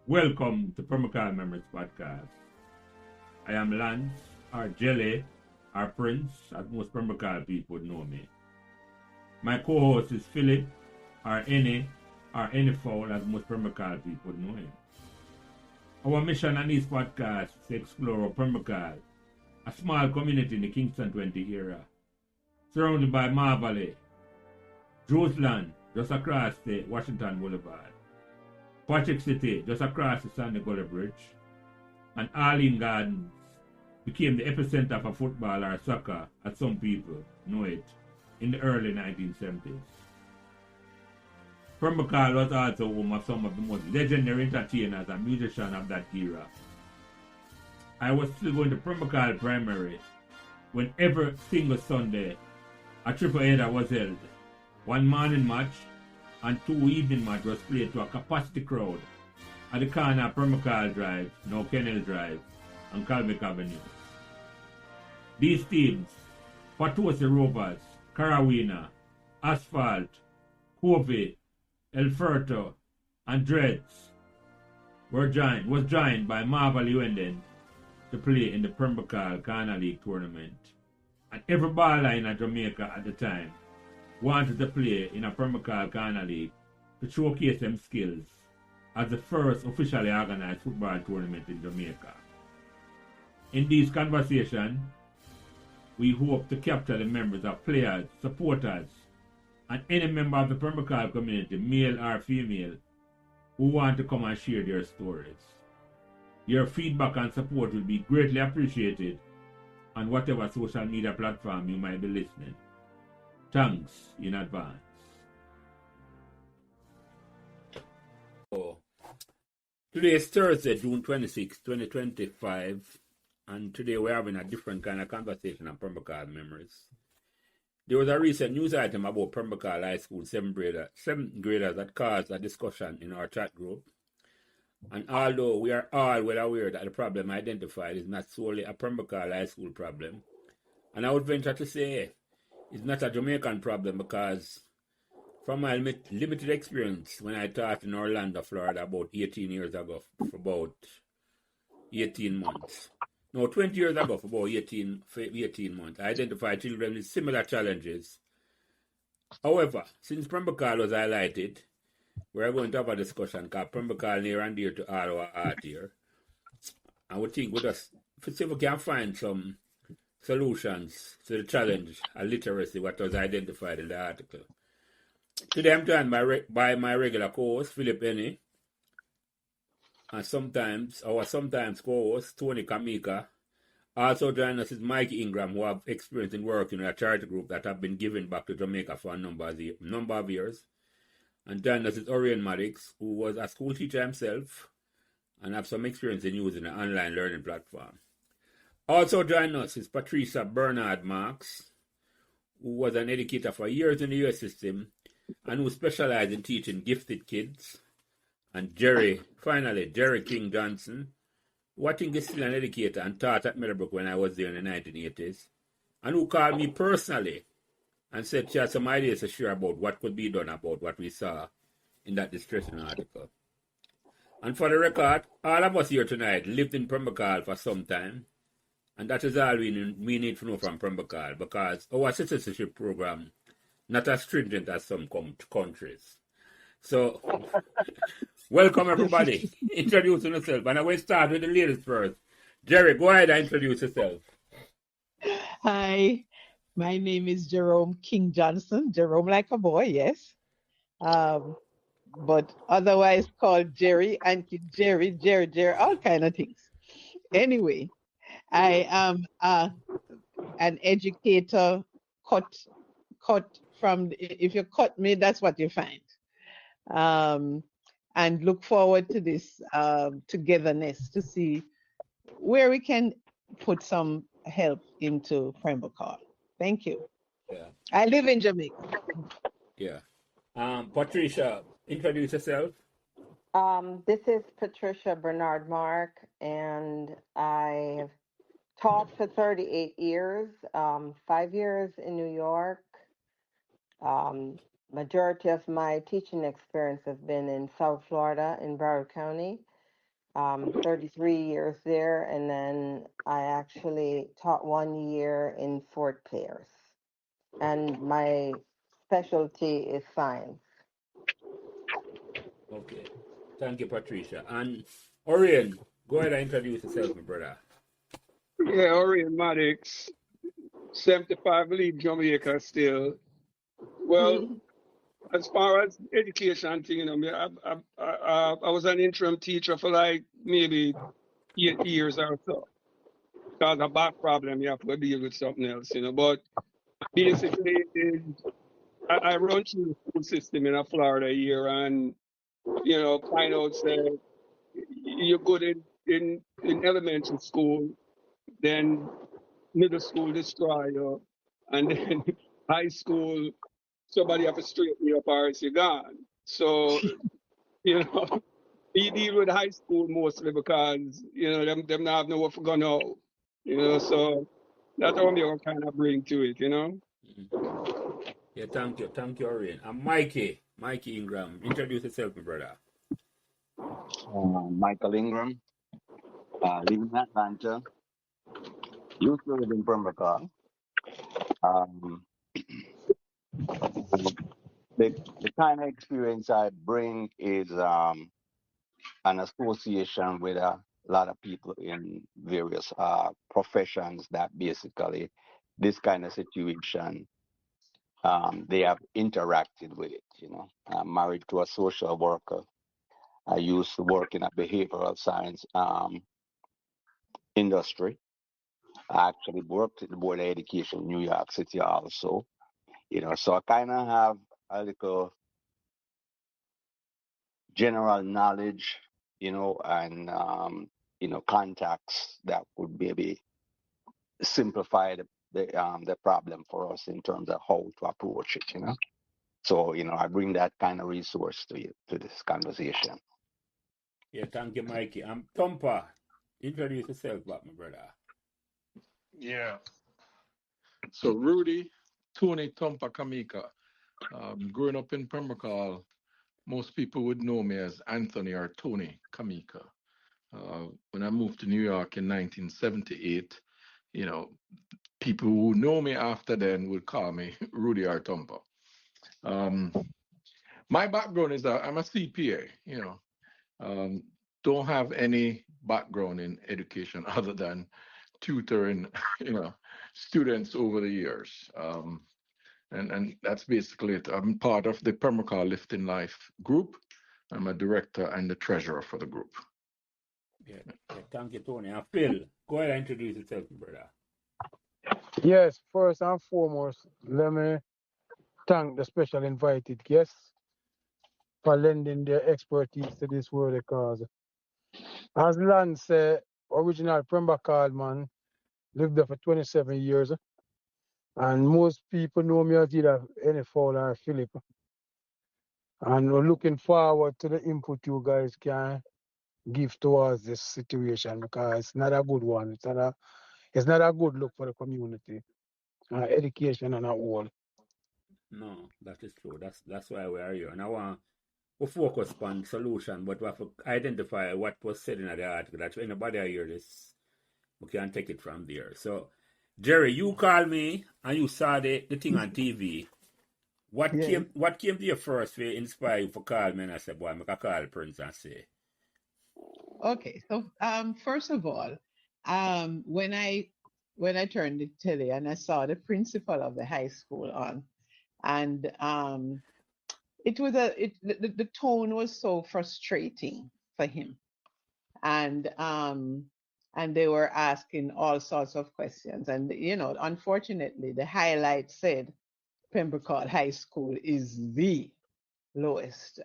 Welcome to Pembroke Memories Podcast. I am Lance, or Jelly, or Prince, as most Pembroke people know me. My co-host is Philip, or any Phall, as most Pembroke people know him. Our mission on this podcast is to explore Pembroke, a small community in the Kingston 20 area, surrounded by Marvally, Roseland, just across the Washington Boulevard, Patrick City, just across the Sandy Gully Bridge, and Arlene Gardens became the epicenter for football or soccer, as some people know it, in the early 1970s. Pembroke was also home of some of the most legendary entertainers and musicians of that era. I was still going to Pembroke Primary when every single Sunday a triple header was held. One morning match and two evening match was played to a capacity crowd at the corner of Pembroke Drive, now Kennel Drive, and Calvick Avenue. These teams, Patosi Rovers, Carawina, Asphalt, Covey, El Furto, and Dreads, was joined by Marvel Uenden to play in the Pembroke Corner League tournament. And every baller in Jamaica at the time wanted to play in a Pembroke Corner League to showcase them skills as the first officially organized football tournament in Jamaica. In these conversations, we hope to capture the memories of players, supporters, and any member of the Pembroke community, male or female, who want to come and share their stories. Your feedback and support will be greatly appreciated on whatever social media platform you might be listening. Thanks in advance. Today is Thursday, June 26, 2025, and today we're having a different kind of conversation on Pembroke memories. There was a recent news item about Pembroke High School 7th graders that caused a discussion in our chat group. And although we are all well aware that the problem identified is not solely a Pembroke High School problem, and I would venture to say it's not a Jamaican problem, because from my limited experience when I taught in Orlando, Florida about 18 years ago for about 18 months, no, 20 years ago for about 18 months, I identified children with similar challenges. However, since Pembroke was highlighted, we're going to have a discussion because Pembroke near and dear to all our heart here. And we think we just see if we can find some solutions to the challenge of literacy, what was identified in the article. Today I'm joined by my regular co-host, Philip Ennie, and sometimes co-host, Tony Kamika. Also joining us is Mike Ingram, who have experience in working in a charity group that have been given back to Jamaica for a number of years. And joining us is Orion Maddox, who was a school teacher himself and have some experience in using an online learning platform. Also joining us is Patricia Bernard Marks, who was an educator for years in the US system and who specialized in teaching gifted kids. And Jerry King Johnson, who I think is still an educator and taught at Pembroke when I was there in the 1980s, and who called me personally and said she had some ideas to share about what could be done about what we saw in that distressing article. And for the record, all of us here tonight lived in Pembroke for some time, and that is all we need to know from Pembroke, because our citizenship program not as stringent as some countries. So, welcome everybody. Introduce yourself. And I will start with the ladies first. Jerry, go ahead and introduce yourself. Hi, my name is Jerome King Johnson. Jerome like a boy, yes. But otherwise called Jerry, Auntie Jerry, all kind of things. Anyway, I am an educator cut from, if you cut me, that's what you find. And look forward to this togetherness to see where we can put some help into Pembroke. Thank you. Yeah. I live in Jamaica. Yeah. Patricia, introduce yourself. This is Patricia Bernard Mark, and I've taught for 38 years, 5 years in New York. Majority of my teaching experience has been in South Florida, in Broward County. 33 years there, and then I actually taught 1 year in Fort Pierce. And my specialty is science. Okay. Thank you, Patricia. And Orion, go ahead and introduce yourself, my brother. Yeah, Orion Maddox, 75 lead Jamaica still. Well, as far as education thing, me, I was an interim teacher for like maybe 8 years or so. Because a back problem, you have to deal with something else, But basically, I run through the school system in Florida here and, find out that you're good in elementary school, then middle school destroy you, and then high school, somebody have to straighten you up or else you're gone. So, you know, we deal with high school mostly because, them not have nowhere for go now. So that's what we all kind of bring to it. Mhm. Yeah, thank you. Thank you, Orion. And Mikey Ingram, introduce yourself, my brother. Michael Ingram, live in Atlanta, used to live in Pembroke. Um, the kind of experience I bring is an association with a lot of people in various professions that basically this kind of situation, they have interacted with it. I'm married to a social worker. I used to work in a behavioral science industry. I actually worked at the Board of Education in New York City also. So I kind of have a little general knowledge, and contacts that would maybe simplify the problem for us in terms of how to approach it. So I bring that kind of resource to this conversation. Yeah, thank you, Mikey. I'm Thumper. Introduce yourself, back, my brother. Yeah. So Rudy, Tony Tompa Kamika. Growing up in Pembroke, most people would know me as Anthony or Tony Kamika. When I moved to New York in 1978, you know, people who know me after then would call me Rudy or Tompa. Um, my background is that I'm a CPA, um, don't have any background in education other than tutoring, students over the years. And that's basically it. I'm part of the Pembroke Lifting Life group. I'm a director and the treasurer for the group. Yeah, thank you, Tony. And Phil, go ahead and introduce yourself, my brother. Yes, first and foremost, let me thank the special invited guests for lending their expertise to this worthy cause. As Lance said, original Pembroke man, lived there for 27 years, and most people know me as either any Phall or Philip. And we're looking forward to the input you guys can give towards this situation because it's not a good one. It's not a good look for the community, education and all. No, that is true. That's why we are here. And I want to focus on solution, but we have to identify what was said in the article. That when anybody hear this, we can take it from there. So, Jerry, you called me and you saw the thing on TV. What Yeah. came to your first to inspire you for call me and I said, boy, make a call Prince and say. Okay. So first of all, when I turned the telly and I saw the principal of the high school on, and it was the tone was so frustrating for him, and they were asking all sorts of questions, and unfortunately the highlight said Pembroke High School is the lowest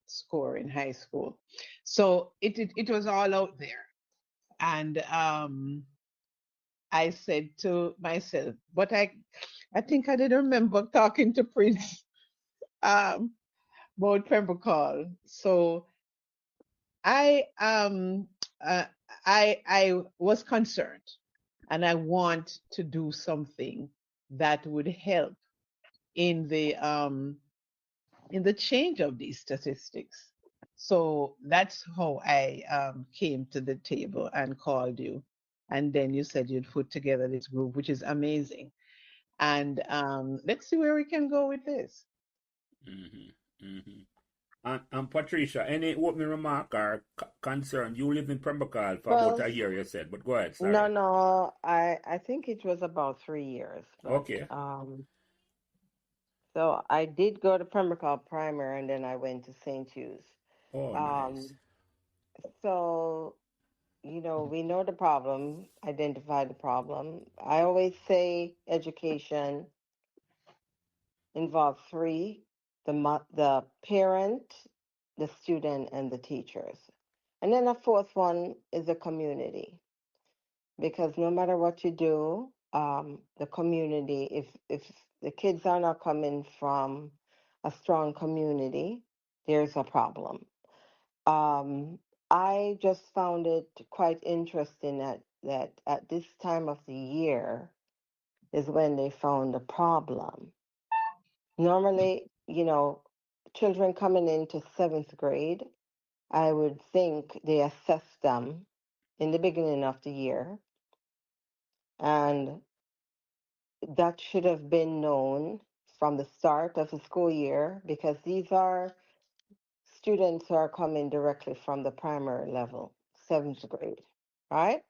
score in high school. So it was all out there. And I said to myself, but I think I didn't remember talking to Prince um, about Pembroke. So I uh, I was concerned, and I want to do something that would help in the change of these statistics. So that's how I came to the table and called you. And then you said you'd put together this group, which is amazing. And let's see where we can go with this. Mm-hmm. Mm-hmm. And Patricia, any opening remark or concern? You live in Pembroke for about Well, a year, you said, but go ahead, no, sorry. no, I think it was about 3 years, but Okay. so I did go to Pembroke Primer and then I went to St. Hugh's. Oh, nice. Um, so we know the problem, identify the problem. I always say education involves three: the parent, the student, and the teachers. And then a fourth one is the community, because no matter what you do, the community, if the kids are not coming from a strong community, there's a problem. Um, I just found it quite interesting that at this time of the year is when they found the problem. Normally, children coming into seventh grade, I would think they assess them in the beginning of the year, and that should have been known from the start of the school year, because these are students who are coming directly from the primary level, seventh grade, right?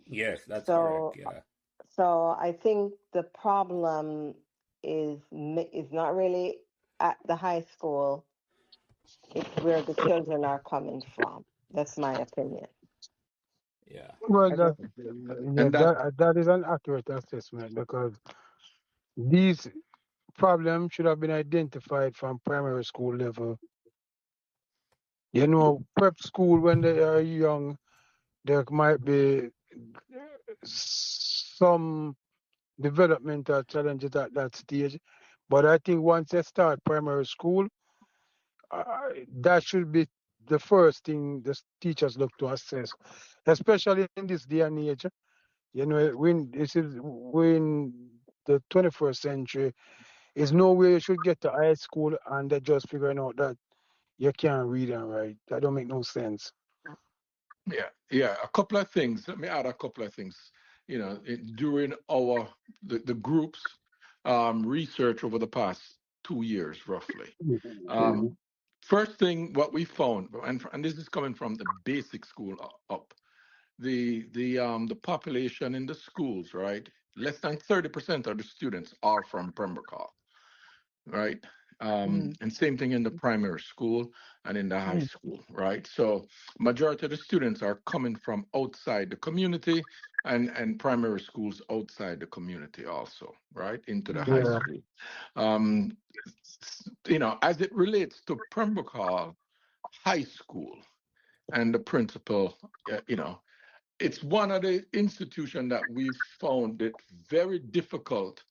Yes, that's correct. So, Yeah. so I think the problem is not really at the high school. It's where the children are coming from. That's my opinion. Yeah. Well, I that don't- yeah, And that that is an accurate assessment because these problems should have been identified from primary school level. You know, prep school when they are young, there might be some developmental challenges at that stage. But I think once they start primary school, that should be the first thing the teachers look to assess, especially in this day and age. You know, when this is when the 21st century is no way you should get to high school and they're just figuring out that you can't read and write. That don't make no sense. Yeah. A couple of things. Let me add a couple of things. During the groups research over the past 2 years, roughly. Um, Mhm. First thing, what we found, and this is coming from the basic school up, the population in the schools, right? Less than 30% of the students are from Pembroke, right? Mm, And same thing in the primary school and in the high mm, school, right? So majority of the students are coming from outside the community and primary schools outside the community also, right? Into the high Yeah. school. Um, as it relates to Pembroke High School and the principal, it's one of the institutions that we've found it very difficult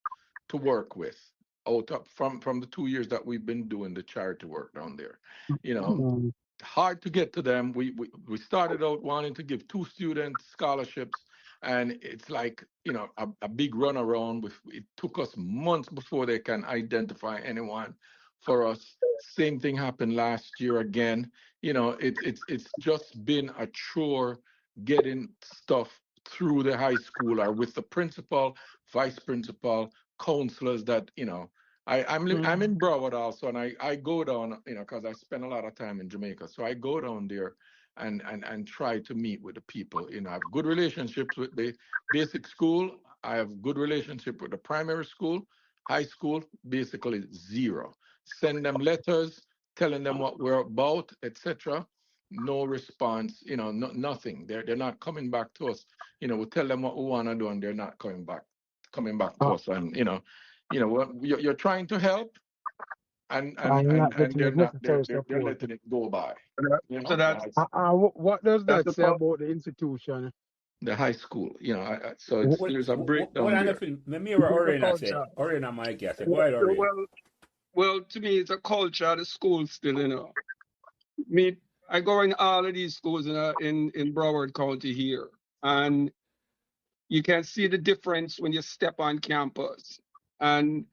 to work with out of, from the 2 years that we've been doing the charity work down there. You know, Mm, hard to get to them. We started out wanting to give 2 students scholarships, and it's like a big runaround. It took us months before they can identify anyone for us. Same thing happened last year again. It's just been a chore getting stuff through the high school or with the principal, vice principal, counselors that I'm mm, in Broward also, and I go down, because I spend a lot of time in Jamaica, so I go down there and try to meet with the people. I have good relationships with the basic school. I have good relationship with the primary school. High school, basically zero. Send them letters telling them what we're about, etc. No response. Nothing. They're not coming back to us. We tell them what we want to do, and they're not coming back to uh, us. And what you're trying to help, and and I'm and not and getting the they're not necessary they're support. letting it go by. so that's That's What does that's that the say problem. about the institution? the high school. So Wh- it's Well, there's a well, breakdown and there. if me mirror The Orion, I say, culture. Orion and Mike, I say, go ahead, Orion. Well, to me, it's a culture of the school still. Me, I go in all of these schools in Broward County here, and you can see the difference when you step on campus, and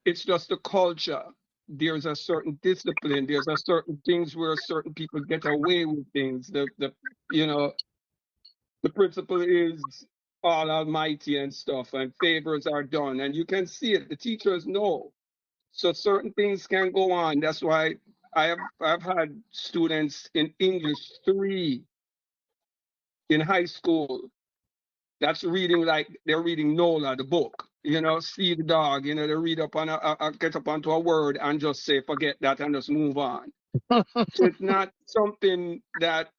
it's just the culture. there's a certain discipline. There's a certain things where certain people get away with things. The you know the principle is all almighty and stuff, and favors are done, and you can see it. The teachers know, so certain things can go on. That's why I've had students in English 3 in high school. That's reading like they're reading Nola, the book. See the dog. They read up on get up onto a word and just say forget that and just move on. So it's not something that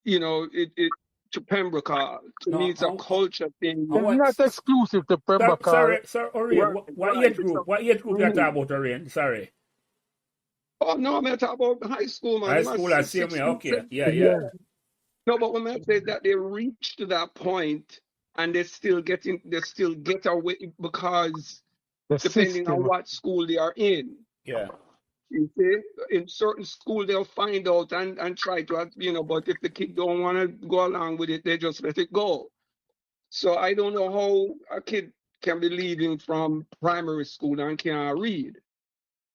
it to Pembroke. To me, No, it's a culture thing. It's not exclusive to Pembroke. Sorry, sir, Orion. Right, What right. age group? What age group you talking about, Orion? Sorry. Oh no, I'm talking about high school, man. High They must school, I see me. 16, Okay, yeah, 17. yeah. Yeah, No, but when I say that they reach to that point and they still get away because the depending on system. what school they are in. Yeah. You see, in certain school they'll find out and try to, but if the kid don't want to go along with it, they just let it go. So I don't know how a kid can be leaving from primary school and can't read.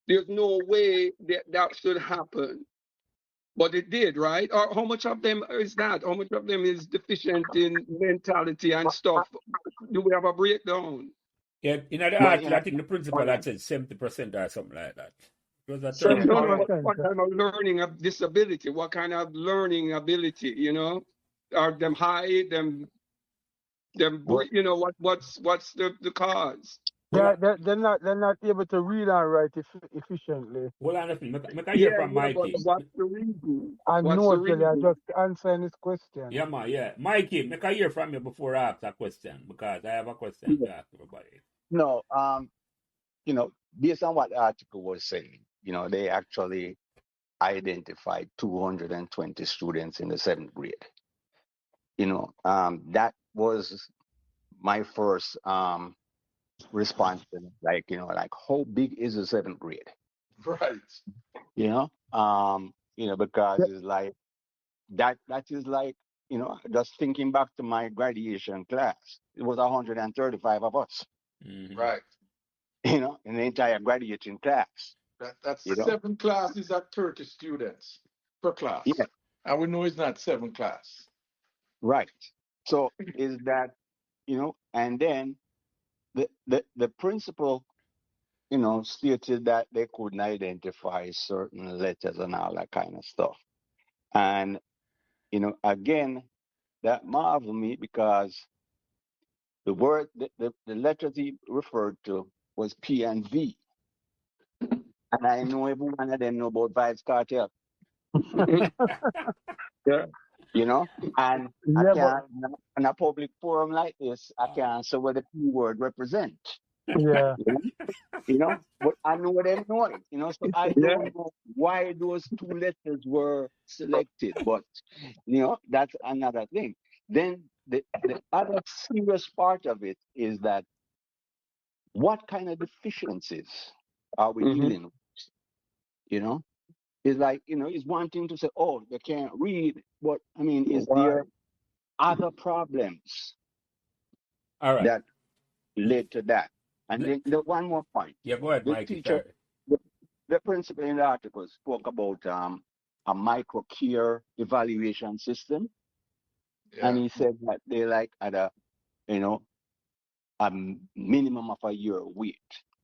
There's no way that should happen. But it did, right? Or how much of them is that? How much of them is deficient in mentality and stuff? Do we have a breakdown? Yeah, in the Well, article, I think the principal had said 70% or something like that. It was a So term. no, no, 70%. what kind of learning of disability? What kind of learning ability? Are them high? well, what's the cause? Well, They're not able to read and write efficiently. well, honestly, make I hear Yeah, from yeah, but Mikey. what's the reason? I What's know the actually, I reason? just answering this question. Yeah, man, yeah. Mikey, make I hear from you before I ask a question, because I have a question to ask everybody. no, based on what the article was saying, they actually identified 220 students in the 7th grade. That was my first response to it. Like how big is the 7th grade? Right. Because it's like that is like, just thinking back to my graduation class, it was 135 of us, Mm-hmm. Right. in the entire graduating class. That's You know? 7 classes at 30 students per class. Yeah, And we know it's not 7 class. right. So is that, and then the principal, stated that they couldn't identify certain letters and all that kind of stuff. And, again, that marveled me because the word, the letters he referred to was P and V. And I know every one of them know about Vibes Cartel, Yeah. and I Yeah, but can't, in a public forum like this, I can't say what the P word represent, yeah, you know, but I know them know it, so I Yeah. don't know why those 2 letters were selected, but, that's another thing. Then the other serious part of it is that what kind of deficiencies are we Mm-hmm. dealing with? It's like, it's one thing to say, oh, they can't read, but I mean, is Right. there other problems All right. that led to that? And then one more point. Yeah, go ahead, The Mikey. teacher, Sorry. the principal in the article spoke about a micro care evaluation system. Yeah. And he said that they like at a minimum of a year wait.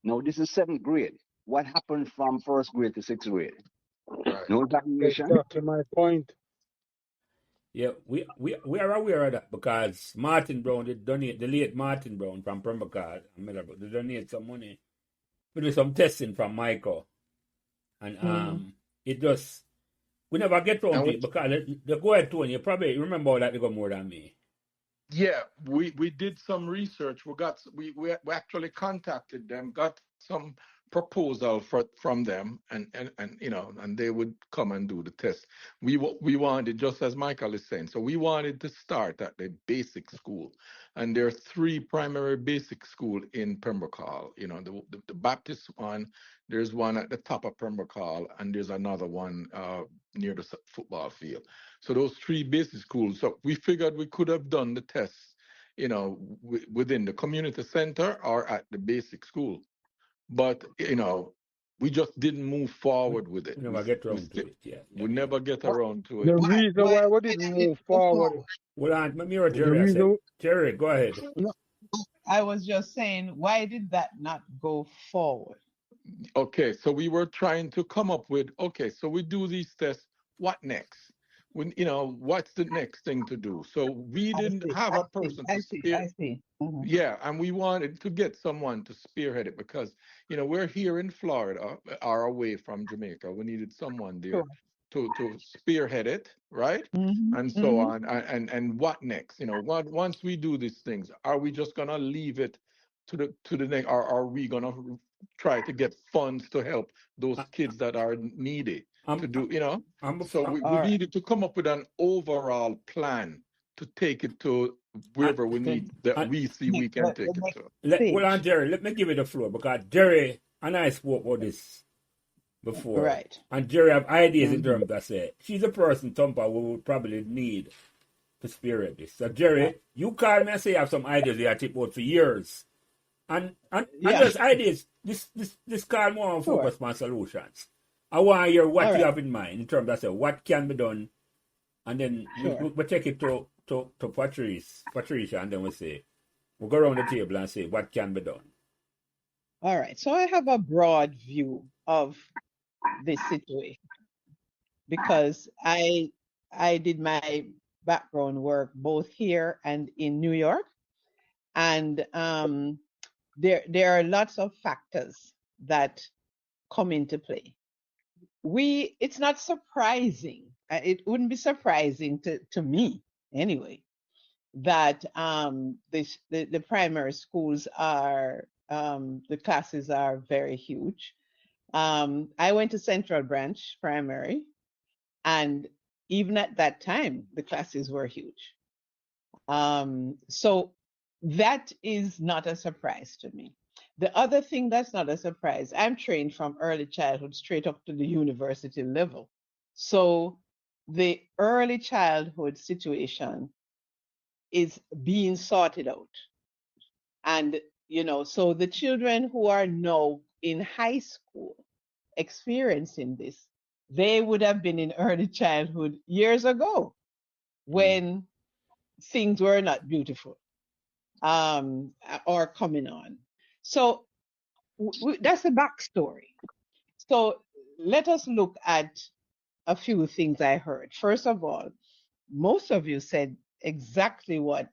Now, this is 7th grade. What happened from 1st grade to 6th grade? Right. No evaluation? exactly my point. Yeah, we are aware of that because Martin Brown did donate, the late Martin Brown from Pembroke, they donate some money to do some testing from Michael. And it just, we never get around And to it because they go ahead, Tony, you probably remember all that they got more than me. yeah, we did some research. We actually contacted them, got some proposal from them, and and they would come and do the test. We wanted, just as Michael is saying, so we wanted to start at the basic school, and there are 3 primary basic school in Pembroke Hall. The Baptist one. There's one at the top of Pembroke Hall, and there's another one near the football field. So those 3 basic schools. So we figured we could have done the tests, within the community center or at the basic school. But We just didn't move forward with it. We never get around to it. Yeah. We never get Why, around to The it. reason why why we did didn't it move go forward, forward? Well, Aunt Mira the Jerry, I said, reason, Jerry, go ahead. no, I was just saying, why did that not go forward? Okay, so we were trying to come up with, okay, so we do these tests. What next? When what's the next thing to do? So we I didn't see, have I a see, person I to see, spear. I see. Mhm. Yeah, and we wanted to get someone to spearhead it because we're here in Florida, are away from Jamaica. We needed someone there Sure. to spearhead it, right? Mm-hmm. And so Mm-hmm. on. And what next? Once we do these things, are we just gonna leave it to the next, or are we gonna try to get funds to help those I- kids that are needy I'm, to do? I'm, So I'm, we All right. needed to come up with an overall plan to take it to I, wherever we The, need that I, we see we can the take it next to. Well, Aunt stage. Jerry, let me give you the floor because Jerry and I spoke about this before. Right. And Jerry have ideas in Mm-hmm. terms of say, she's a person, Thumper, we would probably need to spearhead this. So, Right. Jerry, you call me and say you have some ideas you have talked about for years. And Yeah. those ideas, this call more on Sure. focus on solutions. I want to hear what All you right. have in mind in terms of say, what can be done, and then Sure. we take it to Patricia, and then we say, we'll go around the table and say, what can be done? All right. So I have a broad view of this situation because I did my background work both here and in New York, and there are lots of factors that come into play. It's not surprising. It wouldn't be surprising to me anyway that the primary schools are the classes are very huge. I went to Central Branch Primary, and even at that time, the classes were huge. So that is not a surprise to me. The other thing that's not a surprise, I'm trained from early childhood straight up to the university level. So the early childhood situation is being sorted out. And, so the children who are now in high school experiencing this, they would have been in early childhood years ago when things were not beautiful or coming on. So that's the backstory. So let us look at a few things I heard. First of all, most of you said exactly what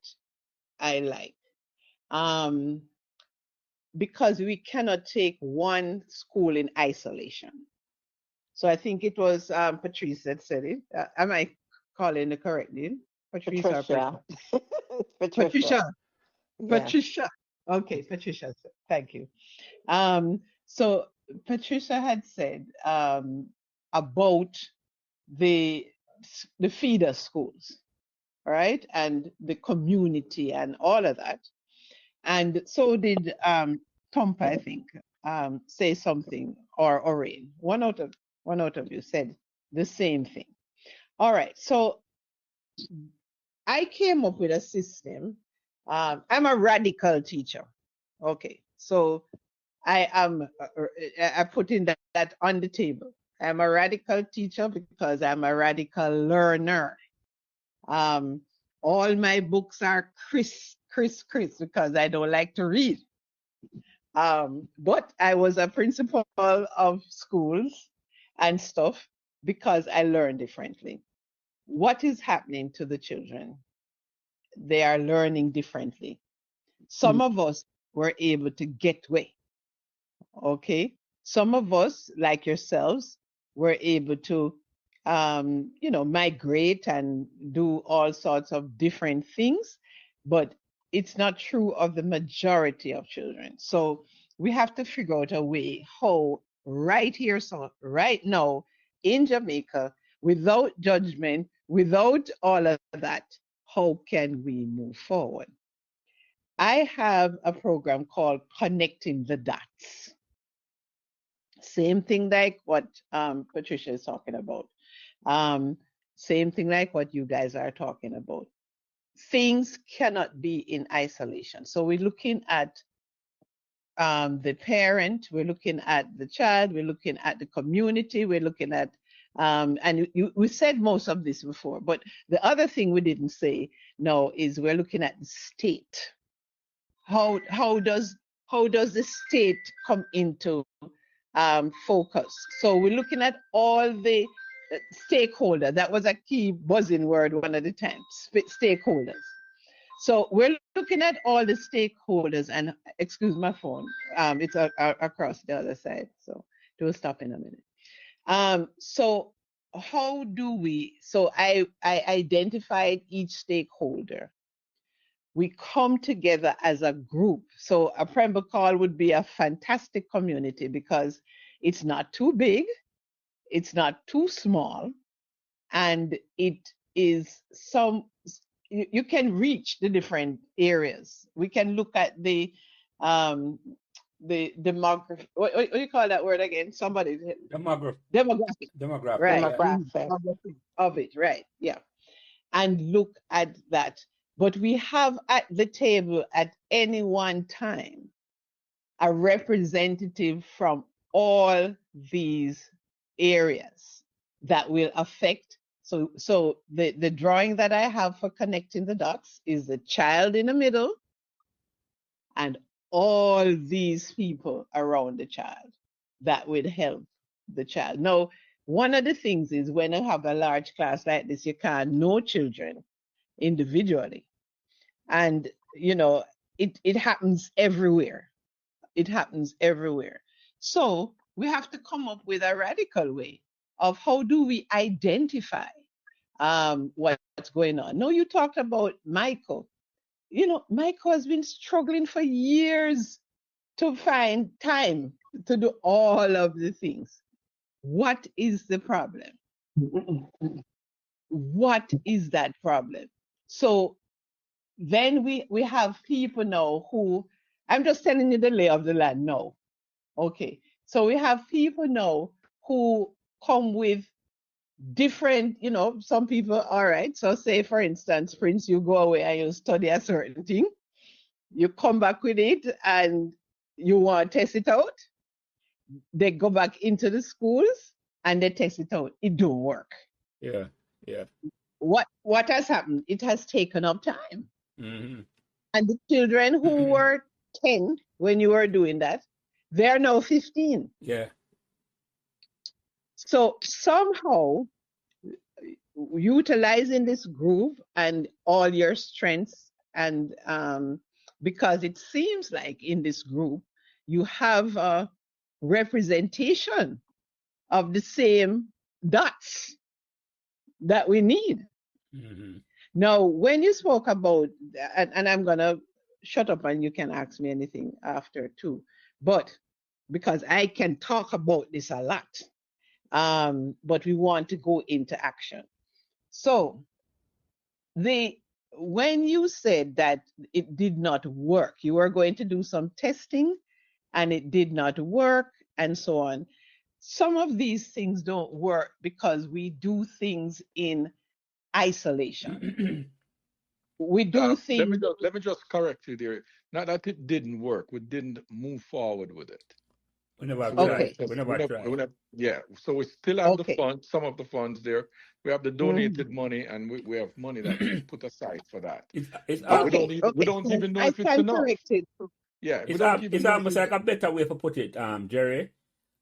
I like. Because we cannot take one school in isolation. So I think it was Patrice that said it. Am I calling it correctly? Patrice or Patricia? Patricia. Patricia. Yeah. Patricia. Okay, Patricia. Thank you. So Patricia had said about the feeder schools, right, and the community and all of that. And so did Tompa, I think, say something, or Orain. One out of you said the same thing. All right. So I came up with a system. I'm a radical teacher. Okay. So I put in that on the table. I'm a radical teacher because I'm a radical learner. Um, all my books are crisp because I don't like to read. But I was a principal of schools and stuff because I learn differently. What is happening to the children? They are learning differently. Some of us were able to get away. Okay. Some of us, like yourselves, were able to, migrate and do all sorts of different things, but it's not true of the majority of children. So we have to figure out a way how right here, so right now in Jamaica, without judgment, without all of that, how can we move forward? I have a program called Connecting the Dots. Same thing like what Patricia is talking about. Um, Same thing like what you guys are talking about. Things cannot be in isolation. So we're looking at the parent, we're looking at the child, we're looking at the community, we're looking at, and we said most of this before, but the other thing we didn't say no is we're looking at the state. How does the state come into focus? So we're looking at all the stakeholders. That was a key buzzing word one at a time, stakeholders. So we're looking at all the stakeholders, and excuse my phone, it's across the other side, so it will stop in a minute. So how do we, so I identified each stakeholder. We come together as a group. So a Pembroke would be a fantastic community because it's not too big, it's not too small, and it is you can reach the different areas. We can look at the demography. What do you call that word again? Somebody. Demographic. Demographic. Right. Yeah. Demographic of it. Right. Yeah. And look at that. But we have at the table at any one time a representative from all these areas that will affect. So the drawing that I have for connecting the dots is the child in the middle and all these people around the child that would help the child. Now, one of the things is when you have a large class like this, you can't know children individually. And, you know, it happens everywhere. It happens everywhere. So we have to come up with a radical way of how do we identify what's going on. Now, you talked about Michael. You know, Michael has been struggling for years to find time to do all of the things. What is the problem? What is that problem? So then we have people now who, I'm just telling you the lay of the land now. Okay. So we have people now who come with different, you know, some people, all right. So say for instance, Prince, you go away and you study a certain thing. You come back with it and you want to test it out. They go back into the schools and they test it out. It don't work. Yeah. Yeah. What has happened? It has taken up time. Mm-hmm. And the children who were 10 when you were doing that, they're now 15. Yeah. So somehow utilizing this groove and all your strengths, and because it seems like in this group you have a representation of the same dots that we need. Mm-hmm. Now, when you spoke about, and I'm gonna shut up and you can ask me anything after too, but because I can talk about this a lot, but we want to go into action. So when you said that it did not work, you were going to do some testing and it did not work and so on. Some of these things don't work because we do things in isolation. We do things. Let me just correct you there. Not that it didn't work, we didn't move forward with it. We never So tried. Okay. We never tried. Yeah, so we still have the Okay. funds, some of the funds there. We have the donated money, and we have money that we've put aside for that. It's But we Okay. don't So even know I if it's can enough. correct it. Yeah, we don't even it's know almost if like a better way to put it, Jerry.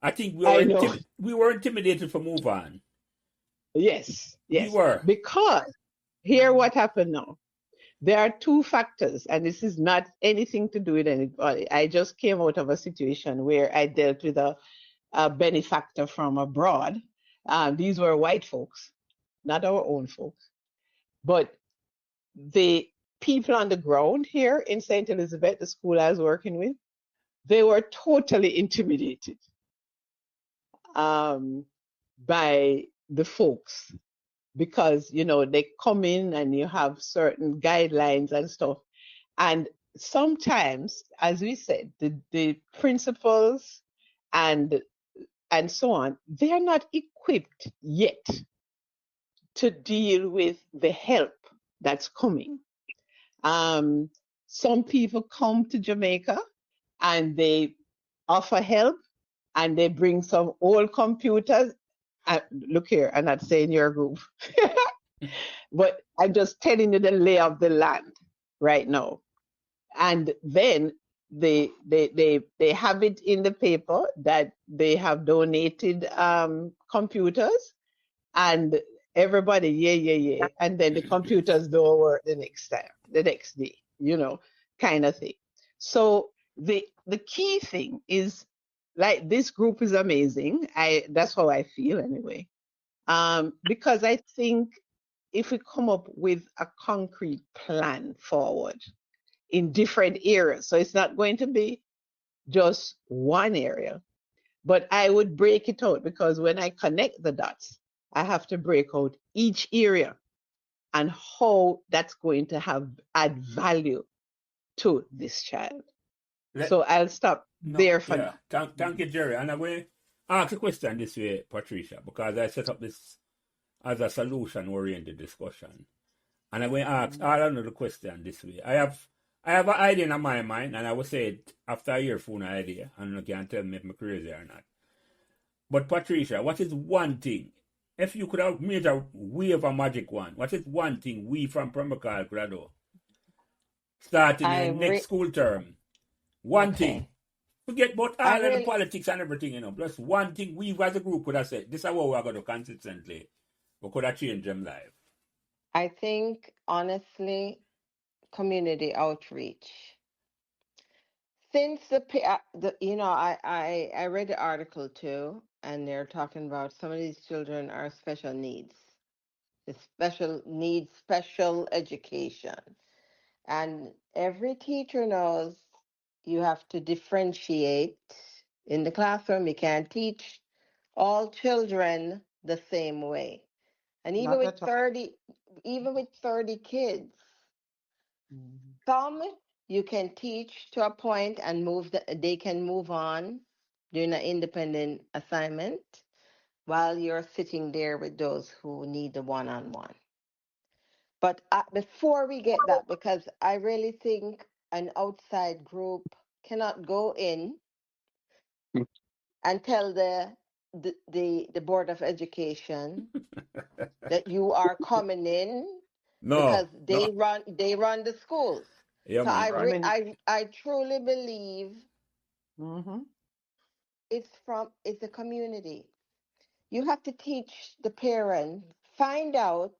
I think I know. we were intimidated to move on. Yes. We Yes. were. Because here what happened now. There are two factors, and this is not anything to do with anybody. I just came out of a situation where I dealt with a benefactor from abroad. These were white folks, not our own folks. But the people on the ground here in St. Elizabeth, the school I was working with, they were totally intimidated by the folks because, you know, they come in and you have certain guidelines and stuff. And sometimes, as we said, the principals and so on, they are not equipped yet to deal with the help that's coming. Some people come to Jamaica and they offer help, and they bring some old computers. Look here, I'm not saying your group, but I'm just telling you the lay of the land right now. And then they have it in the paper that they have donated computers, and everybody, yeah. And then the computers don't work the next day, kind of thing. So the key thing is, like, this group is amazing. That's how I feel anyway. Because I think if we come up with a concrete plan forward in different areas, so it's not going to be just one area, but I would break it out, because when I connect the dots, I have to break out each area and how that's going to add value to this child. So I'll stop there for now. Thank you, Jerry. And I'm going to ask a question this way, Patricia, because I set up this as a solution-oriented discussion. And I'm going to ask all another question this way. I have an idea in my mind, and I will say it after I hear phone idea, and you can tell me if I'm crazy or not. But Patricia, what is one thing, if you could have made a wave a magic one, what is one thing we from Pembroke could do? Starting in the next school term. One thing. Forget about all of the politics and everything, Just one thing we as a group could have said, this is what we're going to do consistently. We could have changed them life. I think, honestly, community outreach. Since I read the article too, and they're talking about some of these children are special needs. The special needs special education. And every teacher knows you have to differentiate in the classroom. You can't teach all children the same way. And even with 30 kids, some you can teach to a point and they can move on doing an independent assignment while you're sitting there with those who need the one-on-one. But before we get that, because I really think an outside group cannot go in and tell the Board of Education that you are coming in, because they run the schools. Yeah, so man, I truly believe it's a community. You have to teach the parents, find out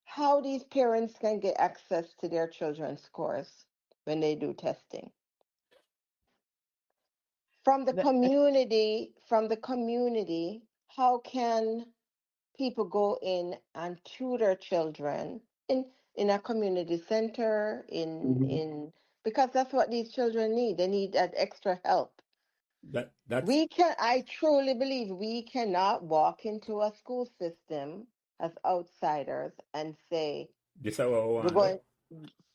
how these parents can get access to their children's scores when they do testing. From the community, how can people go in and tutor children in a community center, because that's what these children need. They need that extra help. I truly believe we cannot walk into a school system as outsiders and say, this is what we want.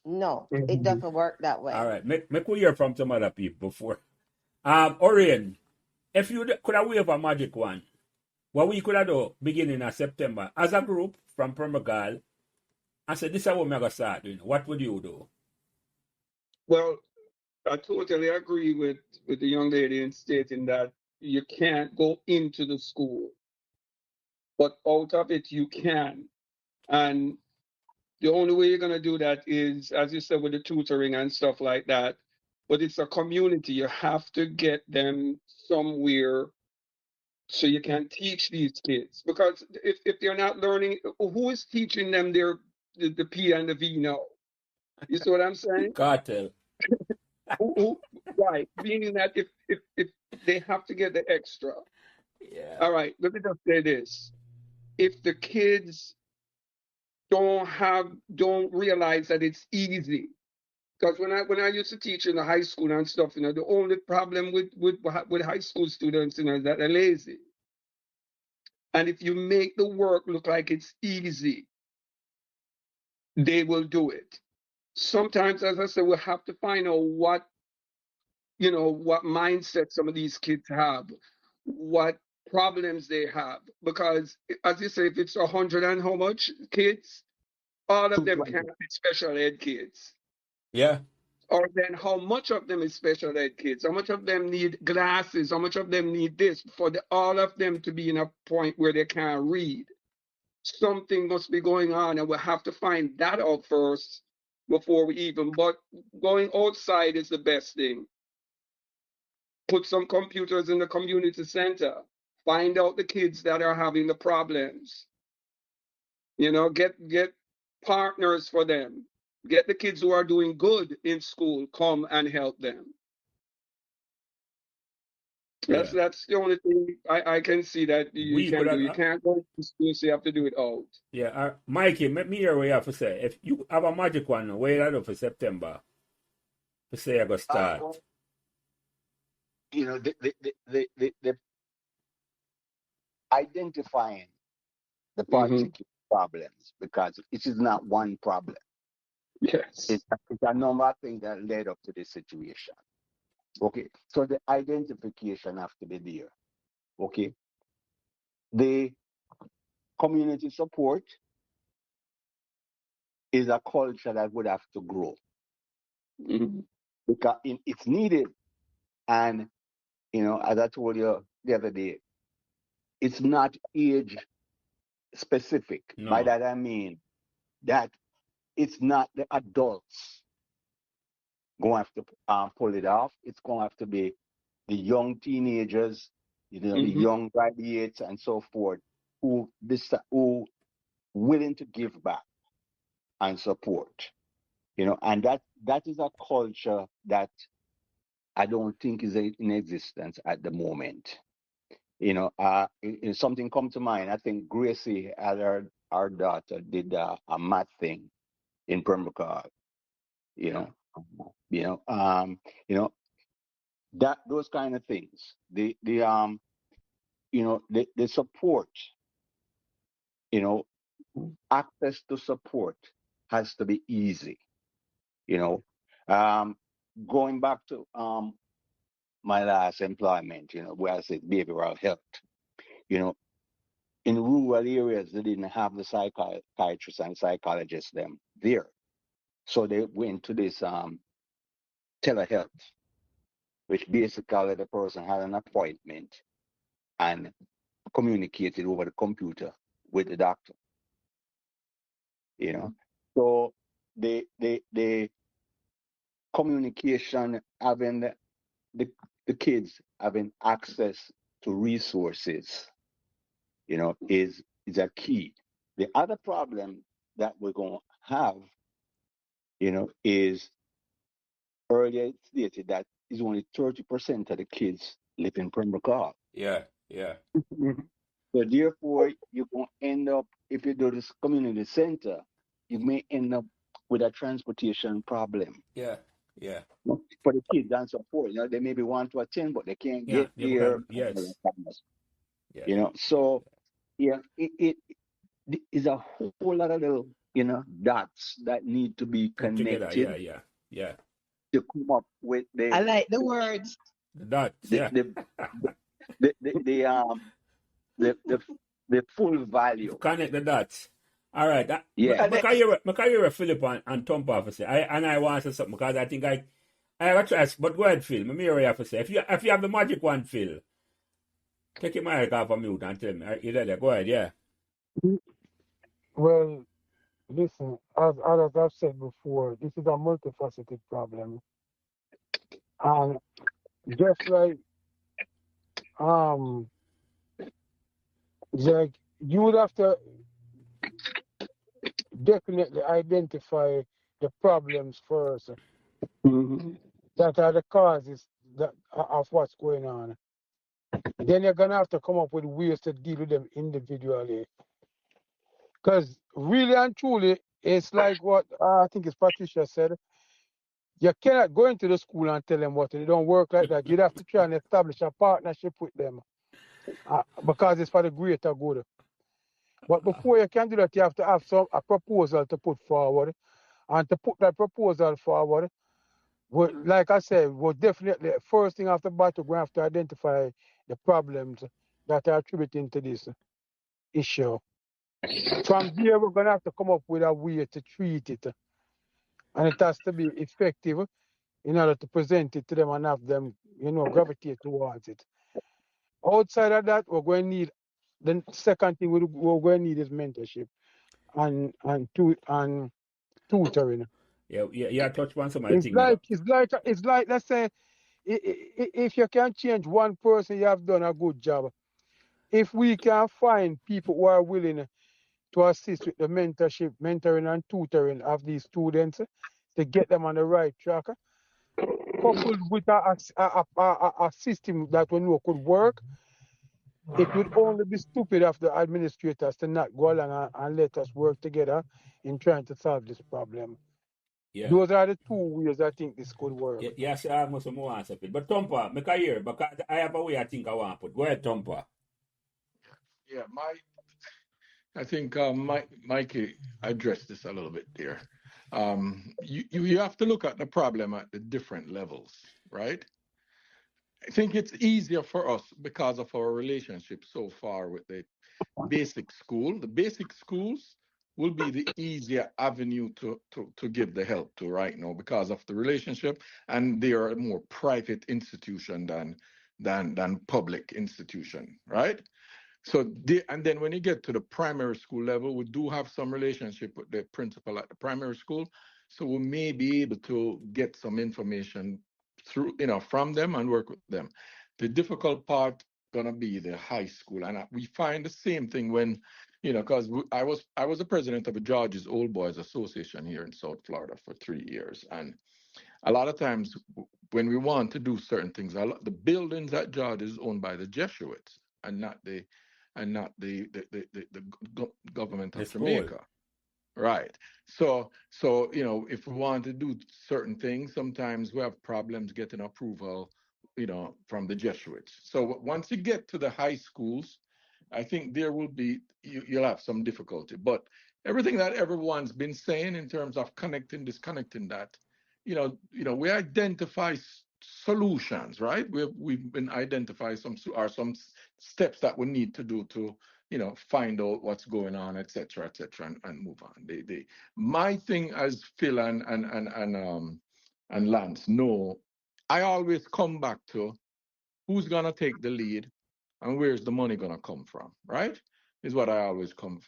No, it doesn't work that way. All right, make we hear from some other people before. Orion, if you could have wave a magic one, what we could have done beginning of September as a group from Pembroke, I said, this is what we're going to start doing. What would you do? Well, I totally agree with the young lady in stating that you can't go into the school, but out of it you can. And the only way you're going to do that is, as you said, with the tutoring and stuff like that. But it's a community. You have to get them somewhere so you can teach these kids. Because if they're not learning, who is teaching them the P and the V now? You see what I'm saying? Cartel. Right. Meaning that if they have to get the extra. Yeah. All right. Let me just say this. If the kids don't realize that it's easy. Because when I used to teach in the high school and stuff, the only problem with high school students, is that they're lazy. And if you make the work look like it's easy, they will do it. Sometimes, as I said, we'll have to find out what mindset some of these kids have, what problems they have. Because, as you say, if it's 100 and how much kids, all of them can be special ed kids. Yeah. Or then how much of them is special ed kids? How much of them need glasses? How much of them need this for all of them to be in a point where they can't read? Something must be going on, and we'll have to find that out first before we even. But going outside is the best thing. Put some computers in the community center. Find out the kids that are having the problems. You know, get partners for them. Get the kids who are doing good in school, come and help them. Yeah. That's the only thing I can see that you We could can do. have, You can't go to school, so you have to do it out. yeah, Mikey, let me hear what you have to say. If you have a magic one, wait that up for September. To say I go start. Well, you know, the identifying the Mm-hmm. particular problems, because it is not one problem. Yes. It's a number of things that led up to this situation. Okay, so the identification have to be there. Okay, the community support is a culture that would have to grow Mm-hmm. because it's needed. And you know, as I told you the other day, it's not age specific. By No. that I mean that it's not the adults going to have to pull it off. It's going to have to be the young teenagers, you know, the Mm-hmm. young graduates and so forth, who willing to give back and support. You know, and that is a culture that I don't think is in existence at the moment. You know, something come to mind. I think Gracie, as our daughter, did a math thing in Pembroke. You know, you know, you know that those kind of things. You know, the support. You know, access to support has to be easy. You know, going back to my last employment, you know, where I said behavioral health. You know, in rural areas, they didn't have the psychiatrists and psychologists them there. So they went to this telehealth, which basically the person had an appointment and communicated over the computer with the doctor. You know, so the communication, having the kids having access to resources, you know, is a key. The other problem that we're going to have, you know, is earlier it stated that is only 30% of the kids live in Pembroke. Yeah, yeah, Mm-hmm. So therefore, you're going to end up, if you do this community center, you may end up with a transportation problem yeah, yeah, for the kids and support. You know, they maybe want to attend, but they can't yeah. get Yeah, there. because, yes, yeah. You know, so yeah, it is a whole lot of little, you know, dots that need to be Put together, yeah, connected yeah, yeah. to come up with I like the words. The dots, the yeah. the the the, the um the the, the full value. Connect the dots. All right. Yeah. Connect. My career Philip and Tom officer. I want to say something because I think I have a choice. But go ahead, Phil. Me hear what you have to say. If you have the magic one, Phil, take your mic off of mute and tell me. You there? Go ahead, yeah. Well, listen, as I've said before, this is a multifaceted problem. And just um like you would have to definitely identify the problems first Mm-hmm. that are the causes of what's going on. Then you're gonna have to come up with ways to deal with them individually. Because really and truly, it's like what I think it's Patricia said. You cannot go into the school and tell them what. It don't work like that. You'd have to try and establish a partnership with them because it's for the greater good. But before you can do that, you have to have a proposal to put forward. And to put that proposal forward, like I said, we'll definitely, first thing after battle, we have to identify the problems that are attributing to this issue. From there, we're going to have to come up with a way to treat it. And it has to be effective. in order to present it to them and have them, gravitate towards it. Outside of that, we're going to need the second thing we're going to need is mentorship and tutoring. Yeah, touch on some of the things that It's like let's say if you can change one person, you have done a good job. If we can find people who are willing to assist with the mentoring and tutoring of these students to get them on the right track, coupled with a system that we know could work, it would only be stupid of the administrators to not go along and let us work together in trying to solve this problem. yeah. Those are the two ways I think this could work. Yes, I must have more answer it. But Thumper, make a hear, because I have a way I think I want to put. Go ahead, Thumper. Yeah, I think Mikey addressed this a little bit there. You have to look at the problem at the different levels, right? I think it's easier for us because of our relationship so far with the basic school. The basic schools will be the easier avenue to give the help to right now because of the relationship, and they are a more private institution than public institution, right? So and then when you get to the primary school level, we do have some relationship with the principal at the primary school, so we may be able to get some information through from them and work with them. The difficult part gonna be the high school, and we find the same thing when because I was the president of the George's Old Boys Association here in South Florida for 3 years, and a lot of times when we want to do certain things, the buildings at George is owned by the Jesuits and not the government The of school. Jamaica. Right. So, if we want to do certain things, sometimes we have problems getting approval, from the Jesuits. So once you get to the high schools, I think there will be, you'll have some difficulty. But everything that everyone's been saying in terms of connecting this, connecting that, we identify solutions, right? We've been identifying some steps that we need to do to find out what's going on, etc., and move on. My thing as Phil and Lance know, I always come back to who's gonna take the lead and where's the money gonna come from, right? Is what I always come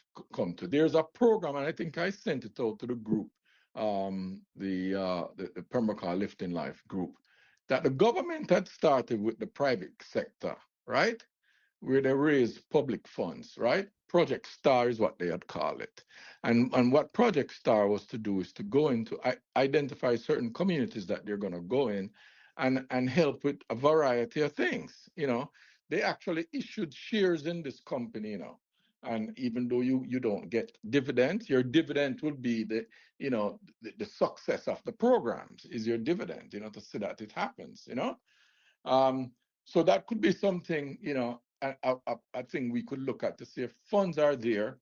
to. There's a program, and I think I sent it out to the group, the Pembroke Lifting Life group, that the government had started with the private sector, right? Where they raise public funds, right? Project Star is what they had called it. And what Project Star was to do is to go into identify certain communities that they're going to go in and help with a variety of things. They actually issued shares in this company, and even though you don't get dividends, your dividend will be the success of the programs is your dividend, to see that it happens, so that could be something, I think we could look at to see if funds are there,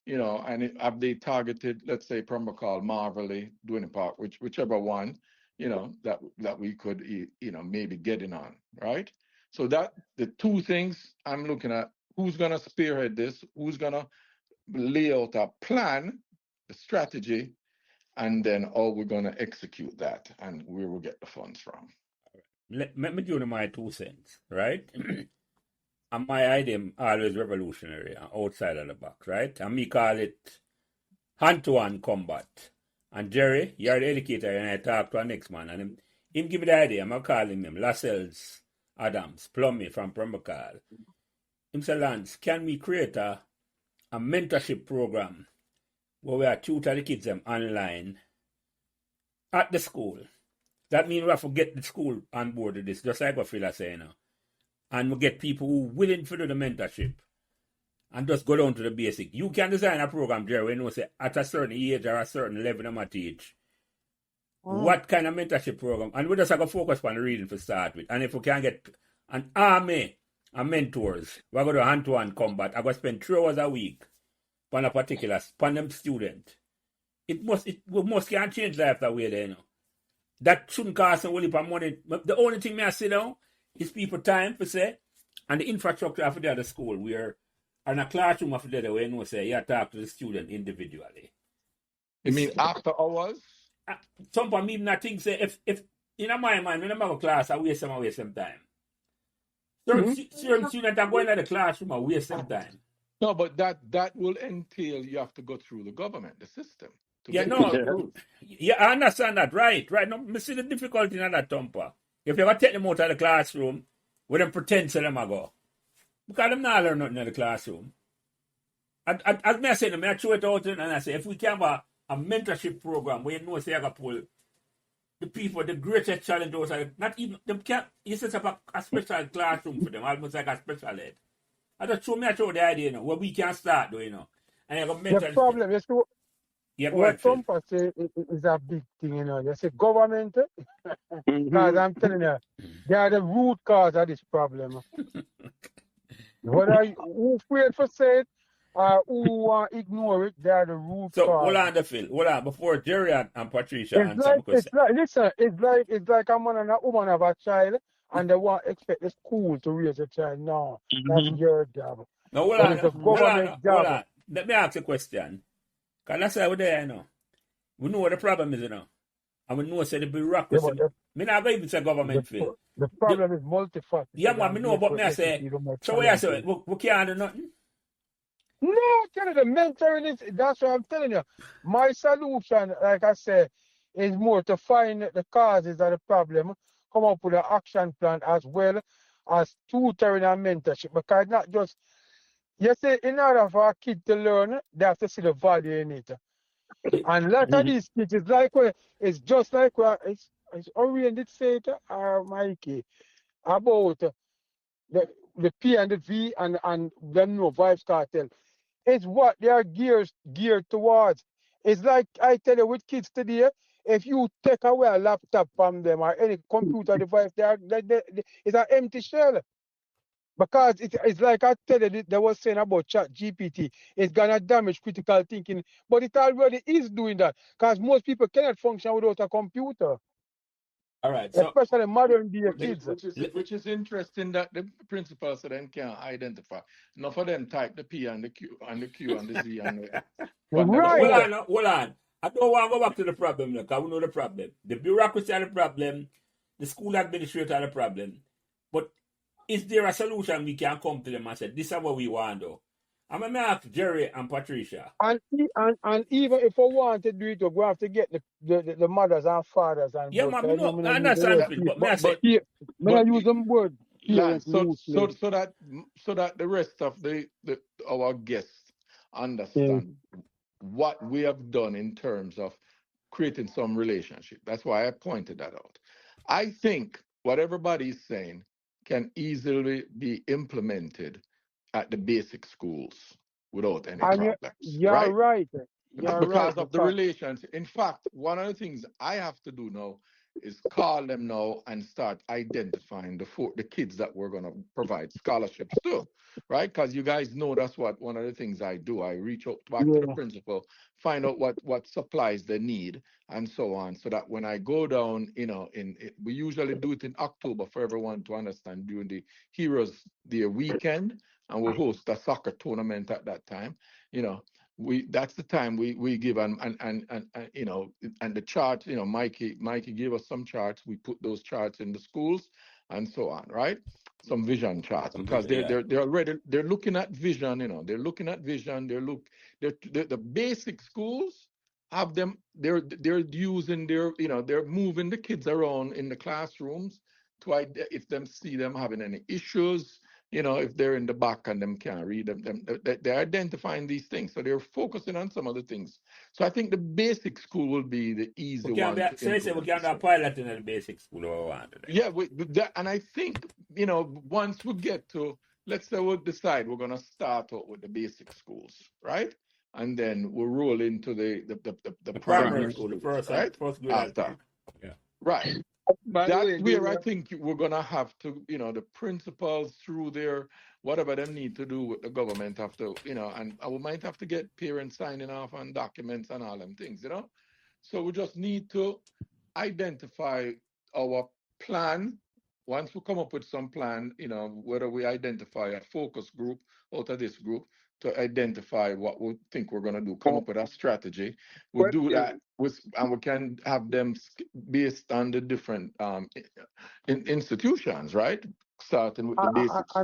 and have they targeted, let's say, Pembroke, Marvelly, doing a part, whichever one, that we could, maybe get in on, right? So that the two things I'm looking at: who's gonna spearhead this, who's gonna lay out a plan, the strategy, and then how we're gonna execute that, and where we'll get the funds from. Let me give you my 2 cents, right? And my idea always revolutionary and outside of the box, right? And me call it hand-to-hand combat. And Jerry, you're the educator, and I talk to our next man, and him give me the idea. I'm calling him Lascelles Adams, Plummy from Pembroke. Him say, Lance, can we create a mentorship program where we are tutor the kids them online at the school? That means we have to get the school on board with this, just like what Phil is saying now. And we get people who are willing to do the mentorship and just go down to the basic. You can design a program, Jerry, when you say at a certain age or a certain level of my teach. What kind of mentorship program? And we just have to focus on reading to start with. And if we can get an army of mentors, we're going to hand-to-hand combat. I'm going to spend 3 hours a week on a particular student. We must can change life that way there, That shouldn't cost a whole heap of money. The only thing I say now is people time for say, and the infrastructure of the other school where in a classroom of the other way, you talk to the student individually. You mean after hours? Some people even think say if in my mind, when I'm have a class, I waste some time. Mhm. Certain students are going to the classroom, I waste some time. No, but that will entail you have to go through the government, the system, to Yeah, get these no. approved. Yeah, I understand that. Right. No, I see the difficulty in that thumper. If you ever take them out of the classroom, with them pretend to them I go. Because them not learn nothing in the classroom. As me I say, I throw it out and I say, if we can have a mentorship program where you know say I can pull the people, the greatest challenge those are not even them can't you set up a special classroom for them, almost like a special ed. I just throw the idea, where we can start though, And you go The mentor problem, you see, yeah, go what ahead, Phil. Trump say is a big thing, You say government, because Mm-hmm. I'm telling you, they are the root cause of this problem. Whether who afraid for say it or who ignore it, they are the root So hold cause. on the Phil. Hold on. Before Jerry and Patricia It's answer my like question. listen, it's like a man and a woman have a child and they want expect the school to raise a child. No, that's Mm-hmm. your job. No, hold But on, it's the hold on, government hold job. on. Let me ask a question. Because that's how we're there, We know what the problem is, And we know say the Yeah, bureaucracy. but Me not going to say government Phil. the The, problem is multifaceted yeah, man, me and know, but therefore me I it say, even more so what I say, challenging. we can't do nothing. No, tell you the mentoring is that's what I'm telling you. My solution, like I said, is more to find the causes of the problem, come up with an action plan as well as tutoring and mentorship. Because not just you see, in order for a kid to learn, they have to see the value in it. And a lot of these kids is like it's just like it's oriented say it or Mikey about the P and the V and them no vibes cartel. It's what they are geared towards. It's like I tell you with kids today, if you take away a laptop from them or any computer device, it's an empty shell. Because it's like I tell you, they was saying about Chat GPT, it's gonna damage critical thinking, but it already is doing that. Because most people cannot function without a computer, All right, so especially modern day kids. Which is interesting that the principals then can identify. Enough of them type the P and the Q and the Q and the Z and the X on them no, Right. phone. hold on. I don't want to go back to the problem, because we know the problem. The bureaucracy are the problem, the school administrator are the problem. But is there a solution we can come to them and say, this is what we want to do? I'm going to ask Jerry and Patricia. And even if I want to do it, we have to get the mothers and fathers and Yeah, both. man, I know I I use the word understand, Phil, That, but may I say, but use them word Lance, parents mostly. so that the rest of the our guests Yeah. understand what we have done in terms of creating some relationship. That's why I pointed that out. I think what everybody is saying can easily be implemented at the basic schools without any And problems, you're right? right. You're right Because of the because relations. In fact, one of the things I have to do now is call them now and start identifying the kids that we're going to provide scholarships to, right? Because you guys know that's what one of the things I do. I reach out back to the yeah. principal, find out what supplies they need, and so on, so that when I go down, we usually do it in October for everyone to understand during the Heroes Day weekend, and we'll host a soccer tournament at that time. You know, that's the time we give and the chart, Mikey gave us some charts. We put those charts in the schools and so on, right? Some vision charts, because yeah. they're already they're looking at vision. They're looking at vision. They're the basic schools have them. They're using they're moving the kids around in the classrooms to if them see them having any issues, if they're in the back and them can't read they're identifying these things. So they're focusing on some of the things. So I think the basic school will be the easy We can one be, to so you say we implement can this do a thing. pilot in the basic school or want to. Yeah, and I think, once we get to, let's say we'll decide we're going to start out with the basic schools, right? And then we'll roll into the The primary primary school, the schools, first right? grade and After. primary. Yeah. Right. By the That's way, where I think we're gonna have to, the principals through their whatever them need to do with the government have to, and we might have to get parents signing off on documents and all them things. So we just need to identify our plan. Once we come up with some plan, whether we identify a focus group out of this group, to identify what we think we're going to do, come up with a strategy. We'll do that and we can have them based on the different institutions, right? Starting with the basics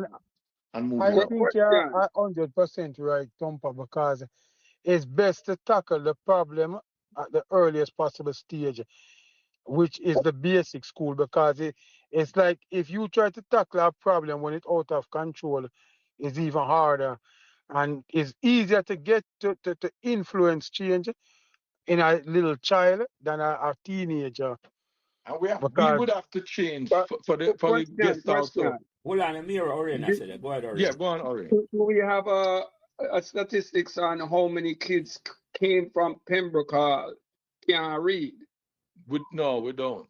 and moving I up. think you're 100% right, Thumper, because it's best to tackle the problem at the earliest possible stage, which is the basic school, because it's like if you try to tackle a problem when it's out of control, it's even harder. And it's easier to get to influence change in a little child than a teenager. And we Because would have to change But for the guests also. Hold on, Amir Orion, I said that. Go ahead, Yeah, Orion. go on, Ori. do we have a statistics on how many kids came from Pembroke can't read? No, we don't.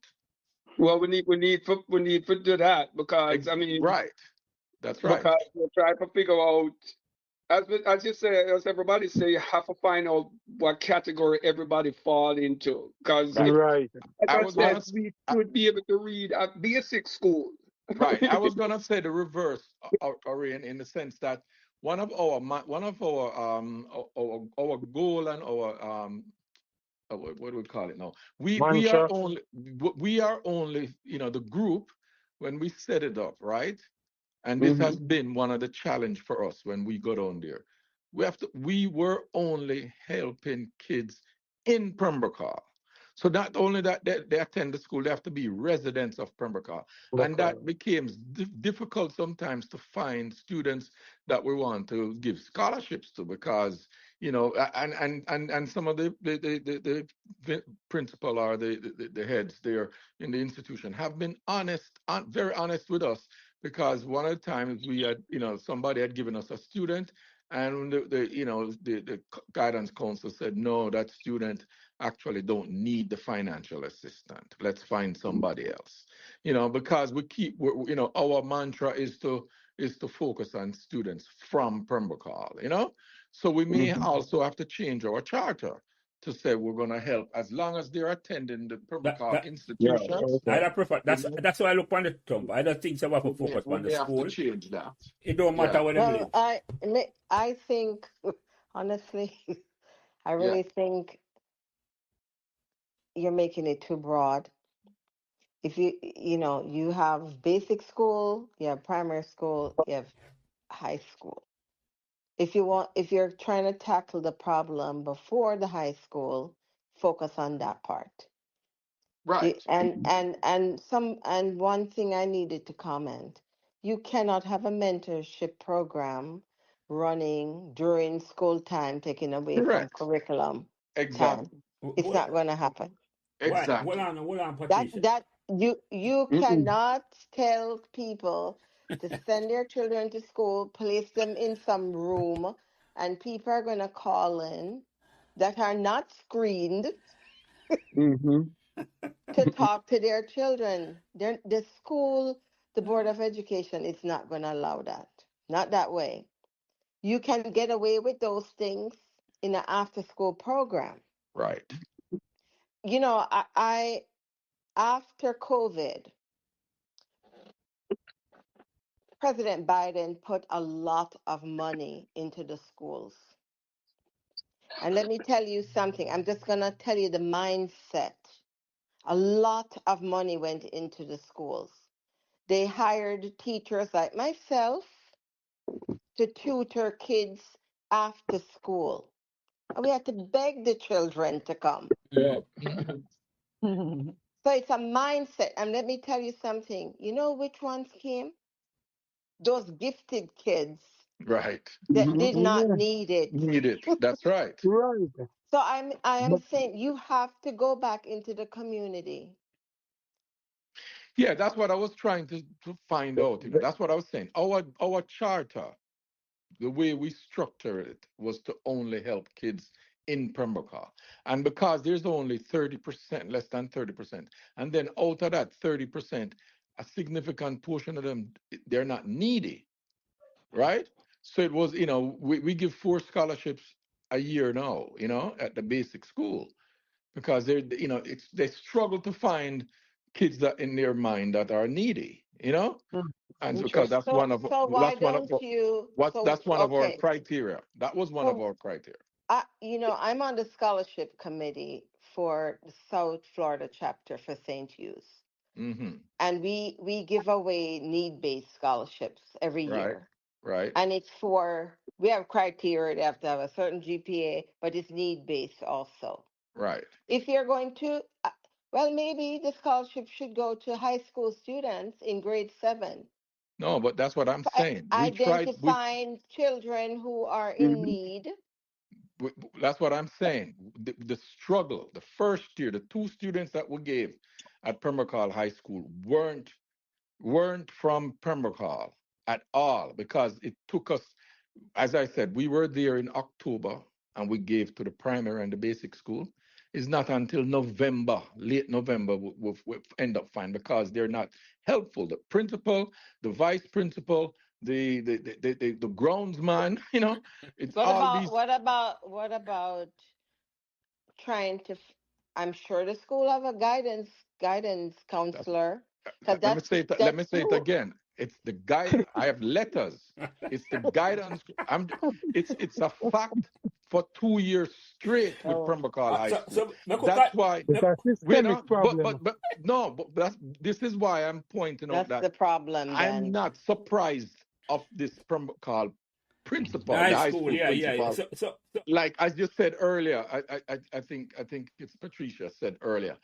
Well, we need to do that because I mean Right. That's right. because we're trying to figure out as you say, as everybody say, you have to find out what category everybody fall into. Because Right. right. as I I was said, gonna we should be able to read at basic school. right. I was gonna say the reverse, Orion, in the sense that our goal and our what do we call it now? Mantra. We are only the group when we set it up, right? And this Hmm. has been one of the challenge for us when we go down there. We were only helping kids in Pembroke. So not only that they attend the school, they have to be residents of Pembroke. And that becomes difficult sometimes to find students that we want to give scholarships to because and some of the principal or the heads there in the institution have been very honest with us because one of the times we had, somebody had given us a student and the guidance council said, no, that student actually don't need the financial assistant. Let's find somebody else, because our mantra is to focus on students from Pembroke, so we may also have to change our charter to say we're going to help as long as they're attending the Pembroke institutions. I prefer that's why I look on the thumb. I don't think so we have to focus We on the may have to school. change that. It don't matter Yeah. where them Well, live. I think, honestly, I Yeah. really think you're making it too broad. If you have basic school, you have primary school, you have high school. If you're trying to tackle the problem before the high school, focus on that part. Right. And one thing I needed to comment, you cannot have a mentorship program running during school time, taking away from Correct. curriculum time. Exactly. It's Hold not going to happen. Why? Exactly. Hold on, That Patricia. that you cannot tell people to send their children to school, place them in some room, and people are going to call in that are not screened Hmm. to talk to their children. The school, the Board of Education is not going to allow that. Not that way. You can get away with those things in an after school program. Right. I after COVID, President Biden put a lot of money into the schools. And let me tell you something. I'm just going to tell you the mindset. A lot of money went into the schools. They hired teachers like myself to tutor kids after school. And we had to beg the children to come. Mm. So it's a mindset. And let me tell you something. You know which ones came? Those gifted kids Right. that did not Yeah, need it. Need it. That's right. right. So I am But saying you have to go back into the community. Yeah, that's what I was trying to find out. That's what I was saying. Our charter, the way we structure it, was to only help kids in Pembroke. And because there's only 30%, less than 30%, and then out of that 30%, a significant portion of them, they're not needy, right? So it was, we give 4 scholarships a year now, at the basic school because they struggle to find kids that in their mind that are needy, you know? Mm. And because Interesting. So why don't you? So that's one of our okay. criteria. That was one of So our criteria. I'm on the scholarship committee for the South Florida chapter for St. Hugh's, Mm-hmm. and we give away need-based scholarships every Right. year, Right. and we have criteria. They have to have a certain GPA, but it's need-based also. Right. If you're going to, well, maybe the scholarship should go to high school students in grade 7, No, but that's what I'm saying. identifying children who are in Mm-hmm. need. We that's what I'm saying. The struggle, the first year, the 2 students that we gave at Pembroke High School weren't from Pembroke at all because it took us, as I said, we were there in October and we gave to the primary and the basic school. It's not until November, late November, we end up fine because they're not helpful. The principal, the vice principal, the groundsman, it's What all about these. trying to? I'm sure the school have a guidance That's, counselor, because let me say it. Let me that's say it true. again. It's the guide. I have letters. It's the guidance. It's a fact for 2 years straight with Oh, Pembroke High So, School. so me could That's why It's a we systemic know. problem. But no. But this is why I'm pointing out that's that the problem I'm then. not surprised of this Pembroke the principal, high the high school, school yeah, yeah, yeah. principal. So Like I just said earlier, I think it's Patricia said earlier.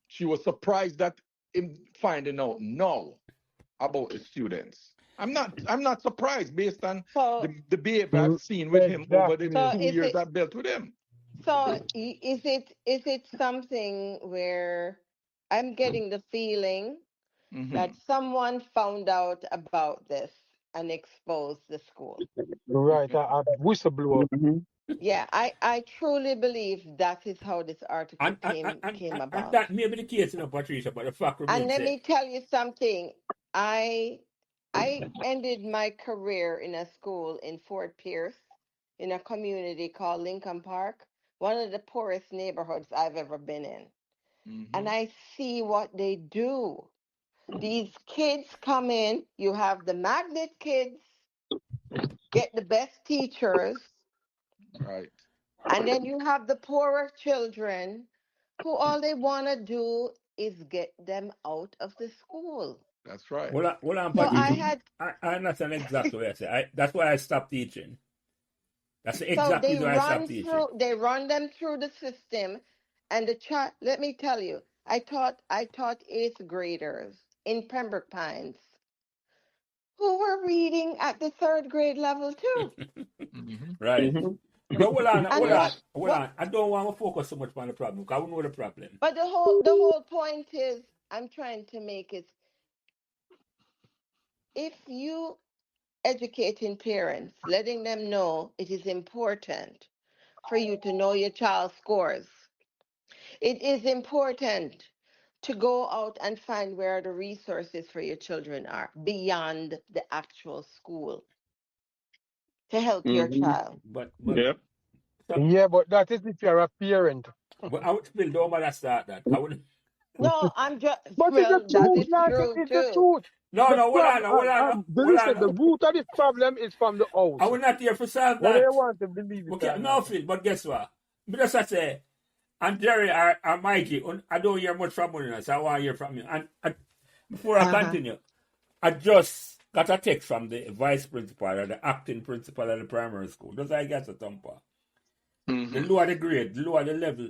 She was surprised that in finding out now about the students. I'm not surprised based on So the behavior I've Mm, seen with him over the exactly. so 2 years I've built with him. is it something where I'm getting the feeling Hmm. that someone found out about this and exposed the school? Right, a whistleblower. Mm-hmm. Yeah, I truly believe that is how this article came and about. that may be the case, Patricia, but the fact And remains let that me tell you something. I I ended my career in a school in Fort Pierce in a community called Lincoln Park, one of the poorest neighborhoods I've ever been in. And Hmm. I see what they do. These kids come in, you have the magnet kids, get the best teachers, Right. and then you have the poorer children who all they want to do is get them out of the school. That's right. well, I'm So I Patricia. Mm-hmm. had, I understand exactly what I say. That's why I stopped teaching. That's the so exact reason why I stopped teaching. they run them through the system, and the child. Let me tell you, I taught eighth graders in Pembroke Pines who were reading at the third grade level too. Hmm. Right. Mm-hmm. So hold on, And Yes. hold on. I don't want to focus so much on the problem because I know the problem. but the whole point is I'm trying to make is if you educating parents, letting them know it is important for you to know your child's scores. It is important to go out and find where the resources for your children are beyond the actual school to help your Mm-hmm. child. But Yep. so, Yeah, but that is if you're a parent. I would still don't want to start that. I would No, I'm just, But it's the well, that truth, is like true it's the too. truth. no The no hold on problem, no, hold on no, hold on listen, the no. root of the problem is from the I house. will not here for solve Whether you that. want to believe it Okay, or not. no Phil, but guess what? Because I say and Jerry are Mikey, I don't hear much from you, so I want to hear from you. And before I Uh-huh. continue, I just got a text from the vice principal or the acting principal of the primary school. Does I get a thumper? The Hmm. lower the grade, the lower the level,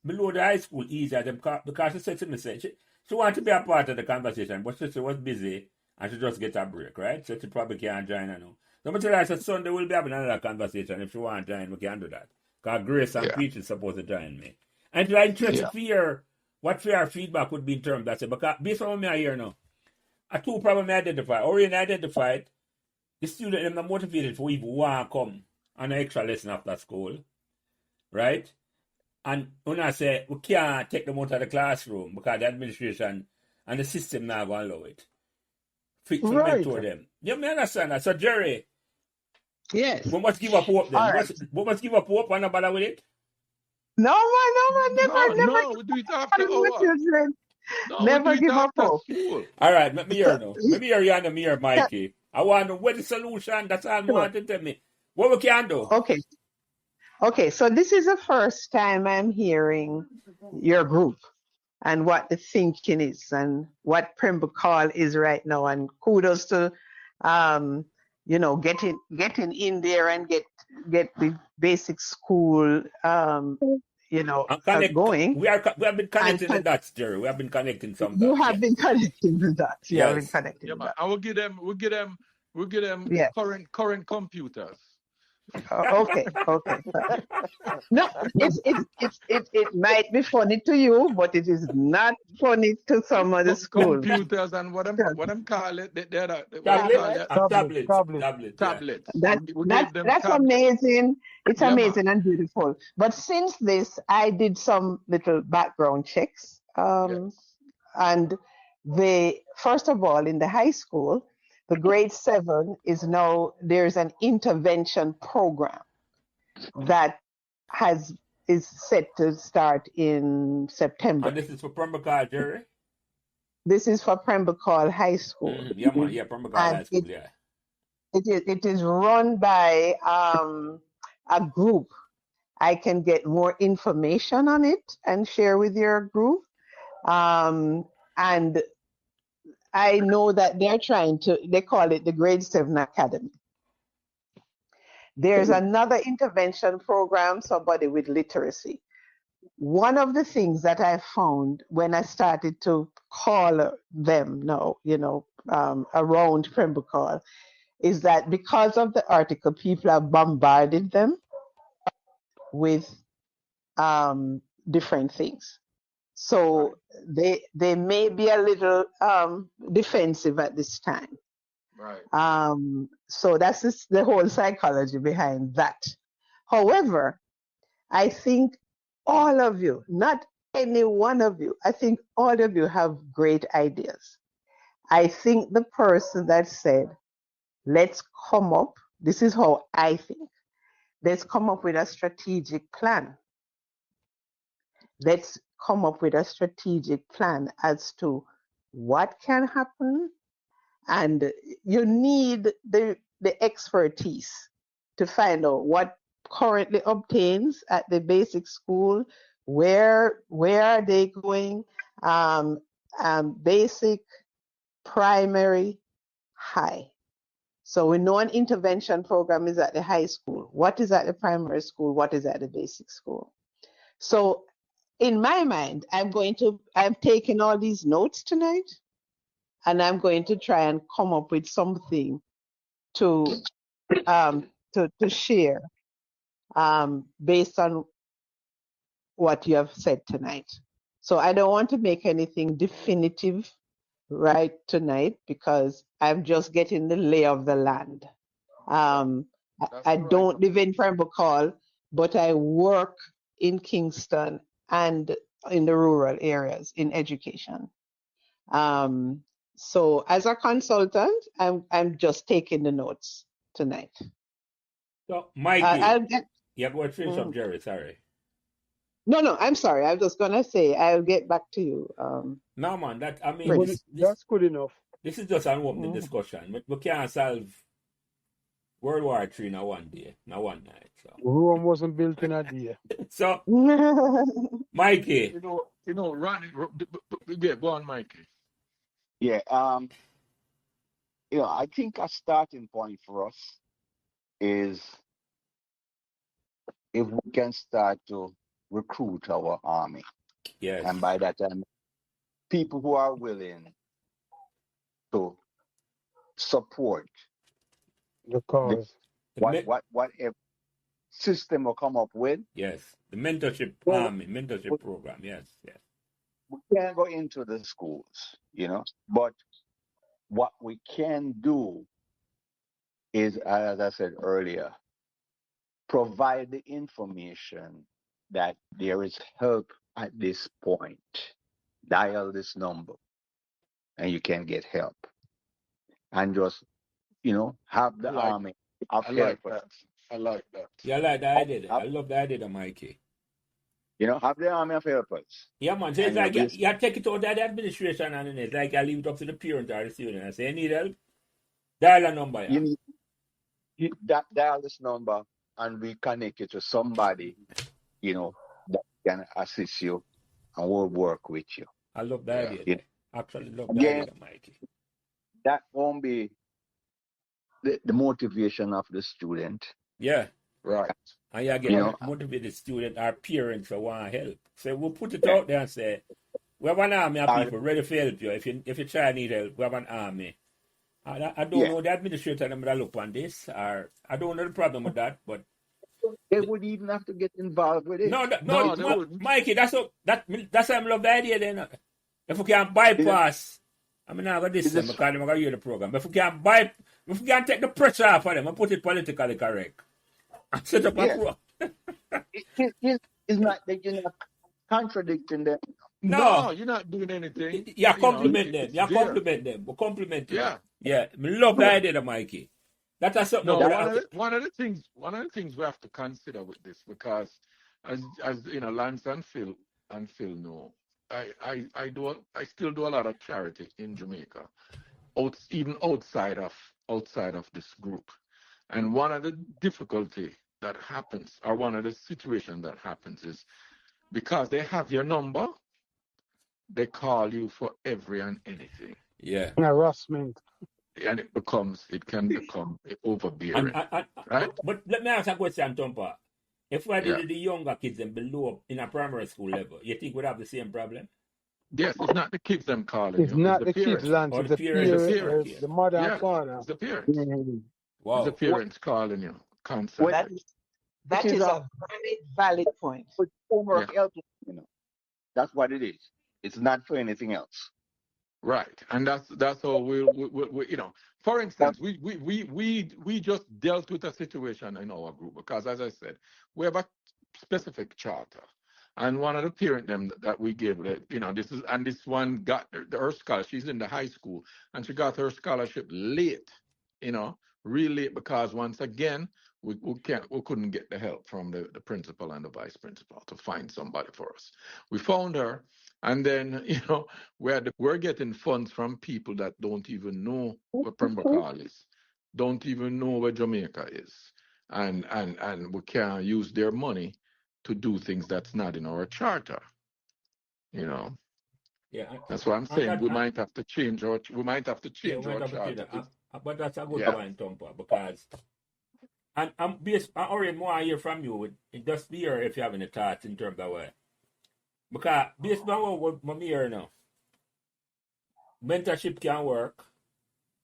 below the high school easier because she said to me, she wanted to be a part of the conversation, but she was busy and she just get a break, right? So she probably can't join her now. So I tell her, I said, Sunday we'll be having another conversation. If she want to join, we can do that. Because Grace and Yeah. Peach is supposed to join me. And she's interested Yeah. to hear what fair feedback would be in terms of that. Because based on what I hear now, a two problem I identify. Already identified the student them are motivated for even want to come on an extra lesson after school, right? And when I say we can't take them out of the classroom because the administration and the system now going to allow it. Fit to Right. mentor them. You may understand that. So Jerry, Yes. we must give up hope then. All right. We must give up hope and not bother with it. No man, never No, we do it after with hour. children. No, we do Never it give up after hope. school. All right, let me So, hear now. Let me hear you and me hear Mikey. I want to know what the solution. That's all I sure. want to tell me. What we can do? Okay. Okay. So this is the first time I'm hearing your group and what the thinking is and what Pembroke Call is right now. And kudos to, getting in there and get the basic school, And connect. going. We have been And connecting the dots, Jerry. We have been connecting some you dots. have Yes. been connecting the dots. You have been Yes. connecting Yeah, the man. dots. I will give them Yeah. current computers. Okay. Okay. No, it might be funny to you, but it is not funny to some of the schools. Computers and Yeah. what I'm call it, what them call Tablets Tablet. it, and Tablet, tablets. tablet. Tablets, yeah. tablets. That We that gave them that's tablets. amazing. It's Yeah, man. amazing and beautiful. But since this, I did some little background checks. Yes. And they first of all in the high school, the grade 7 is now there's an intervention program that is set to start in September. And this is for Pembroke, Jerry. This is for Pembroke High School, Yeah, man. Yeah, Pembroke and High School. Yeah. it is run by a group. I can get more information on it and share with your group. And I know that they call it the Grade 7 Academy. There's another intervention program, somebody with literacy. One of the things that I found when I started to call them now, around Pembroke, is that because of the article, people have bombarded them with different things. So they may be a little defensive at this time. Right. So that's the whole psychology behind that. However, I think all of you, not any one of you, I think all of you have great ideas. I think the person that said, let's come up, this is how I think, let's come up with a strategic plan. Let's come up with a strategic plan as to what can happen. And you need the expertise to find out what currently obtains at the basic school, where are they going, basic, primary, high. So we know an intervention program is at the high school. What is at the primary school? What is at the basic school? So in my mind, I'm taking all these notes tonight, and I'm going to try and come up with something to share based on what you have said tonight. So I don't want to make anything definitive right tonight because I'm just getting the lay of the land. I don't live in Pembroke, but I work in Kingston and in the rural areas in education. So as a consultant, I'm just taking the notes tonight. So, Mikey, I'll get. you have to finish up, Mhm. Jerry. Sorry. No, I'm sorry. I was just gonna say I'll get back to you. No, man. Pretty Well, that's good enough. This is just an opening soon. discussion. We can't solve World War III in one day, in one night. Rome wasn't built in a day. So, Mhm. Mikey. Ronnie, yeah, go on, Mikey. Yeah. I think a starting point for us is if we can start to recruit our army. Yes. And by that time, people who are willing to support The cause. whatever system will come up with. Yes. The mentorship Well, army, mentorship program. Yes. we can't go into the schools, but what we can do is, as I said earlier, provide the information that there is help at this point. Dial this number and you can get help. And just, have the army of I like helpers. that. I like that. Yeah, I like the idea. Up- I love the idea, Mikey. Have the army of helpers. Yeah, man. So it's And like you take it out of the administration and then it's like you leave it up to the parent or the student and say, you need help? Dial a number, yeah. you need that dial this number and we connect you to somebody, that can assist you and will work with you. I love the Yeah. idea there. Actually love the Again, idea, Mikey. that won't be the motivation of the student. Yeah. Right. And you get motivated student or parents who want help. So we'll put it out there and say, we have an army of people ready to help you. If you try need help, we have an army. I don't know the administrator them that look on this, or I don't know the problem with that, but They would even have to get involved with it. no, they wouldn't. Mikey, that's why I love the idea then. If we can bypass, I mean, I got this because I'm going to hear the program. But if we can take the pressure off of them and put it politically correct and set up a program. It's not that you're not contradicting them. No, you're not doing anything. You compliment them. You compliment them. We compliment them. Yeah. Yeah. I love the idea, Mikey. That's something. No, one of the things we have to consider with this, because as Lance and Phil know, I still do a lot of charity in Jamaica, even outside of this group. And one of the difficulty that happens, or one of the situations that happens, is because they have your number, they call you for every and anything. Yeah. Harassment. And it can become overbearing. Right? But let me ask a question, Tompa. If we did the younger kids and below in a primary school level, you think we'd have the same problem? Yes, it's not the kids them calling It's you. not It's the kids, Lance. It's the parents. The mother and father. It's the parents. Wow. It's the parents calling you constantly. That is a valid point. Homework helping, That's what it is. It's not for anything else. Right, and that's how we For instance, we just dealt with a situation in our group because, as I said, we have a specific charter, and one of the parent them that we gave, this one got her scholarship. She's in the high school, and she got her scholarship late, real late, because once again we couldn't get the help from the principal and the vice principal to find somebody for us. We found her. And then, we're getting funds from people that don't even know where Pembroke is, don't even know where Jamaica is. And we can't use their money to do things that's not in our charter. Yeah. That's what I'm saying. We might have to change our charter. But that's a good point, Tompa, because and I'm already more I hear from you. Just be here if you have any thoughts in terms of what. Because based on what I'm hearing now, mentorship can work,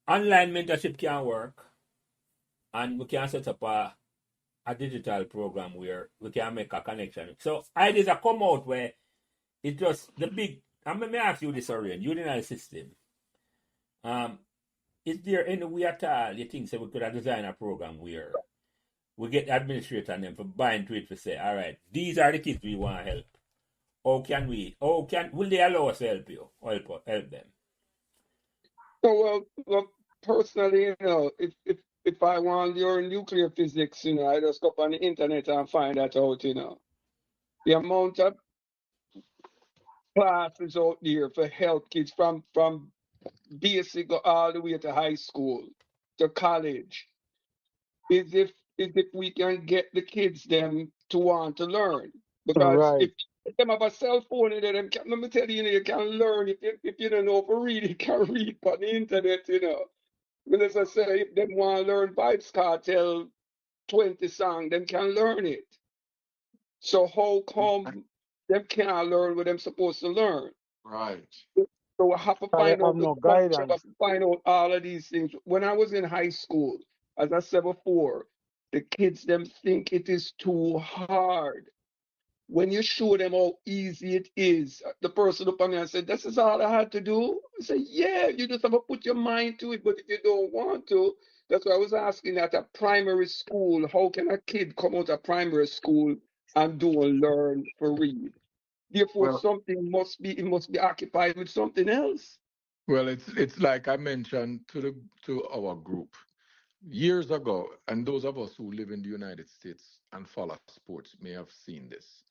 online mentorship can work, and we can set up a digital program where we can make a connection. So ideas are come out where it just the big. And let me ask you this, Orion, you in the system. Is there any way at all you think we could have designed a program where we get the administrator and them for buying to it to say, all right, these are the kids we want to help. Will they allow us to help you? Help them? So, well, personally, if I want your nuclear physics, I just go up on the internet and find that out, The amount of classes out there for help kids from basic all the way to high school to college is if we can get the kids them to want to learn. Because if them have a cell phone and them can, let me tell you, you can learn if you don't know how to read, you can read on the internet, But as I say, if them want to learn Vibes Cartel 20 song, them can learn it. So how come them can't learn what them supposed to learn? Right. So I have to find out no guidance. I have to find out all of these things. When I was in high school, as I said before, the kids them think it is too hard. When you show them how easy it is, the person up on me and said, "This is all I had to do." I say, "Yeah, you just have to put your mind to it, but if you don't want to," that's why I was asking at a primary school, how can a kid come out of primary school and do and learn for read? Therefore, something must be occupied with something else. Well, it's like I mentioned to our group years ago, and those of us who live in the United States and follow sports may have seen this.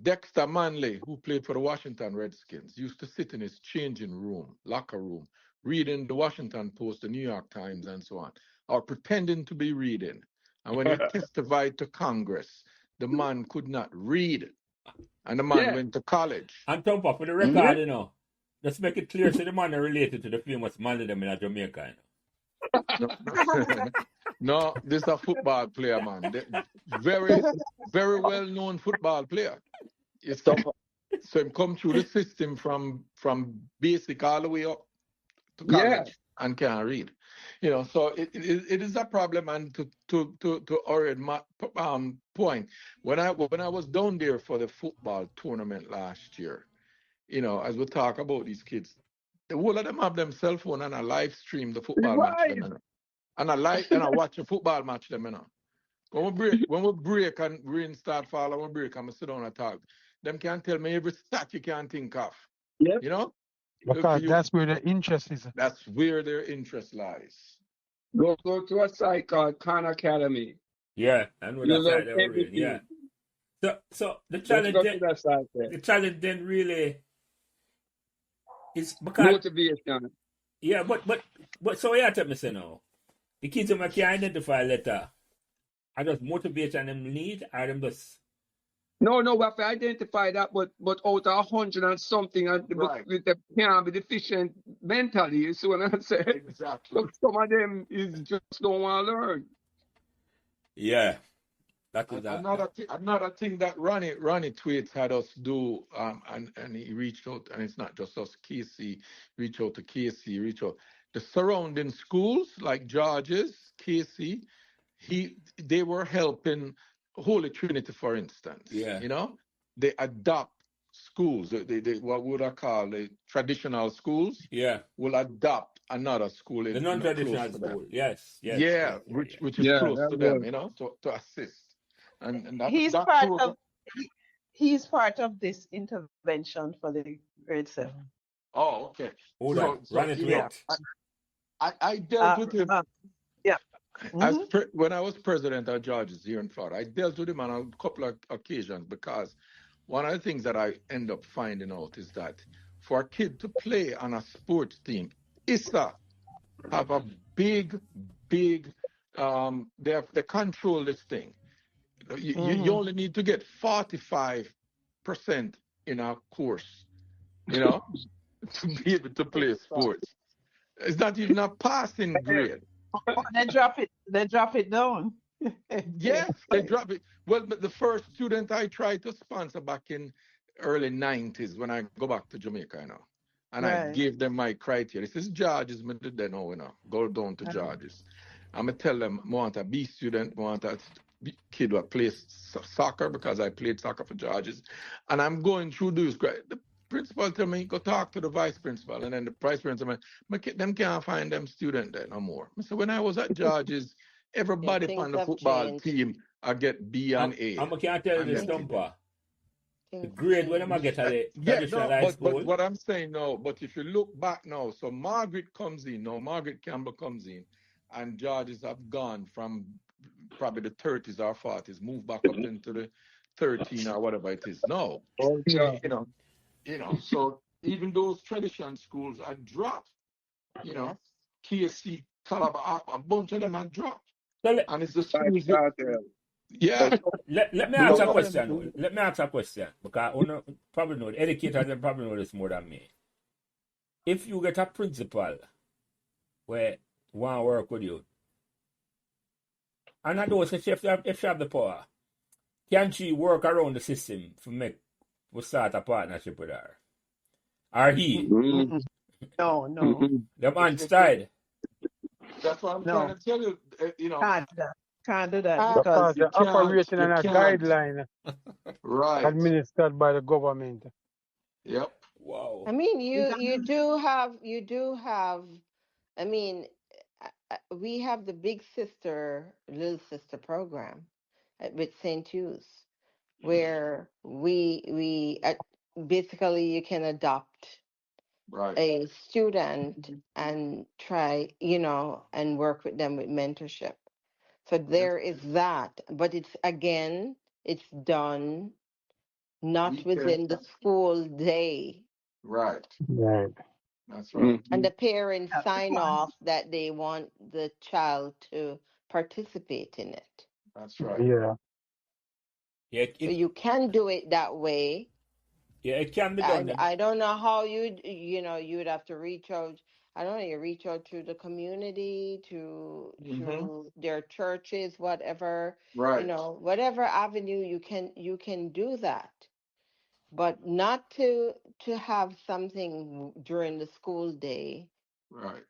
Dexter Manley, who played for the Washington Redskins, used to sit in his changing room, locker room, reading the Washington Post, the New York Times, and so on, or pretending to be reading. And when he testified to Congress, the man could not read. And the man Yeah. went to college. And Thumper, for the record, you know, let's make it clear so the man are related to the famous Manly them in Jamaica, you know. No, this is a football player, man. Very, very well-known football player. You see? So him come through the system from basic all the way up to college and can't read. You know, so it is a problem. And to Orion point, when I was down there for the football tournament last year, you know, as we talk about these kids, the whole of them have them cell phone and I live stream the football match them, you know. And I watch a football match them, you know. When we break and rain start fall and we break and we sit down and talk, them can tell me every stat you can think of. Yep. You know? Because that's where the interest is. That's where their interest lies. Go to a site called Khan Academy. Yeah, and with You that learn side they were reading, yeah. everything. So the Let's challenge go to that site there. the challenge then really is because Motivation. yeah, but so yeah, tell me say now. The kids who can identify letter are just motivation them need or them just No, we have to identify that, but out of 100 and something, and Right. they can't be deficient mentally. You see what I'm saying? Exactly. So some of them is just don't want to learn. yeah. That is that. Another thing that Ronnie Tweets had us do, and he reached out, and it's not just us, KC, reach out to KC, reach out. The surrounding schools like George's, KC, they were helping Holy Trinity, for instance. Yeah. You know, they adopt schools, they what would I call the traditional schools? Yeah. Will adopt another school in The non-traditional close to them. school. Yes. Yeah, which is close to them, you know, to assist. And He's part of this intervention for the grade 7. Oh, okay. Hold on. Run it with. I dealt with him. Yeah. When I was president of George's here in Florida, I dealt with him on a couple of occasions because one of the things that I end up finding out is that for a kid to play on a sports team, ISA have a big, they control this thing. You only need to get 45% in a course, you know, to be able to play sports. It's not even a passing grade. They drop it down. Yes, they drop it. Well, but the first student I tried to sponsor back in early 90s when I go back to Jamaica, you know, and I gave them my criteria. This is George's, but they know, you know, go down to George's. I'm going to tell them, I want a B student, I want a kid who plays soccer because I played soccer for George's. And I'm going through those. The principal tell me, go talk to the vice principal. And then the vice principal, them can't find them student there no more. So when I was at George's, everybody on the football team, I get B and A. I can't tell you the Stumper. The grade when I get at it. But what I'm saying now, but if you look back now, so Margaret comes in, now Margaret Campbell comes in, and Georges have gone from probably the 30s or 40s, moved back up into the 13 or whatever it is now. You know, so even those tradition schools are dropped. You know, KSC, Calabar, a bunch of them are dropped. And it's the schools yeah. Let me ask a question. Let me ask a question. Because I probably know, the educators probably know this more than me. If you get a principal where want to work with you, and I know if she have the power, can she work around the system to start a partnership with her? Or he? No. The man's tied. That's what I'm trying to tell you. You know, can't do that because they're operating on a guideline administered by the government. Yep. Wow. I mean, you do have. I mean, we have the big sister, little sister program with St. Hugh's, where we basically you can adopt a student and try, you know, and work with them with mentorship. So there is that, but it's done not We can, within the school day. right. Right. That's right. And Mhm. the parents sign off that they want the child to participate in it. That's right. Yeah. Yeah, So you can do it that way. yeah, it can be And done. I don't know how you'd have to reach out. I don't know, you reach out to the community, to their churches, whatever, Right. whatever avenue you can do that. But not to have something during the school day, Right.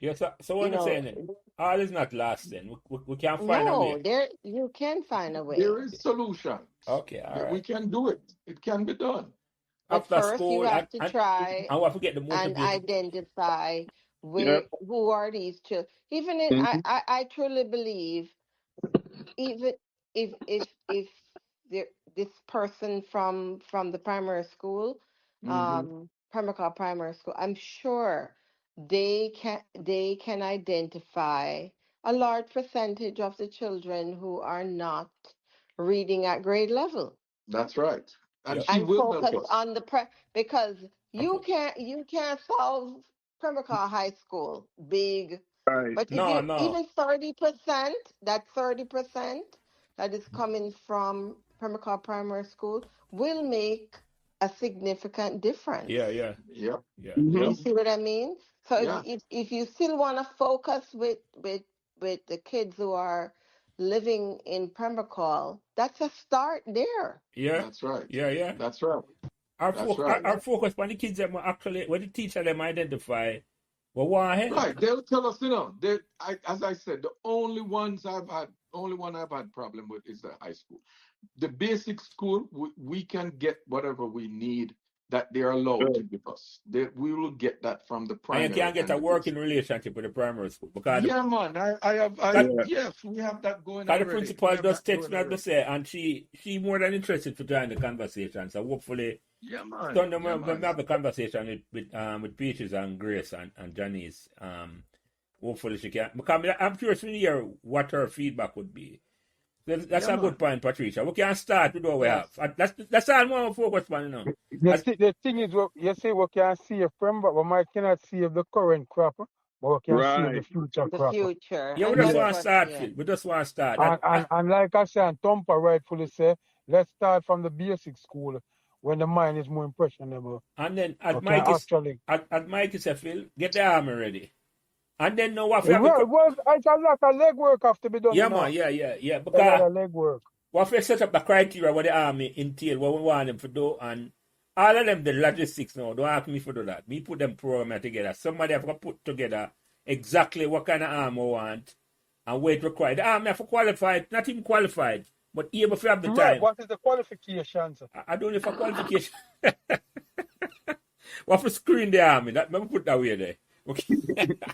Yeah, so you what I'm know. saying, all is not lost then. We can find a No, way. there you can find a There way. is solutions. Okay, all We right. can do it. It can be done. But After first you school have to try and we forget the and motivate. identify Yeah. who are these children. Even in, Mhm. I truly believe, even if there, this person from the primary school, Pembroke Primary School, I'm sure they can identify a large percentage of the children who are not reading at grade level, That's right. And Yep. she and will help focus us. on the because I'm you can't solve Pembroke High School big, Right. but if No, you no. even 30%, that 30% that is coming from Pembroke Primary School will make a significant difference. Yeah, yeah, Yep. yeah. You Yep. Mhm. see what I mean? So Yeah. if you still want to focus with the kids who are living in Pembroke, that's a start there. Yeah, That's right. yeah, yeah. That's right. Our, That's fo- right. our focus on the kids that actually, when the teacher them identify, what want to help. Right. They'll tell us, as I said, the only one I've had problem with is the high school. The basic school, we can get whatever we need that they're allowed to Good. give us. We will get that from the And you primary can't get and a the working basic. relationship with the primary school Yeah, man. Yeah. Yes, we have that going the already. We principal have just that text going me to already. say, and she more than interested to join the conversation. So hopefully, Yeah, man. Sunday Yeah, when man. we have the conversation with Peaches and Grace and Janice. Hopefully she can. Because I'm curious to hear what her feedback would be. That's Yeah, a good man. point, Patricia. We can start with what we Yes. have. That's all I want to focus on, you know. As, The thing is, you say we can save Pembroke, but we might cannot save the current crop, but we can save the Right. future The crop. future. yeah, we And just that's Yeah. want to what, start, yeah. Phil. We just want to start. And like I said, and Tompa rightfully say, let's start from the basic school when the mind is more impressionable. And then, as We can actually. Mike said, Phil, get the army ready. And then know what we have to. Well, it's a lot of legwork have to be done, Yeah, you man, know. yeah. A lot Because of legwork. what we set up the criteria what the army entail, what we want them to do, and all of them, the logistics now, don't ask me for do that. Me put them program together. Somebody have to put together exactly what kind of army we want and what it required. The army have to qualified, not even qualified, but able to have the Right. time. What is the qualifications? I don't know if a qualification. What for screen the army? Let me put that way there. Okay.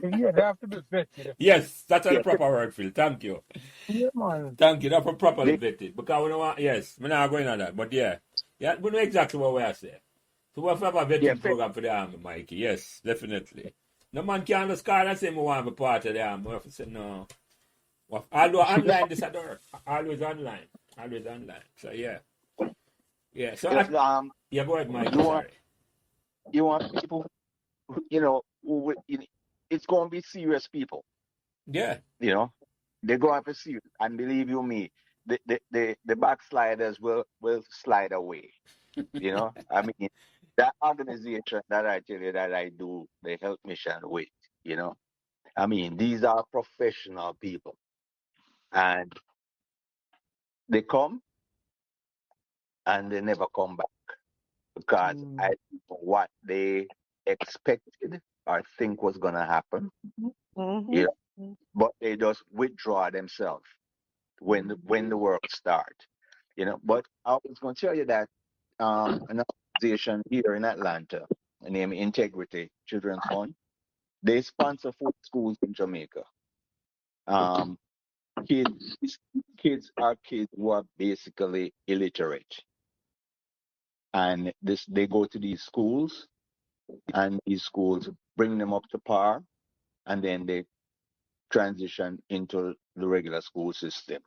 Yeah, they have to be vetted. Yes, that's the Yeah. proper word, Phil. Thank you. Yeah, man. Thank you. That's for properly They, vetted. Because we don't want, yes, we're not going on that. But yeah, we know exactly what we are saying. So we have to have a yeah, vetting program for the army, Mikey. Yes, definitely. No man can just call and say, we want to be part of the army. We have to say, no. Although online, this is always online. Always online. So yeah. Yeah. So, yeah, go ahead, you Mikey. want Sorry. people, it's going to be serious people. Yeah. They're going to be serious, and believe you me, the backsliders will slide away. I mean, that organization that I tell you that I do the health mission with, I mean, these are professional people, and they come and they never come back because I Mm. think what they expected or think was going to happen, you know, Mm-hmm. but they just withdraw themselves when the work start, But I was going to tell you that an organization here in Atlanta, named Integrity Children's Fund, they sponsor 4 schools in Jamaica. Um, kids, kids are kids who are basically illiterate, and they go to these schools, and these schools bring them up to par, and then they transition into the regular school system.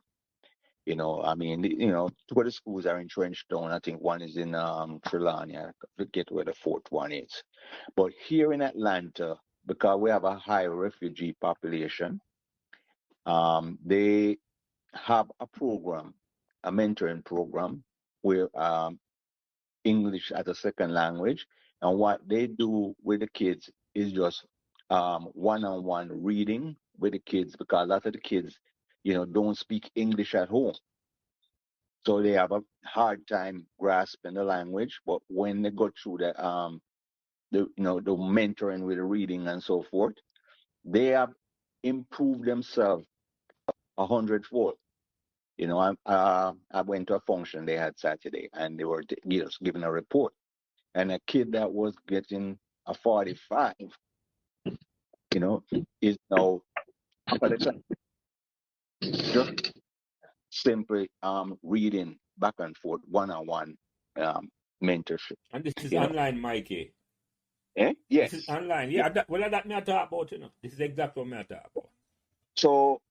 I mean, two of the schools are in Trenchtown. I think one is in Trelawney. I forget where the fourth one is. But here in Atlanta, because we have a high refugee population, they have a program, a mentoring program, where English as a second language. And what they do with the kids is just one-on-one reading with the kids, because a lot of the kids, don't speak English at home. So they have a hard time grasping the language. But when they go through the mentoring with the reading and so forth, they have improved themselves 100-fold. I went to a function they had Saturday, and they were just giving a report, and a kid that was getting a 45, is now upper the class, just simply reading back and forth, one-on-one mentorship. And this is You know, online, Mikey. Yes. This is online. Yeah. Yeah, that me I talk about, This is exactly what me I talk about. So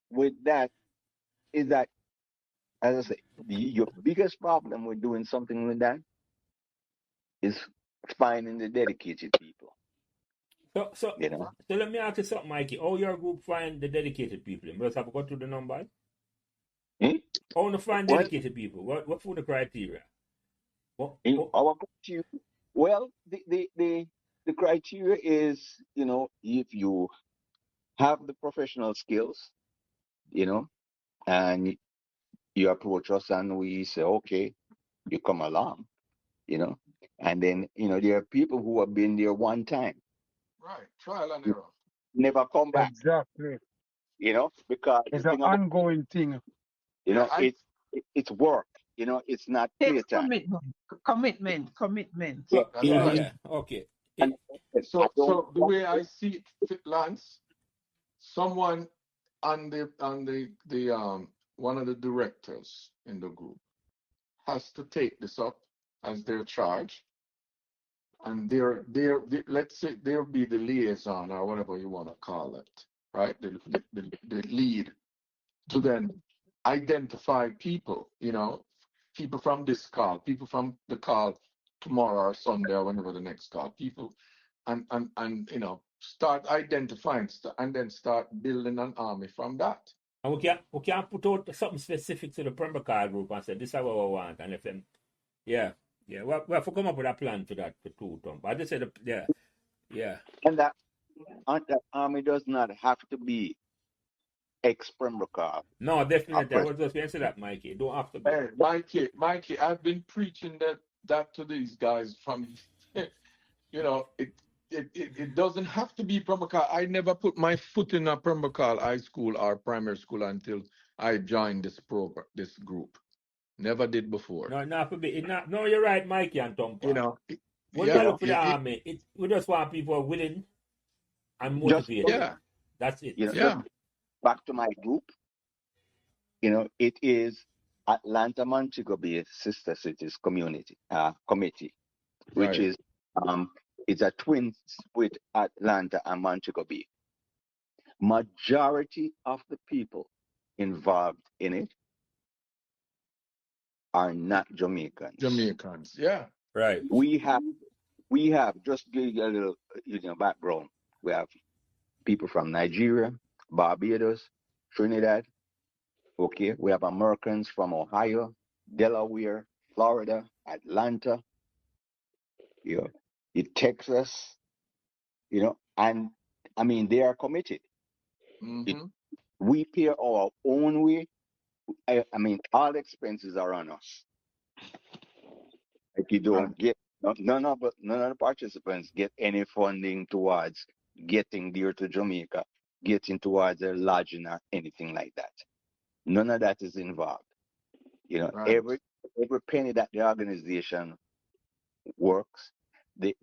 with that is that, as I say, your biggest problem with doing something with that is finding the dedicated people. So You know, let me ask you something, Mikey. How your group find the dedicated people? You must have got to the numbers. Eh? How to find Well, dedicated people? What for the criteria? What, in what? our criteria, well, the criteria is, if you have the professional skills, you know, and you approach us and we say, okay, you come along, and then, there are people who have been there one time, Right. Trial and error. never come back, Exactly. because the It's an thing about, ongoing thing. Yeah, it's work, it's not Takes playtime. commitment. Yeah, So that's yeah, right. indeed. yeah. Okay. And I don't So the way I see it, Lance, someone on the one of the directors in the group has to take this up as their charge, and let's say they'll be the liaison or whatever you want to call it, right? The lead to then identify people, people from this call, people from the call tomorrow or Sunday or whenever the next call, people, and start identifying and then start building an army from that. And we can put out something specific to the Pembroke group and say this is what we want, and if them, yeah, we have to come up with a plan for that for two, Tom. But I just said, yeah. and that army does not have to be ex-Pembroke. No, definitely. I was just going to say that, Mikey. It don't have to be. Hey, Mikey, I've been preaching that to these guys from, it doesn't have to be Pembroke. I never put my foot in a Pembroke high school or primary school until I joined this group. Never did before. No, not for be. No, you're right, Mikey and Tom. When we Yeah, look for the army, we just want people willing and Just, motivated. yeah, That's it. just back to my group, it is Atlanta Montego Bay Sister Cities Committee, which right. is it's a twin with Atlanta and Montego Bay. Majority of the people involved in it are not Jamaicans. Jamaicans, yeah. Right. We have just give you a little background. We have people from Nigeria, Barbados, Trinidad. Okay, we have Americans from Ohio, Delaware, Florida, Atlanta, Texas, and I mean they are committed. Mm-hmm. We pay our own way. I mean, all expenses are on us. Like you don't get none of the participants get any funding towards getting there to Jamaica, getting towards their lodging or anything like that. None of that is involved. Right. Every penny that the organization works, the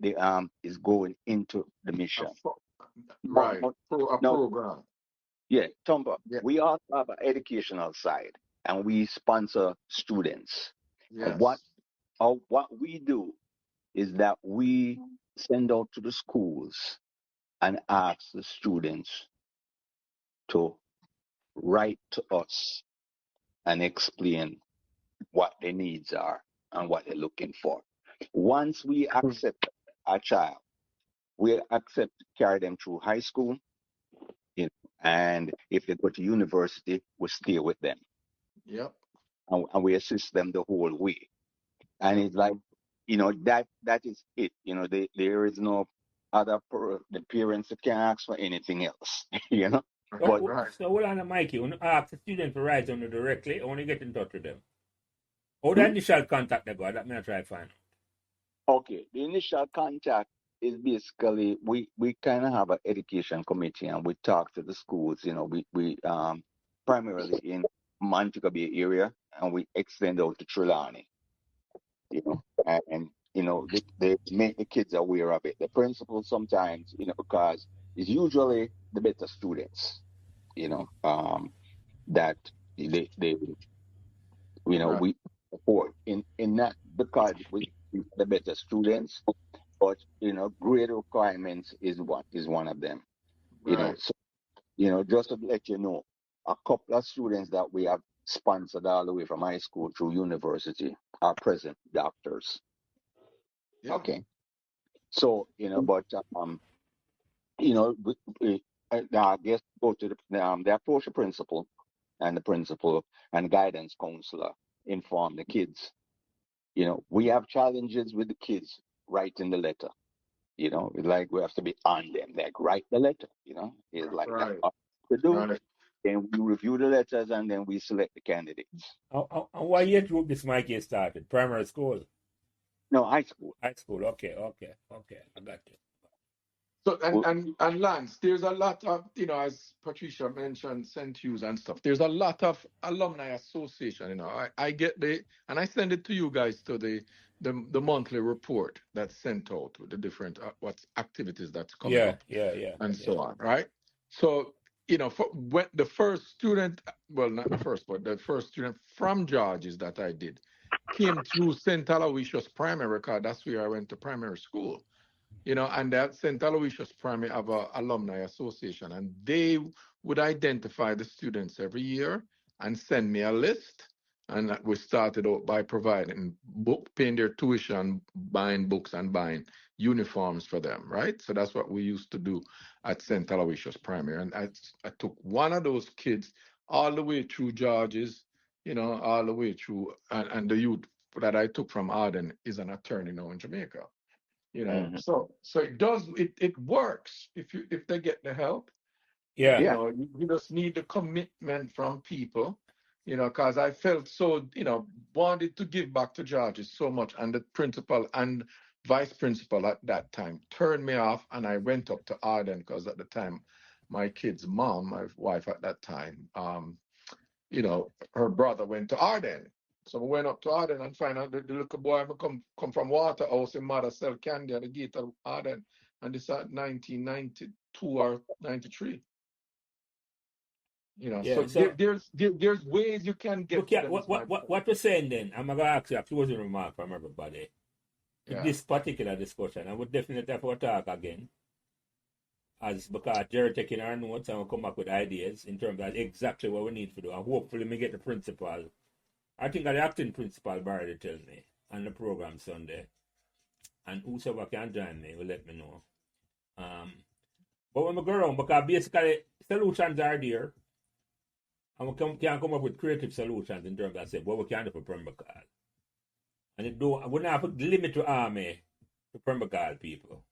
is going into the mission. Right. A Now, program. yeah, Tomba, Yeah. we also have an educational side, and we sponsor students. And Yes. what we do is that we send out to the schools and ask the students to write to us and explain what their needs are and what they're looking for. Once we accept a child, we accept to carry them through high school, you know, and if they go to university, we stay with them Yep. and we assist them the whole way. And Yep. it's like, that is it. There is no the parents can't ask for anything else, you know. But Right. So hold on, Mikey. When you ask the student to write on you directly, I want to get in touch with them. How the hmm, initial contact they got, that may I try to find out. okay, the initial contact is basically we kind of have an education committee and we talk to the schools. We primarily in Montego Bay area and we extend out to Trelawney. They make the kids aware of it. The principals sometimes, because it's usually the better students, that they Right. we support in that because we the better students, but grade requirements is one of them. Right. So just to let you know, a couple of students that we have sponsored all the way from high school through university are present doctors. Yeah. Okay. So, but you know, I guess go to the approach the principal, and the principal and guidance counselor inform the kids. We have challenges with the kids writing the letter. It's like we have to be on them, like write the letter. It's like that's Right. what we do. Right. Then we review the letters and then we select the candidates. And what year group this Mikey started? Primary school? No, high school. High school. Okay. I got you. So Well, and Lance, there's a lot of, as Patricia mentioned, St. Hughes and stuff. There's a lot of alumni association. I get and I send it to you guys to the monthly report that's sent out with the different what's activities that's coming Yeah. up and Yeah. so on, right? So for when the first student, well, not the first, but the first student from George's that I did came through St. Aloysius Primary, because that's where I went to primary school. And that St. Aloysius Primary have a alumni association, and they would identify the students every year and send me a list. And we started out by providing paying their tuition, buying books, and buying uniforms for them, right? So that's what we used to do at St. Aloysius Primary. And I took one of those kids all the way through George's, all the way through, and the youth that I took from Arden is an attorney now in Jamaica. mhm. So it works if they get the help. Yeah. Yeah. You just need the commitment from people, because I felt so, wanted to give back to Georges so much, and the principal and vice principal at that time turned me off, and I went up to Arden because at the time my kid's mom, my wife at that time, her brother went to Arden. So we went up to Arden and find out the little boy come from Waterhouse in mother sell candy at the gate of Arden. And this at 1992 or 93. So Yeah. So there's ways you can get look to at them, is my point. what we're saying then. I'm gonna ask you a closing remark from everybody. In Yeah. this particular discussion, I would definitely have to talk again. As because Jerry taking our notes and we'll come back with ideas in terms of exactly what we need to do. And hopefully we get the principal. I think the acting principal Barry tell me on the program Sunday. And whosoever can join me will let me know. But when we go around, because basically solutions are there. And we can come up with creative solutions in terms of say what we can do for Pembroke. And it do we don't have to limit the army to Pembroke people.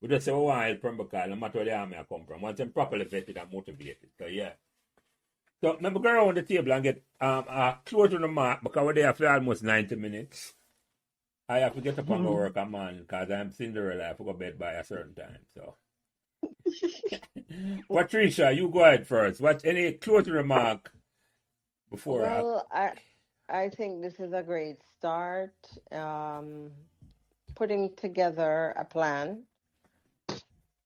We just say we want to help Pembroke no matter where the army come from. Once them properly vetted and motivated. So yeah. So maybe go around the table and get a closing remark because we're there for almost 90 minutes. I have to get up and go work a man because I'm Cinderella. I have to go to bed by a certain time. So Patricia, you go ahead first. What any closing remark before Well, I think this is a great start. Putting together a plan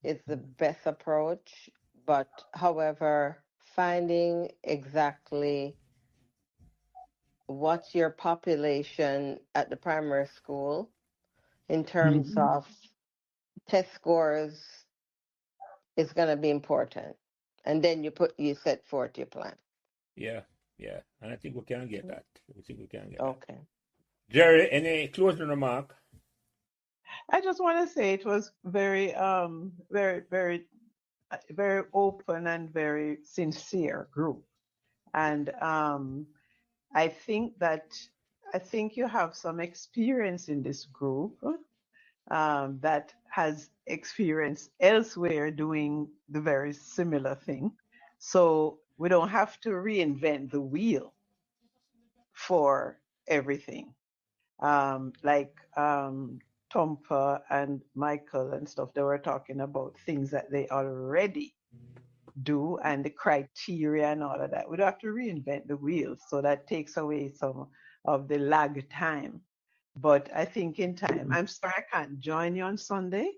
is the best approach, but however, finding exactly what's your population at the primary school in terms of test scores is going to be important. And then you set forth your plan. Yeah. Yeah, and I think we can get that. We think we can get that. Okay. Jerry, any closing remark? I just want to say it was very, very open and very sincere group. And I think that I think you have some experience in this group that has experience elsewhere doing the very similar thing. So we don't have to reinvent the wheel for everything. Like Tompa and Michael and stuff, they were talking about things that they already do and the criteria and all of that. We don't have to reinvent the wheel. So that takes away some of the lag time. But I think in time, I'm sorry I can't join you on Sunday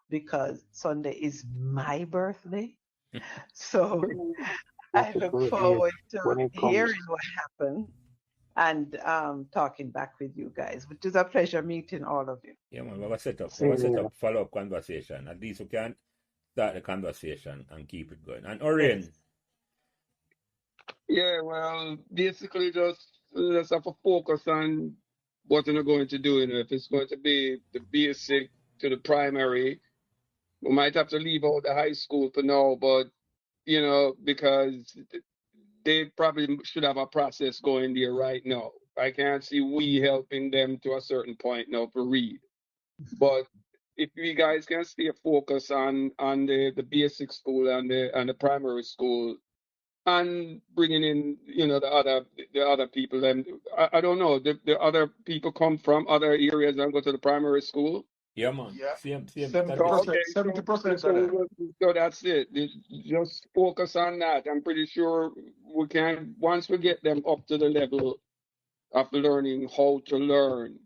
because Sunday is my birthday. So I Happy look birthday forward to when it comes. hearing what happened and talking back with you guys. It was a pleasure meeting all of you. Yeah, man, we have a set up. We have a Same set here. up follow-up conversation. At least we can start the conversation and keep it going. And Yes. Orion, Yeah, well, basically just have to focus on what you're going to do. If it's going to be the basic to the primary, we might have to leave out the high school for now, but because they probably should have a process going there right now. I can't see we helping them to a certain point now for read. But if you guys can stay focused on the basic school and the primary school and bringing in the other people, and I don't know, the other people come from other areas and go to the primary school. yeah, man. Yeah. Same Oh, statistic. 70%, okay, 70% so, of them. so that's it. Just focus on that. I'm pretty sure we can, once we get them up to the level of learning how to learn,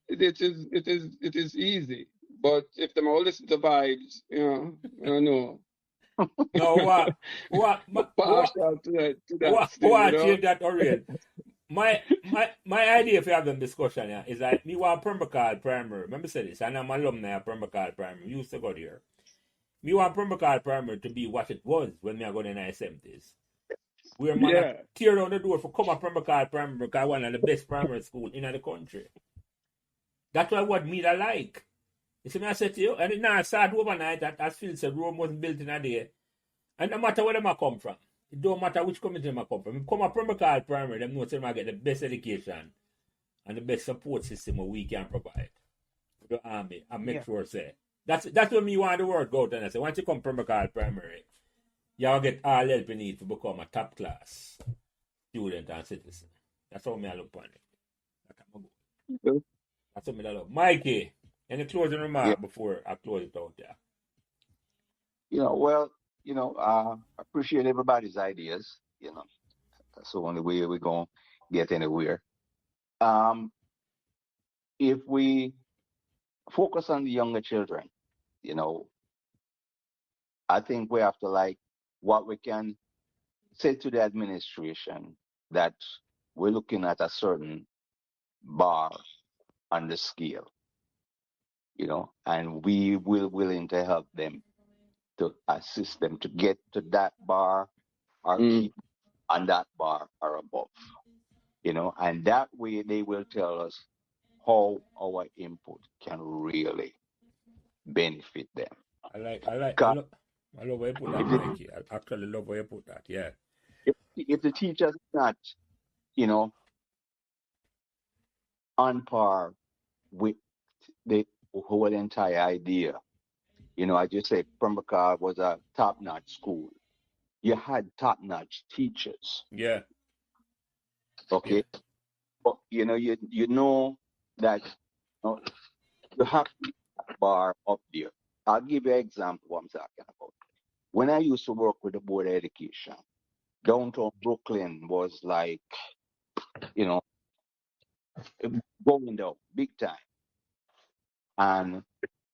it is easy. But if them all listen to vibes, I don't know. No, Partial to that still, what change that Orion? My idea for having discussion here is that me want Pembroke Primary. Remember say this, and I'm alumni of Pembroke Primary. We used to go there. Me want Pembroke Primary to be what it was when me I go in the 70s. Where man Yeah. tear down the door for come up Pembroke Primary because one of the best primary school in the country. That's what me I like. You see me I said to you, and it now start overnight that as Phil said, Rome wasn't built in a day. And no matter where them I come from, it don't matter which community them I come from. If come up Pembroke Primary, them know them I get the best education and the best support system we can provide for the army and make Yeah. sure say. That's what me want the word go out and I say, once you come Pembroke Primary, you'll get all help you need to become a top class student and citizen. That's how me I look on it. That's what me I look. Mikey, any closing Yeah. remark before I close it out there? Well, appreciate everybody's ideas. That's the only way we're going to get anywhere. If we focus on the younger children, I think we have to like what we can say to the administration that we're looking at a certain bar on the scale, and we will willing to help them to assist them to get to that bar or keep on that bar or above, and that way they will tell us how our input can really benefit them. I Because love where you put that, if the, Mikey. I actually love where you put that, yeah. if the teacher's not, on par with the whole entire idea, I just say Pembroke was a top-notch school. You had top-notch teachers, Yeah. okay? Yeah. But you know that you have a bar up there. I'll give you an example what I'm talking about. When I used to work with the Board of Education, downtown Brooklyn was like, going down big time. And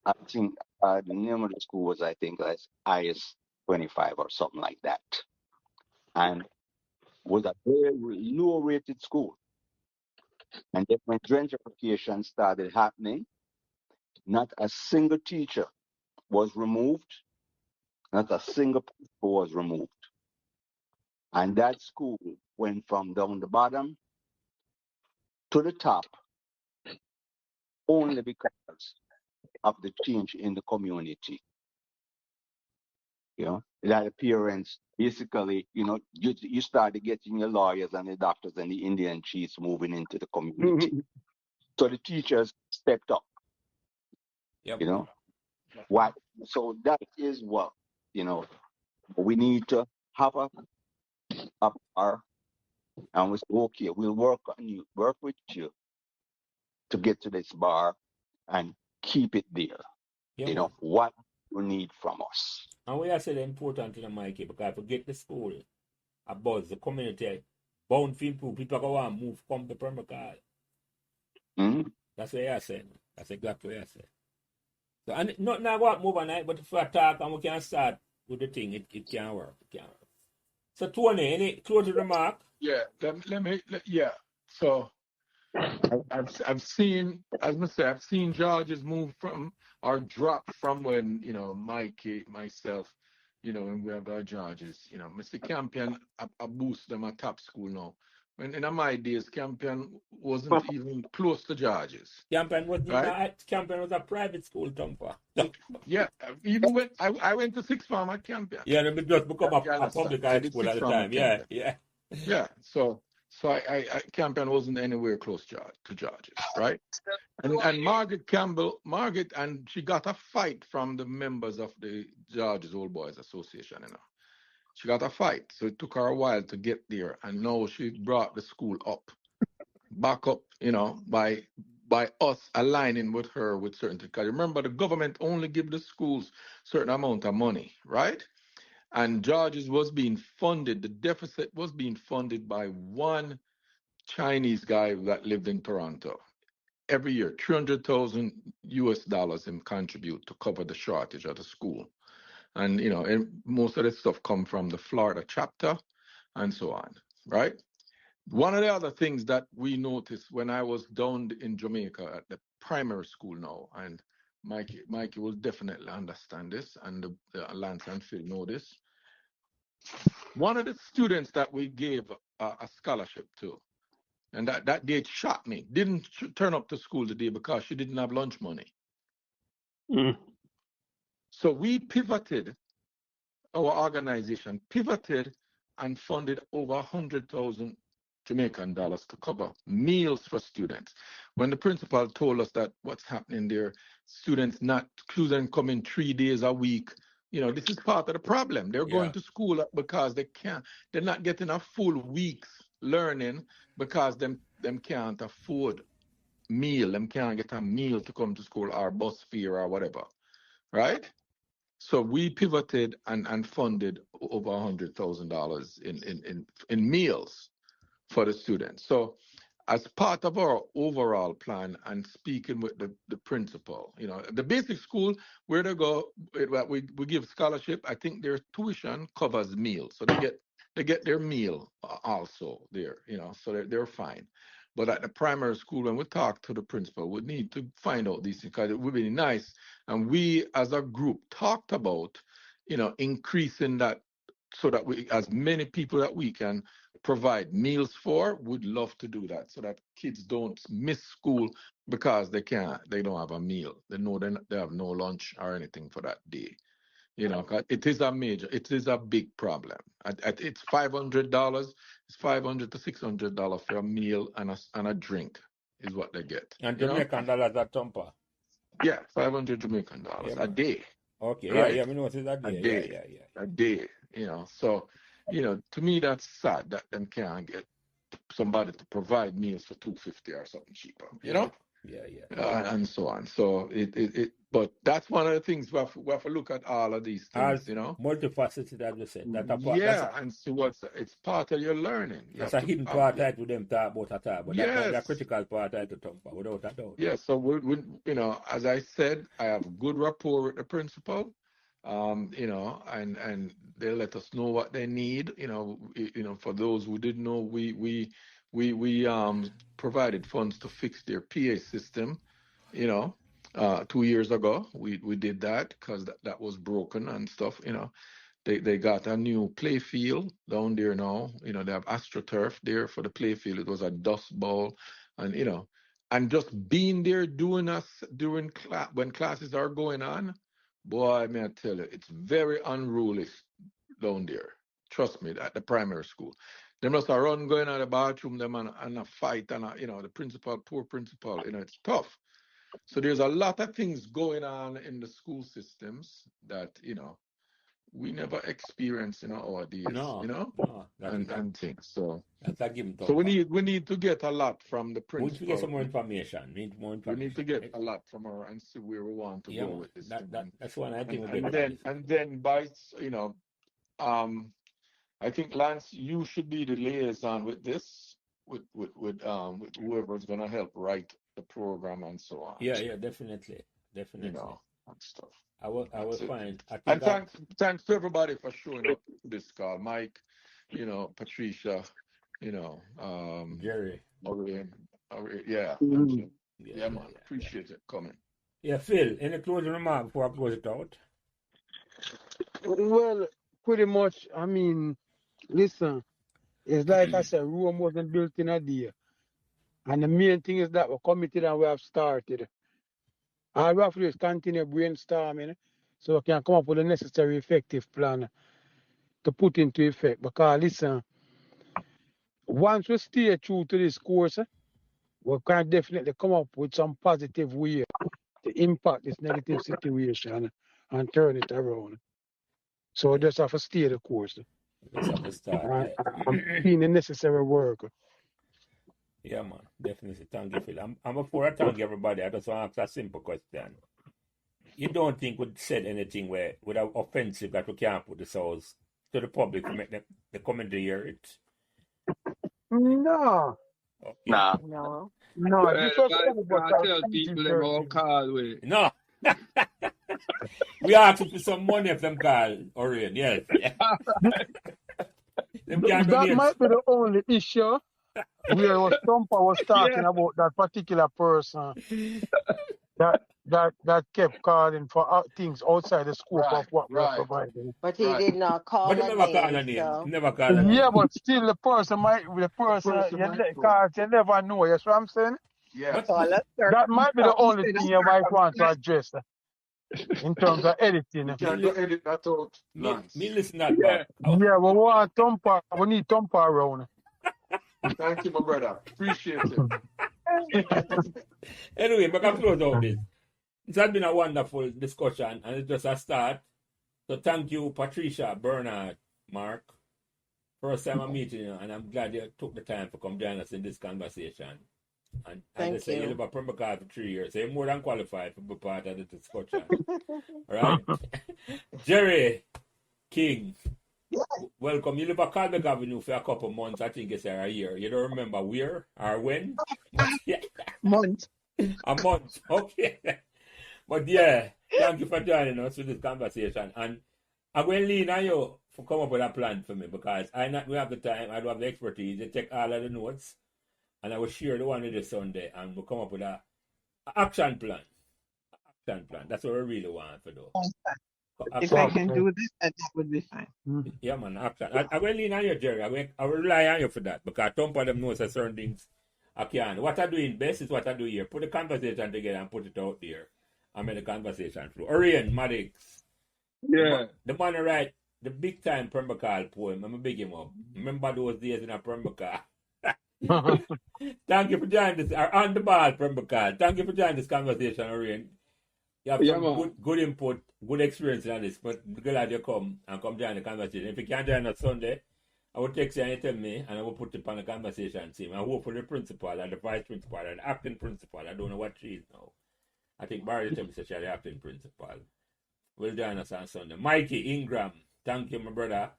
I think the name of the school was, I think, like IS 25 or something like that. And was a very low rated school. And then when gentrification started happening, not a single teacher was removed, not a single principal was removed. And that school went from down the bottom to the top only because of the change in the community. That the parents basically, you started getting your lawyers and the doctors and the Indian chiefs moving into the community. So the teachers stepped up, Yep. What? So that is what, we need to have a bar, and we say, okay, we'll work with you to get to this bar and keep it there. Yeah, man. What you need from us. And we are saying important to the Mikey because if we get the school, about the community, bound for improve, people go and move, come to Pembroke. Mm-hmm. That's what you're saying. That's exactly what you're saying. So, and not now what move on it, but if we talk and we can start with the thing, it can work. It can work. So Tony, any closing remark? Yeah, yeah. So I've seen, as I say, I've seen Georges move from or drop from when Mikey, myself, and we have our Georges. Mr. Campion, I boost them at top school now. When in my days, Campion wasn't even close to Georges. Campion was right? Campion was a private school, Thumper. Yeah, even when I went to sixth form at Campion. Yeah, they just become a public high school at the time. Yeah. So I Campion wasn't anywhere close to Georges, right? And Margaret Campbell, and she got a fight from the members of the Georges Old Boys Association, She got a fight, so it took her a while to get there, and now she brought the school back up, by us aligning with her with certain things. Because remember, the government only give the schools certain amount of money, right? And Georges was being funded, the deficit was being funded by one Chinese guy that lived in Toronto. Every year, $300,000 him contribute to cover the shortage of the school. And, and most of the stuff come from the Florida chapter and so on, right? One of the other things that we noticed when I was down in Jamaica at the primary school now, and Mikey will definitely understand this, and the Lance and Phil know this. One of the students that we gave a scholarship to, and that date shocked me, didn't turn up to school today because she didn't have lunch money. So we pivoted, our organization pivoted and funded over 100,000 Jamaican dollars to cover meals for students. When the principal told us that what's happening there, students not including coming 3 days a week, this is part of the problem. They're going to school because they're not getting a full week's learning because them can't afford meal, them can't get a meal to come to school or bus fare or whatever, right? So we pivoted and funded over $100,000 in meals for the students. So as part of our overall plan and speaking with the principal, the basic school, where they go, we give scholarship. I think their tuition covers meals. So they get their meal also there, so they're fine. But at the primary school, when we talk to the principal, we need to find out these things because it would be nice. And we as a group talked about, increasing that so that we, as many people that we can provide meals for, would love to do that so that kids don't miss school because they don't have a meal. They know they have no lunch or anything for that day. 'Cause it is a big problem. It's $500. It's $500 to $600 for a meal and a drink is what they get. And Jamaican dollars at Thumper. Yeah, $500 Jamaican dollars a day. Okay, right? yeah, we know it's a day. A day, So, to me that's sad that them can't get somebody to provide meals for $250 or something cheaper, Yeah. And so on. So but that's one of the things we have to look at all of these things, multifaceted, as you said. And see it's part of your learning. That's a hidden part that with them talk about but that's a critical part to Thumper, without a doubt. Yeah, so we as I said, I have good rapport with the principal. And they let us know what they need. For those who didn't know, we provided funds to fix their PA system. 2 years ago, we did that because that was broken and stuff. They got a new play field down there now. You know, they have AstroTurf there for the play field. It was a dust bowl, and you know, and just being there doing us during class when classes are going on, boy, may I tell you, it's very unruly down there. Trust me, at the primary school. They must have run going out of the bathroom, them and a fight, and you know, the principal, poor principal, you know, it's tough. So there's a lot of things going on in the school systems that, you know, we never experienced in our days, you No, know, no, that is and things. So that's a given so thumper. we need to get a lot from the We need to get some principal. more information. We need more We need to information, get right? a lot from her and see where we want to Yeah, go man. with this thing. That's one I think we'll And get then this. and then by you know, I think Lance, you should be the liaison with this, with whoever's gonna help write the program and so on. Yeah, definitely. You Definitely. know, and stuff. I will That's it. find I And think thanks to everybody for showing up to this call. Mike, you know, Patricia, you know, Jerry. Orion, yeah, Mhm. yeah, man, appreciate it coming. Yeah, Phil, any closing remark before I close it out? Well, pretty much, I mean, listen, it's like I said, Rome wasn't built in a day. And the main thing is that we're committed and we have started. All we have to do is continue brainstorming so we can come up with a necessary effective plan to put into effect. Because listen, once we stay true to this course, we can definitely come up with some positive way to impact this negative situation and turn it around. So we just have to stay the course Let's have to start. and, Yeah. and put in the necessary work. Yeah, man. Definitely. Thank you, Phil. I'm before I thank everybody, I just want to ask a simple question. You don't think we said anything where without offensive that we can't put this out to the public to make them the comment to hear it? No, Okay. Nah. No. no, Well, this was I over can't tell people them all certain. call way. No. We asking for some money if them call Orion, yes. Them can't That donate. might be the only issue where was Trumper was talking Yeah. about that particular person that kept calling for things outside the scope Right, of what we are right, providing. But he right. did not But call they a never call a name, name. so Never call a Yeah, name. but still the person might might cause you never know. You see what I'm saying? Yeah. But So let's start. That might be the only thing you might want to Circumstance. address in terms of editing. You can go edit that out, Lance. me listen that Yeah. back. Oh, Yeah, we want Trumper. We need Trumper around. Thank you, my brother. Appreciate it. anyway, but I can close out this. It has been a wonderful discussion and it's just a start. So thank you, Patricia, Bernard, Mark. First time I'm meeting you, and I'm glad you took the time to come join us in this conversation. And as I thank say, you you. live at Pembroke for 3 years, so you're more than qualified to be part of the discussion. All right? Jerry King, welcome. You live at Calbeck Avenue for a couple months, I think it's a year. You don't remember where or when? Yeah. Month. A month. Okay. But yeah, thank you for joining us with this conversation. And I'm going to lean on you for come up with a plan for me because I not we have the time, I don't have the expertise to take all of the notes and I will share the one with you Sunday and we'll come up with a action plan. Action plan. That's what we really want to do. If I can do this, that would be fine. Yeah, man, action. I will lean on you, Jerry. I will rely on you for that because Tom of them knows that certain things I can. What I do in best is what I do here. Put the conversation together and put it out there. I made the conversation flow. Orion Maddox. Yeah. The man who write the big time Pembroke poem. I'm a big him up. Remember those days in a Pembroke. Thank you for joining this. On the ball, Pembroke. Thank you for joining this conversation, Orion. You have some good input, good experience on this, but glad you come and come join the conversation. If you can't join us Sunday, I will text you and you tell me, and I will put it on the conversation team. And hopefully the principal and the vice principal and the acting principal, I don't know what she is now. I think Barry told me she's the acting principal. Will join us on Sunday. Mikey Ingram, thank you, my brother.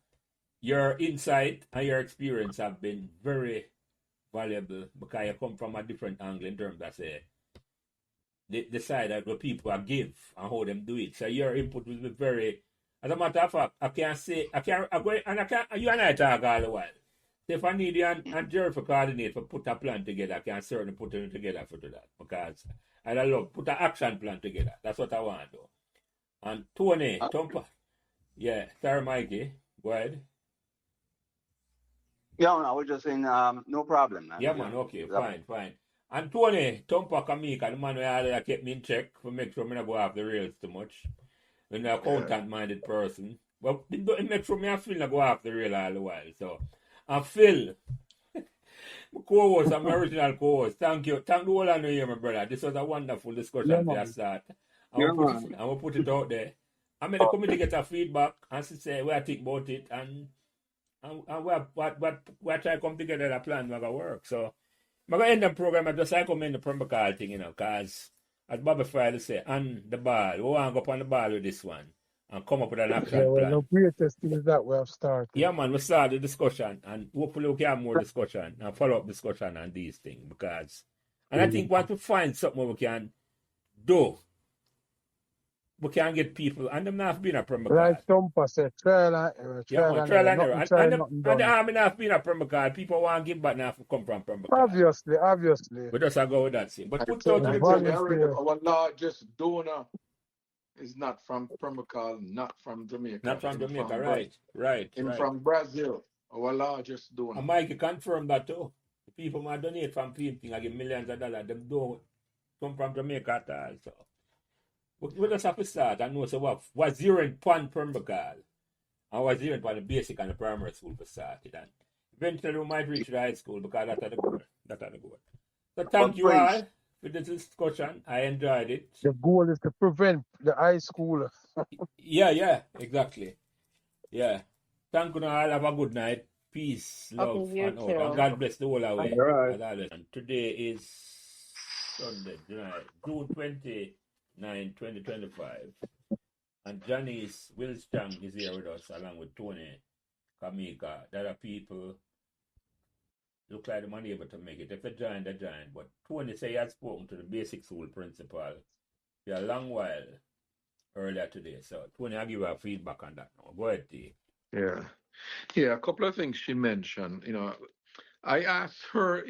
Your insight and your experience have been very valuable because you come from a different angle in terms of say the side that what people are give and how them do it. So your input will be very. As a matter of fact, I can you and I talk all the while. So if I need you and Jerry for coordinate for put a plan together, I can certainly put it together for that because I love put an action plan together. That's what I want to do. And Tony, Tumpa, Yeah, sorry, Mikey. Go ahead. Yeah, no, I was just saying, no problem, man. Yeah, You man. know, Okay, fine, fine. And Tony, Tumpa Kamika, the man who had kept me in check for make sure me not go off the rails too much. When the Yeah. accountant-minded person. But it make sure me and Phil not go off the rail all the while. So, and Phil, my co-host, I'm my original co-host. Thank you. Thank the whole of you here, my brother. This was a wonderful Yeah, discussion for your man. start. Yeah, man. I will put it out there. I made the committee get a feedback and say what I think about it and we try to come together a plan that work. So I'm gonna end the program. I just like come in the Pembroke thing, cause as Bobby Friday say, on the ball, we want to go up on the ball with this one and come up with an Yeah, action well, plan. the greatest thing is that we have started. Yeah, man, we start the discussion and hopefully we can have more discussion and follow up discussion on these things because, and I think once we find something we can do, we can get people, and them not being a Like Pembroke. Thumper said, Yeah, trial man, and trial error. and error. Nothing tried, And, nothing and the done. army not being a Pembroke. People want to give back now come from Pembroke. Obviously. We just go with that thing. But put it out to The the I tell you people. already, volunteer. our largest donor is not from Pembroke, not from Not Jamaica, from him Jamaica, from right, right, him right. from Brazil, our largest donor. And Mike, you confirm that too. The people might donate from painting, I give millions of dollars. Them don't come from Jamaica at all. So we just have to start and know so what zero in pan Pembroke. And what zero in pan the basic and the primary school for started. And eventually we might reach the high school because that's the goal. That's the goal. So but thank you Prince, all for this discussion. I enjoyed it. The goal is to prevent the high school. Yeah, exactly. Yeah. Thank you all. Have a good night. Peace, Okay, love, you and out. And too. God bless the whole All way. right. As always. And today is Sunday, June 29, 2025. And Janice Wilstang is here with us along with Tony Kamika. There are people look like they're unable to make it. If they join, they join. But Tony say he had spoken to the basic school principal for a long while earlier today. So Tony, I'll give you a feedback on that now. Go ahead, T. Yeah. Yeah, a couple of things she mentioned. I asked her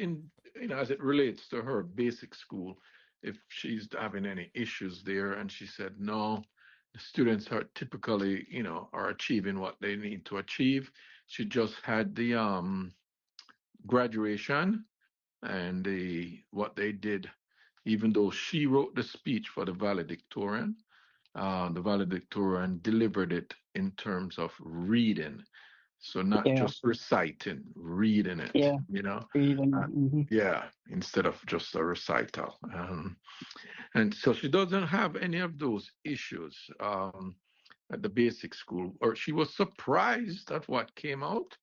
as it relates to her basic school, if she's having any issues there, and she said no. The students are typically, are achieving what they need to achieve. She just had the graduation and what they did, even though she wrote the speech for the valedictorian delivered it in terms of reading. So not Yeah, just reciting, reading it, yeah, freedom. yeah, instead of just a recital. And so she doesn't have any of those issues at the basic school, or she was surprised at what came out.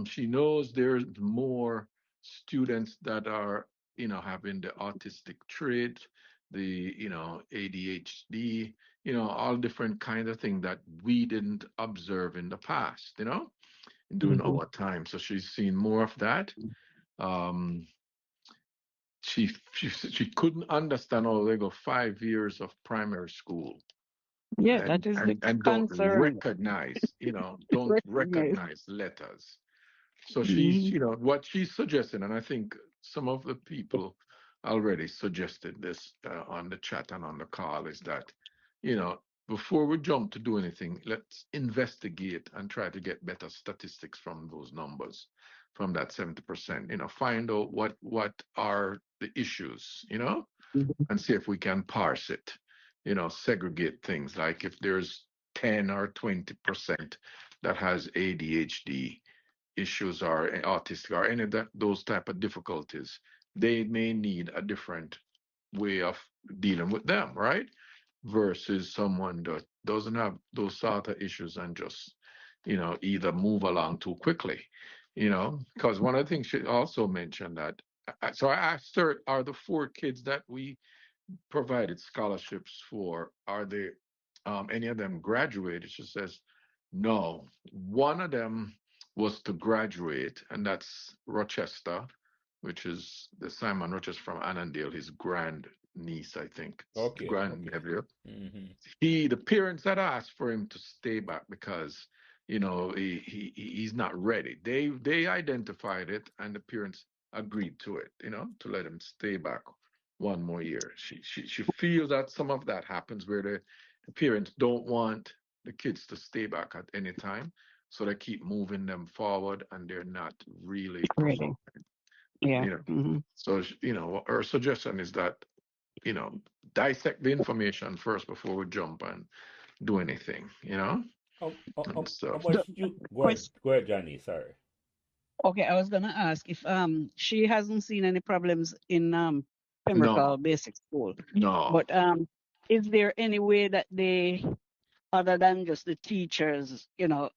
She knows there's more students that are, having the autistic trait, the, ADHD, all different kinds of things that we didn't observe in the past, during Mm-hmm. our time. So she's seen more of that. Um, she couldn't understand how they go 5 years of primary school Yeah, and that is the don't concern. don't Recognize. recognize letters. So she's, Mm-hmm. what she's suggesting, and I think some of the people already suggested this on the chat and on the call, is that, you know, before we jump to do anything, let's investigate and try to get better statistics from those numbers, from that 70%. Find out what are the issues, and see if we can parse it, segregate things. Like if there's 10 or 20% that has ADHD issues or autistic or any of those type of difficulties, they may need a different way of dealing with them, right? Versus someone that doesn't have those sort of issues and just, either move along too quickly, because one of the things she also mentioned that, so I asked her, are the 4 kids that we provided scholarships for, are they any of them graduated? She says, no. One of them was to graduate, and that's Rochester, which is the Simon Rochester from Annandale, his grand niece, I think, Okay. grand nephew. Mm-hmm. The parents had asked for him to stay back because he's not ready. They identified it, and the parents agreed to it, to let him stay back one more year. She feels that some of that happens where the parents don't want the kids to stay back at any time. So they keep moving them forward and they're not really Really. performing. Yeah. You know, Hmm. so our suggestion is that dissect the information first before we jump and do anything. And How stuff. much The you question. go ahead, Johnny, sorry. Okay, I was gonna ask if she hasn't seen any problems in No, Pembroke Basic School, no, but is there any way that they, other than just the teachers,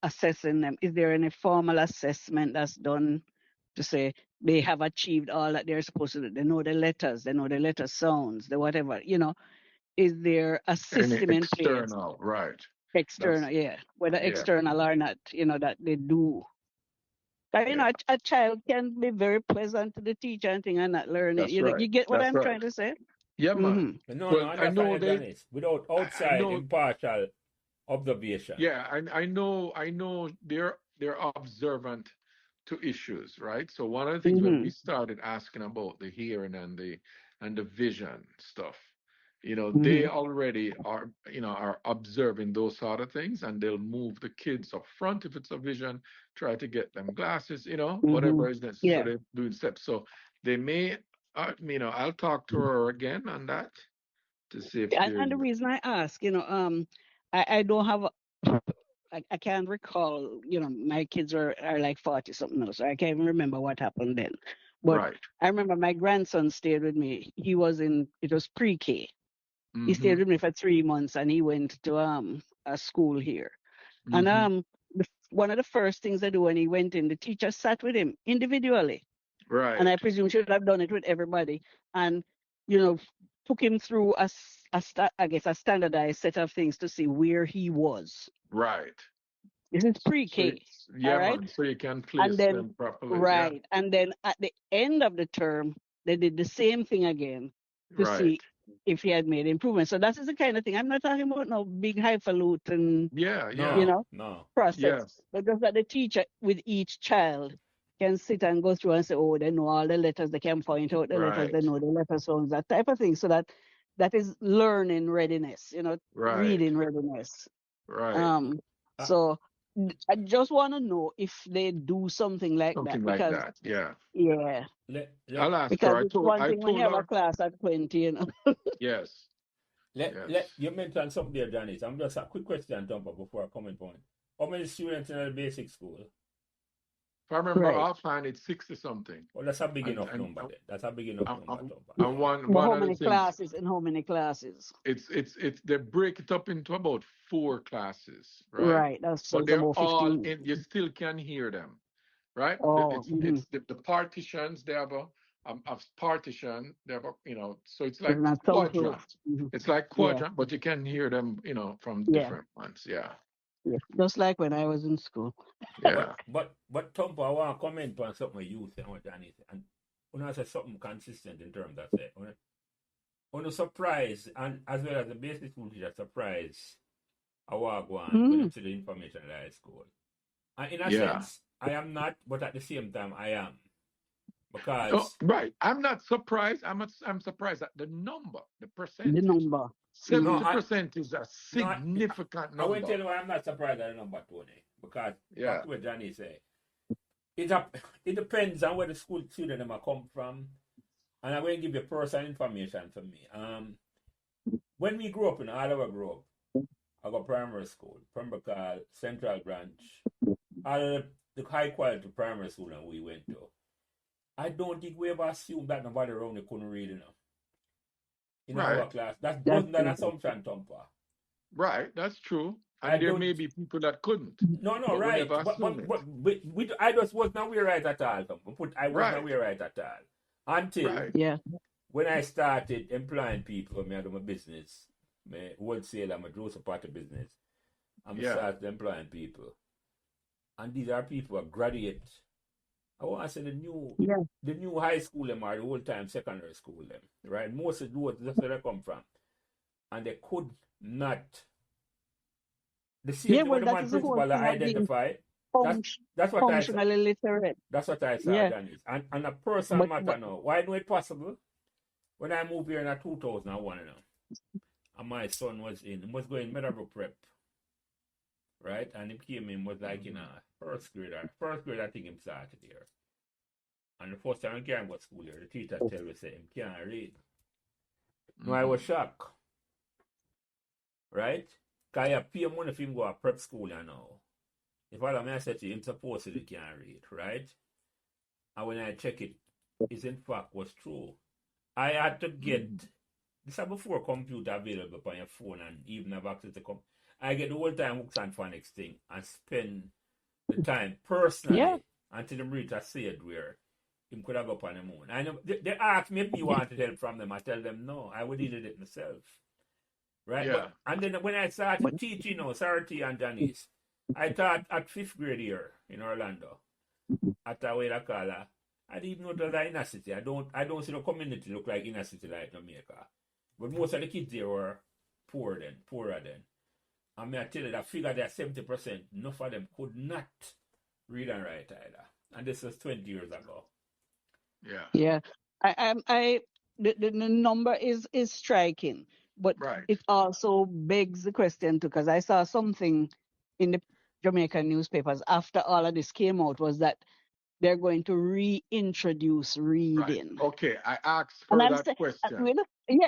assessing them, is there any formal assessment that's done to say they have achieved all that they're supposed to do? They know the letters, they know the letter sounds, the whatever, is there a any system in place, external, right? external, That's yeah, whether yeah, external or not, that they do? But, yeah. a child can be very pleasant to the teacher and thing and not learn it. That's right. You get what That's I'm right. trying to say? Yeah, man. Mm-hmm. No, Well, I understand know you, they. Janice. Without I outside know. impartial observation. Yeah, I know they're observant to issues, right? So one of the things when Mm-hmm. we started asking about the hearing and the vision stuff, they Mm-hmm. already are observing those sort of things, and they'll move the kids up front if it's a vision, try to get them glasses, Mm-hmm. whatever is necessary. So Yeah. they're doing steps. So they may, I'll talk to her again on that to see if And there's the reason I ask, I don't have, I can't recall, my kids are like 40 something else. So I can't even remember what happened then. But right. I remember my grandson stayed with me. It was pre-K. He stayed Mm-hmm. with me for 3 months and he went to a school here. And Mm-hmm. one of the first things I do when he went in, the teacher sat with him individually, and Right. I presume she would have done it with everybody, and you know took him through I guess a standardized set of things to see where he was. Right. This is So pre-K, all yeah, right, man. So you can and place then them properly. Yeah. right, and then at the end of the term, they did the same thing again to Right. see if he had made improvements. So that is the kind of thing. I'm not talking about no big highfalutin, Yeah. you Yeah. No, know, no. process. Yes. But just that the teacher with each child can sit and go through and say, oh, they know all the letters, they can point out the letters, they Right. know the letter sounds, that type of thing. So that is learning readiness, Right. reading readiness. Right. Um, Uh, so I just want to know if they do something like that Something like because, that. Yeah. yeah, let I'll ask her. because I it's told one I thing when you told have a her. class at 20. Yes. let Yes. you mentioned something there, Janice. I'm just a quick question, Tompa, before I comment point. How many students in the basic school? If I remember Right. offhand, it's 60 something. Well, that's a big And enough and number then. That's a big enough number, Tompa. and one But one how of the many things classes and how many classes? it's they break it up into about 4 classes, right? Right. So But it's they're about all 15. in. You still can hear them, right? Oh, It's the partitions. They have a partition. They have so it's it's like not soundproof. quadrant. Mhm. It's like Yeah, quadrant, but you can hear them, from yeah, different ones. Yeah, yeah. Just like when I was in school. But yeah, but Tompa, I want to comment on something you say, what Janice, and when I say something consistent in terms of say, when surprise, and as well as the basic school teacher surprise I walk one when Mm. I'm see the information at high school. And in a yeah. sense, I am not, but at the same time, I am. Oh, Because, right. I'm not surprised. I'm surprised at the number, the The percentage. number. no, 70% is a no, significant I won't number. tell you why I'm not surprised at the number, Tony. Because, back Yeah, to what Johnny said, it depends on where the school children them come from. And I'm going to give you personal information for me. When we grew up, all of us grew up, I got primary school, Pembroke Central Branch, all the high quality primary school that we went to. I don't think we ever assumed that nobody around there couldn't read in our right, class. That That's wasn't an true. assumption, Tompa. right. That's true. I And there don't. may be people that couldn't, No, but we right. never assume it. I just was not aware right at all. I was not Right, aware right at all until right. Yeah. when I started employing people. Me had my business, my wholesale, my grocery party business. I'm Yeah, started employing people, and these are people who graduate. I want to say Yeah. the new high school them are the old time secondary school them, right? Most of those that's where they come from, and they could not. The same Yeah, thing well, when the that man is the whole principal thing of being identify. That's func- that's what I saw. functionally literate. That's what I saw, Yeah. Janice. And a personal But matter now. Why know it possible? When I moved here in 2001, and my son was going Meadowbrook Prep. right? And he came in was like in a first grade, I think him started here. And the first time he came to school here, the teacher tell me say him can't read. No, I was shocked, right? Because you pay money for him go to prep school you know. If all of me I said to him supposed to he can't read, right? And when I check it, it in fact was true. I had to get this is before computer available on your phone and even have access to come. I get the whole time hooks and phonics thing and spend the time personally until them reach a stage where him could have up on the moon. I know they ask me if me wanted help from them. I tell them no, I would did it myself. Right? Yeah. But, and then when I started teaching, you know, Sarati and Janice, I taught at 5th grade here in Orlando. At Awela I didn't know that was inner city. I don't see the community look like inner city like Jamaica. But most of the kids there were poorer then. And I tell you that figure that 70%, enough of them could not read and write either. And this was 20 years ago. Yeah. Yeah. The number is striking, but Right. it also begs the question too, because I saw something in the Jamaican newspapers after all of this came out was that they're going to reintroduce Right. reading. Okay. I asked And her I'm that saying, question.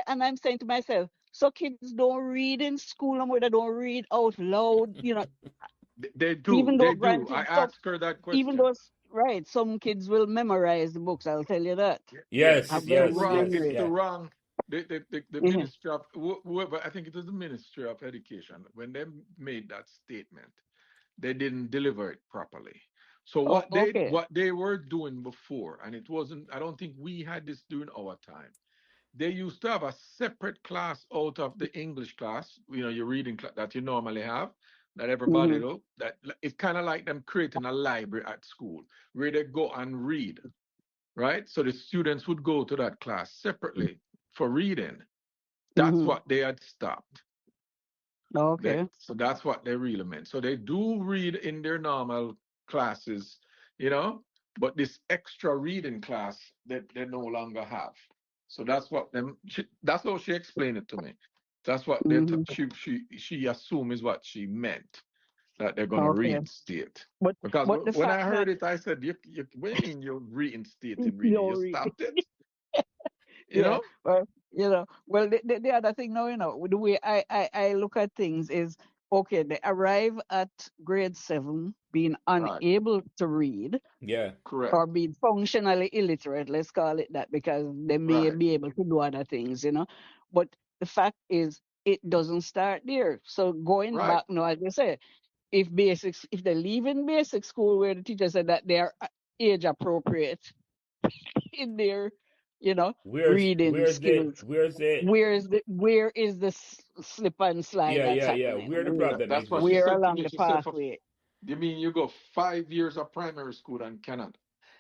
and I'm saying to myself, so kids don't read in school and they don't read out loud, you know, They do. even though They do. I granted asked her that even question. though some kids will memorize the books, I'll tell you that. Yes, Have It's the very good wrong. yes, It's memory. the yeah. wrong. The Mhm. Ministry of whoever, I think it was the Ministry of Education, when they made that statement, they didn't deliver it properly. So Oh, okay. what they were doing before, and it wasn't. I don't think we had this during our time. They used to have a separate class out of the English class, you know, your reading class that you normally have, that everybody Mhm. do. That it's kind of like them creating a library at school where they go and read, right? So the students would go to that class separately for reading. That's Mhm. what they had stopped. Okay. So that's what they really meant. So they do read in their normal classes, you know, but this extra reading class that they no longer have. So that's what that's how she explained it to me. That's what Mhm. she assumed is what she meant, that they're gonna Okay. reinstate. But Because the when I fact heard that it, I said, what do you mean you're reinstating you reading? don't You read. stopped it, you Yeah. know? Well, the other thing now, the way I look at things is okay, they arrive at grade 7 being Right. unable to read Yeah. Correct. or being functionally illiterate, let's call it that, because they may Right. be able to do other things, But the fact is, it doesn't start there. So going Right. back now, as you say, if they leave in basic school where the teacher said that they are age appropriate in their, reading skills, where's the where is the slip and slide that's yeah. happening? Where the problem That's what she exists. Where said to along me. the She said, pathway? you mean you go 5 years of primary school and cannot?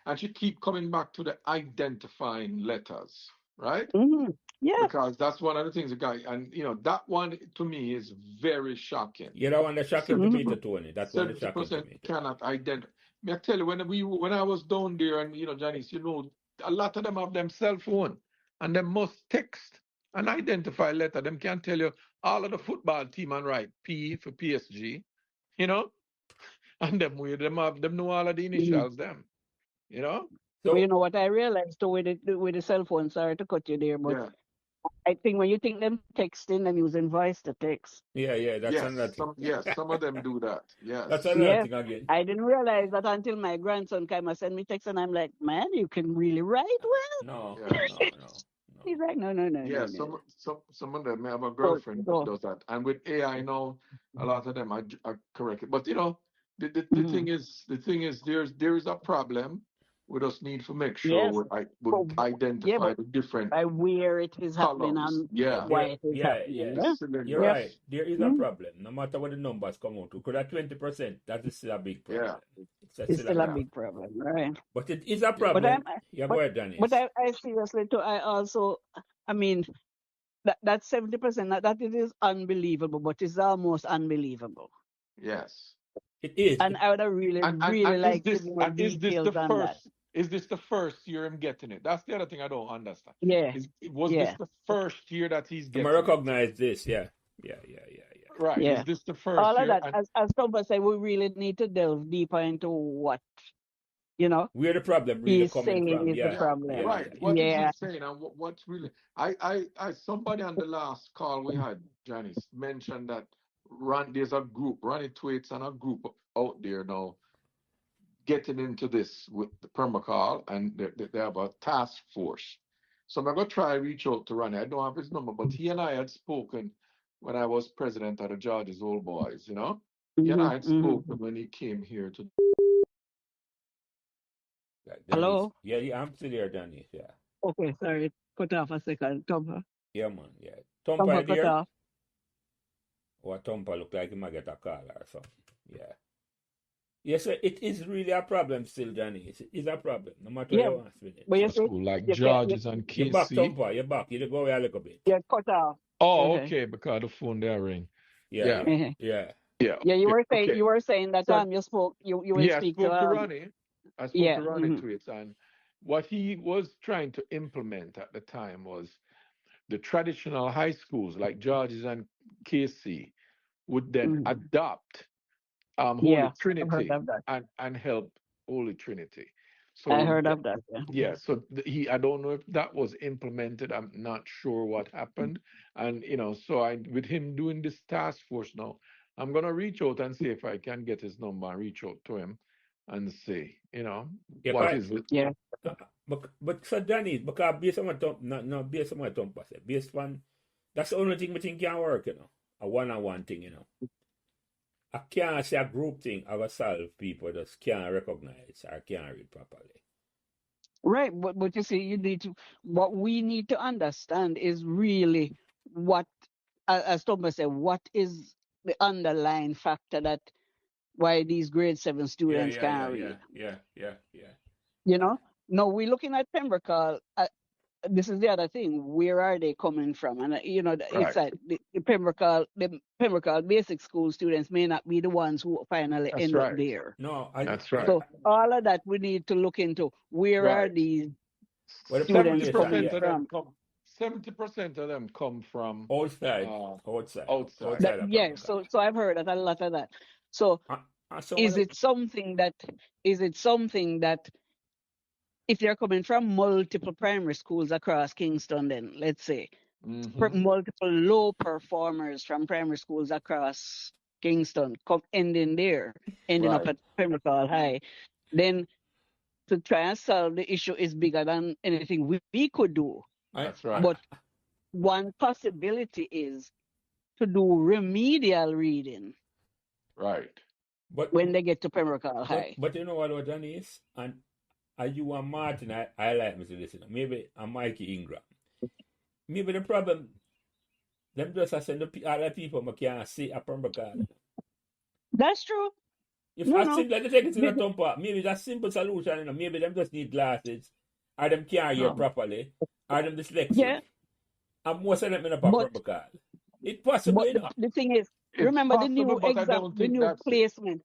And she keep coming back to the identifying letters, right? Hmm. Yeah. Because that's one of the things the guy, and that one to me is very shocking. Yeah, that one that's shocking to me too, Tony. That one is shocking to 70% me too. cannot identify. Me I tell you, when I was down there, and Janice, a lot of them have them cell phone, and they must text and identify letter. Them can tell you all of the football team and write P for PSG, you know, and them know all of the Mhm. initials them, you know. But So what I realized though with the cell phone, sorry to cut you there, but Yeah. I think when you think them texting, them using voice to text. yeah, that's Yes. another thing. Some of them do that. That's Yes. another Yes. thing again. I didn't realize that until my grandson came and sent me text, and I'm like, man, you can really write well. No, Yes. no. He's like, no, no, no, no, Yeah, no. some of them. I have a So, girlfriend that so does that, and with AI now, a lot of them are corrected. But the mhm. thing is, there is a problem. We just need to make sure Yes. we So, yeah, identify but the different by where it is happening columns. and Yeah, Yeah, why there it is yeah. happening. the Yeah. You're Yep. cylinders. right. There is a Mm. problem. No matter what the numbers come out to. Because at 20%, that is still a big problem. Yeah, It's It's still a still a big yeah, problem. big problem, right? But it is a yeah. But problem. Yeah, go but ahead, but Dennis. I seriously too. I also, I mean, that 70%, that it is unbelievable, but it's almost unbelievable. Yes. It is. And I would have really, really And liked to know is this the details on that. first? Is this the first year I'm getting it? That's the other thing I don't understand. Yeah, Was this yeah. the first year that he's Some getting it? recognize this. Yeah. Right. Yeah. Is this the All first of year? that, as Toba said, we really need to delve deeper into what, Where the problem really he's coming saying from? is the Yeah, problem. yeah, Right. yeah. What is he Yeah. saying? And what's really I somebody on the last call we had, Janice, mentioned that there's a group, Ronnie Tweets and a group out there now getting into this with the permacall and they have a task force. So I'm gonna try reach out to Ronnie. I don't have his number, but he and I had spoken when I was president of the George's Old Boys, you know? He and I had spoken when he came here to Dennis. Hello? Yeah, yeah, I'm still there, Dennis. Yeah. Okay, sorry. Cut off a second. Tompa. Yeah, man. Yeah. Tompa Tompa you cut there? off. Or Tompa look like he might get a call or something. Yeah. Yes, sir, it is really a problem still, Danny. It is a problem, no matter how Yeah. you want to spin it. But you a see, school like you can't, George's and You're back, KC. Tompa. You're back. You go away a little bit. you cut off. Oh, Okay. okay, because the phone there ring. Yeah, Yeah, yeah, yeah. yeah. Yeah, you were saying Okay. that So you spoke you will yeah, I speak spoke to to Ronnie. I spoke yeah. to Ronnie Tweets, and what he was trying to implement at the time was the traditional high schools like George's and KC would then adopt Holy Yeah, I've heard Trinity of that. and help Holy Trinity. I So heard of that. yeah, so I don't know if that was implemented. I'm not sure what happened, and so with him doing this task force now, I'm gonna reach out and see if I can get his number and reach out to him and see, Yeah, what is it. Yeah. but so Danny, because based on what based on what Tompa said, based on that's the only thing we think can work, a one-on-one thing, I can't say a group thing I will solve people just can't recognize or can't read properly. Right, but you see, what we need to understand is really what, as Thomas said, what is the underlying factor that why these grade 7 students can't read. Yeah. No, we're looking at Pembroke. This is the other thing. Where are they coming from? And it's Right. like the Pembroke basic school students may not be the ones who finally That's end up right. there. No, That's right. So all of that we need to look into. Where are Right. these Well, the students 70% coming yeah. of them from? 70% of them come from outside. outside. That, of yeah, Pembroke. so I've heard that a lot of that. So So is it something that if they're coming from multiple primary schools across Kingston, then let's say multiple low performers from primary schools across Kingston ending up Right. at Pembroke High, then to try and solve the issue is bigger than anything we could do. That's right. But one possibility is to do remedial reading. Right. But when they get to Pembroke High. But you know what John is? And are you and Martin, I like me to listen. Maybe I'm Mikey Ingram. Maybe the problem, them just send all the people who can't see a Pembroke. That's true. If I think that they take it to the Tompa, maybe that's simple solution, maybe them just need glasses, or them can't hear properly, or them dyslexic. Yeah. And most of them in a Pembroke. It's possible, But the thing is, remember the new exam, the new placement.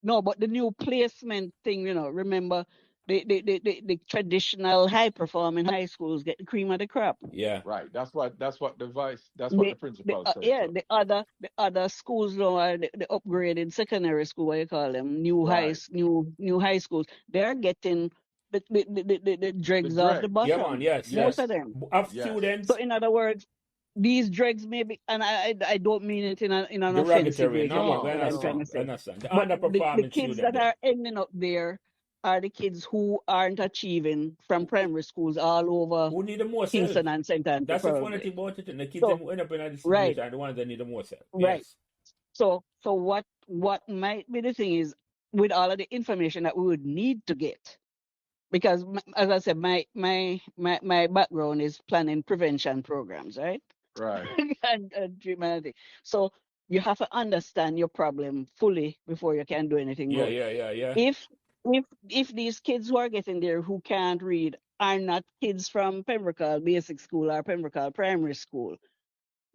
No, but the new placement thing, remember the traditional high performing high schools get the cream of the crop. Yeah. Right. That's what the principal said. Yeah, the other schools now are the upgraded secondary school, what you call them, new high schools. They're getting the dregs off the bottom. Yeah, man, yes. Most of them. Students. So in other words, these dregs maybe, and I don't mean it in an offensive way. No, what I'm trying to say. Understand. But the kids that are ending up there are the kids who aren't achieving from primary schools all over who need the more Kingston and St. Andrews. That's the funny thing about it. And the kids who end up in this situation are the ones that need the more self. Right. Yes. So what might be the thing is, with all of the information that we would need to get, because as I said, my background is planning prevention programs, right? Right. and treatment. So you have to understand your problem fully before you can do anything. Yeah. If these kids who are getting there who can't read are not kids from Pembroke Basic School or Pembroke Primary School,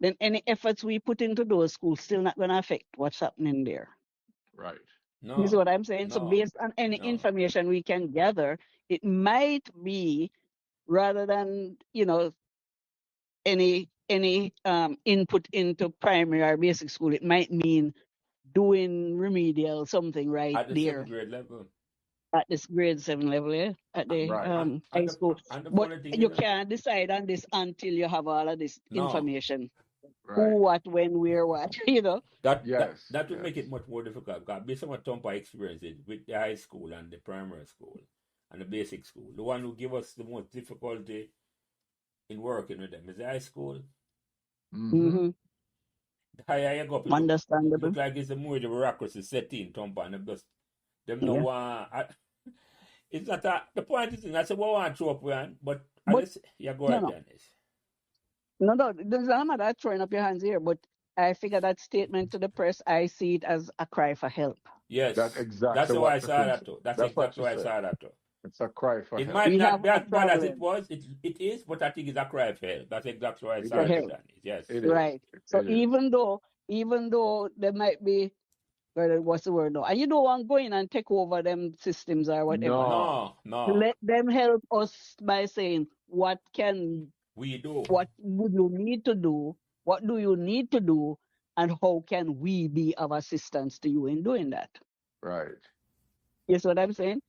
then any efforts we put into those schools still not going to affect what's happening there. Right. No. This is what I'm saying. So based on any information we can gather, it might be, rather than any any input into primary or basic school, it might mean doing remedial something right At the there 7th grade level. at this grade 7 level, yeah, at the Right. high school. And the But funny thing you is, can't decide on this until you have all of this no, information. Who, Right. what, when, where, what, you know. Yes. that would make Yes. it much more difficult. Because based on what Tompa experiences with the high school and the primary school and the basic school, the one who give us the most difficulty in working with them is the high school. Mm-hmm. The higher you go up, it Understandable. look like it's the more the bureaucracy set in Tompa, and them no Yeah. want. It's not the point is that's what I want to throw up with, but I But just go no, ahead, no, Janice. no, there's not matter throwing up your hands here, but I figure that statement to the press, I see it as a cry for help. Yes, That's that's exactly how I what the saw thing that said. too. That's That's what exactly you how I said. saw that too. It's a cry for It help. might We not have be a as bad as it problem was. It is, but I think it's a cry for help. That's exactly why I It saw for it, is. help, Janice. Yes. It is. right? So It is. even though there might be, what's the word now? And you don't want to go in and take over them systems or whatever. No. No, Let them help us by saying what we do. would you need to do, what do you need to do, and how can we be of assistance to you in doing that? Right. You see what I'm saying?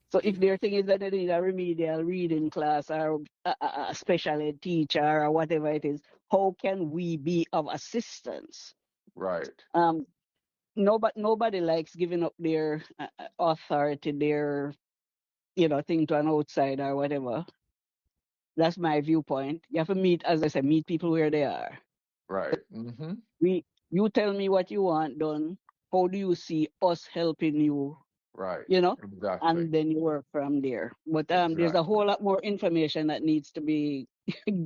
So if their thing is that they need a remedial reading class or a special ed teacher or whatever it is, how can we be of assistance? Right. Nobody likes giving up their authority, their thing to an outsider or whatever. That's my viewpoint. You have to meet, as I said, meet people where they are. Right. Mm-hmm. You tell me what you want done. How do you see us helping you? Right. Exactly. And then you work from there. But there's a Exactly. whole lot more information that needs to be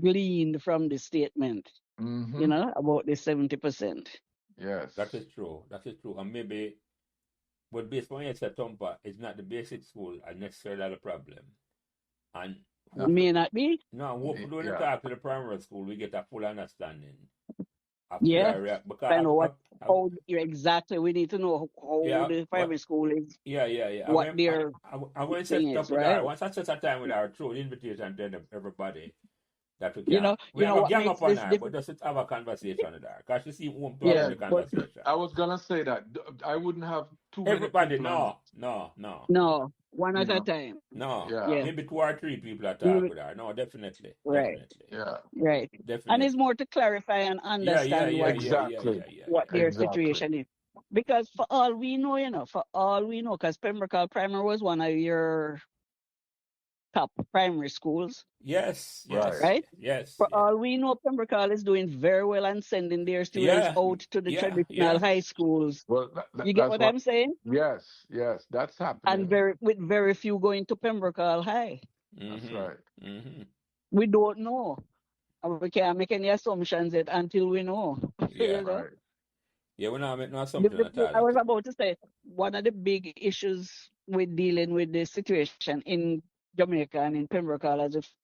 gleaned from the statement, Mm-hmm. about the 70%. Yes. That is true. That is true. And maybe, but based on your said, Tompa, it's not the basic school are necessarily the problem. And No. May not be. no, hopefully when you Yeah. talk to the primary school, we get a full understanding of Yeah. their I know because how exactly. We need to know how yeah, the primary school is, yeah. what their I'm going to set thing it up is, with right? our once I set a time with our through the invitation to everybody that we You can. know, We have a what gang makes up on this her, but difficult. just have a conversation with her. Because she seems warm to Yeah, having Yeah. the but conversation. I was gonna say that I wouldn't have too many Everybody, people on. no. no, one You at a know. time. No. Yeah. Yeah, Maybe 2 or 3 people that we talk will- with her. No, definitely. right, Yeah. right. And it's Definitely. more to clarify and understand Exactly. what their Exactly. situation is. Because for all we know, because Pembroke Primary was one of your top primary schools, Yes, Right. right? yes. For all we know, Pembroke is doing very well and sending their students Yeah, out to the yeah. traditional high schools. Well, You get that's what what. I'm saying? Yes. Yes. That's happening. And with very few going to Pembroke High. That's Mm-hmm. right. Mm-hmm. We don't know. And we can't make any assumptions yet until we know. Yeah. Right. Yeah, we're not making no assumption at all. I was about to say, one of the big issues with dealing with the situation in Jamaica and in Pembroke,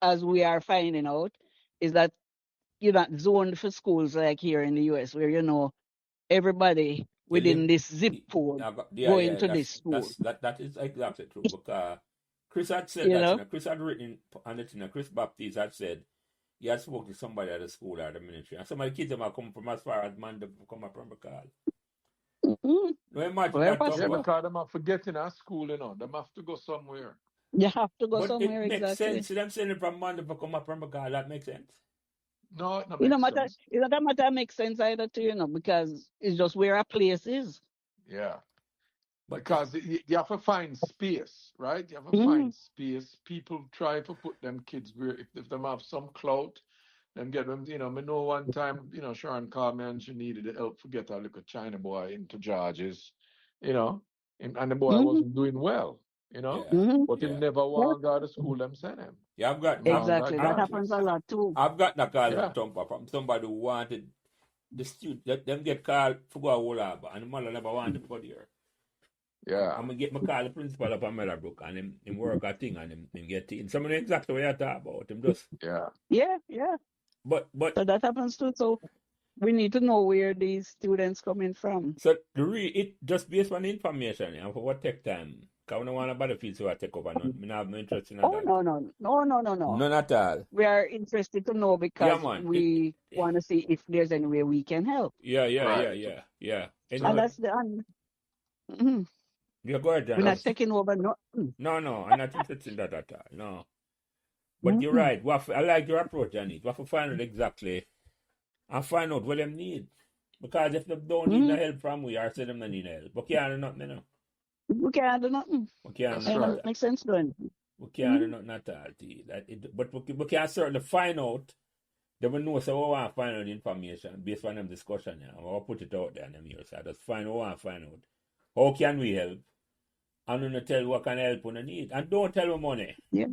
as we are finding out, is that you're not zoned for schools like here in the US, where everybody You live, within this zip code going to this school. that is exactly true. Because Chris had said You that, know, Chris had written on it, Chris Baptiste had said he had spoke to somebody at the school or the ministry, and some of the kids them are come from as far as Mandeville to come from Pembroke. mm-hmm. No, imagine Where that. Yeah, possible. because them have to get in a school, They have to go somewhere. You have to go But somewhere, it makes exactly. sense. Them sending from Mandeville to come from Pembroke. That makes sense. No, it It makes no matter, sense. it doesn't matter make sense either to because it's just where a place is. Yeah. But Because you have to find space, right? You have to Mhm. find space. People try to put them kids where if them have some clout, then get them. I know one time, Sharon called me and she needed the help to get a little China boy into George's, and the boy Mhm. wasn't doing well, yeah, Mhm. but him yeah. never want to go to school. Them send him. Yeah, I've got Him want to go Exactly. to That George's. happens a lot too. I've gotten a call Yeah. from somebody who wanted the student. Let them get called for go a whole harbor, and the mother never wanted to go there. Yeah. I'm gonna get my call the principal up on Meadowbrook, and him work a thing, and him get in. Some of them exactly what you're talking about. Him just, Yeah. Yeah. but So that happens too. So we need to know where these students coming from. so it just based on the information, and for what take time Because we don't want a battlefield so I take over. No, I have no interest in Oh, that. no. None at all. We are interested to know Yeah, because man. we want to see if there's any way we can help. Yeah. Right. And And that's the mhm. yeah, go ahead, We're not Janice. taking over. No. No, I'm not interested in that at all. No. But you're Mhm. right. I like your approach, Janice. We have to find out exactly and find out what them need. Because if they don't need no Mhm. help from we, or say them no need no help. We can't do nothing, you know. We can't do nothing. We can't do That's And nothing. right. it makes sense doing. We can't do nothing at all. But we can certainly find out. They will know, so we want to find out the information based on them discussion. Yeah. We'll put it out there in them here. So just we want to find out. How can we help? And we tell what kind of help we need. And don't tell me money. Yeah.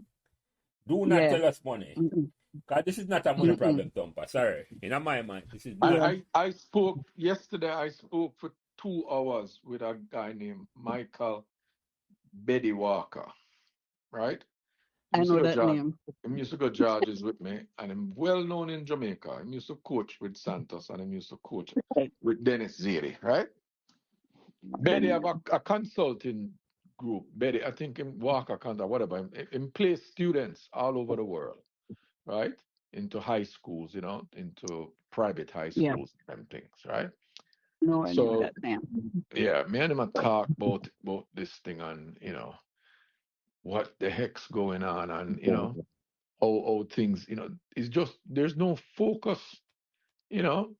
Do not Yeah. tell us money. Mm-mm. Because this is not a money Mm-mm. problem, Thumper. Sorry. In my mind, this is not. Yeah. I spoke yesterday. I spoke for 2 hours with a guy named Michael Betty Walker. Right? I know that name. He used to go Georges with me, and I'm well known in Jamaica. He used to coach with Santos, and he used to coach Right. with Dennis Zeri, right? Betty have a consulting group. Betty, I think in Walker Conda, whatever, in place students all over the world, right? Into high schools, into private high Yeah. schools and things, right? No, I knew So that name. yeah, me and him a talk about this thing and what the heck's going on and how things, it's just there's no focus, you know,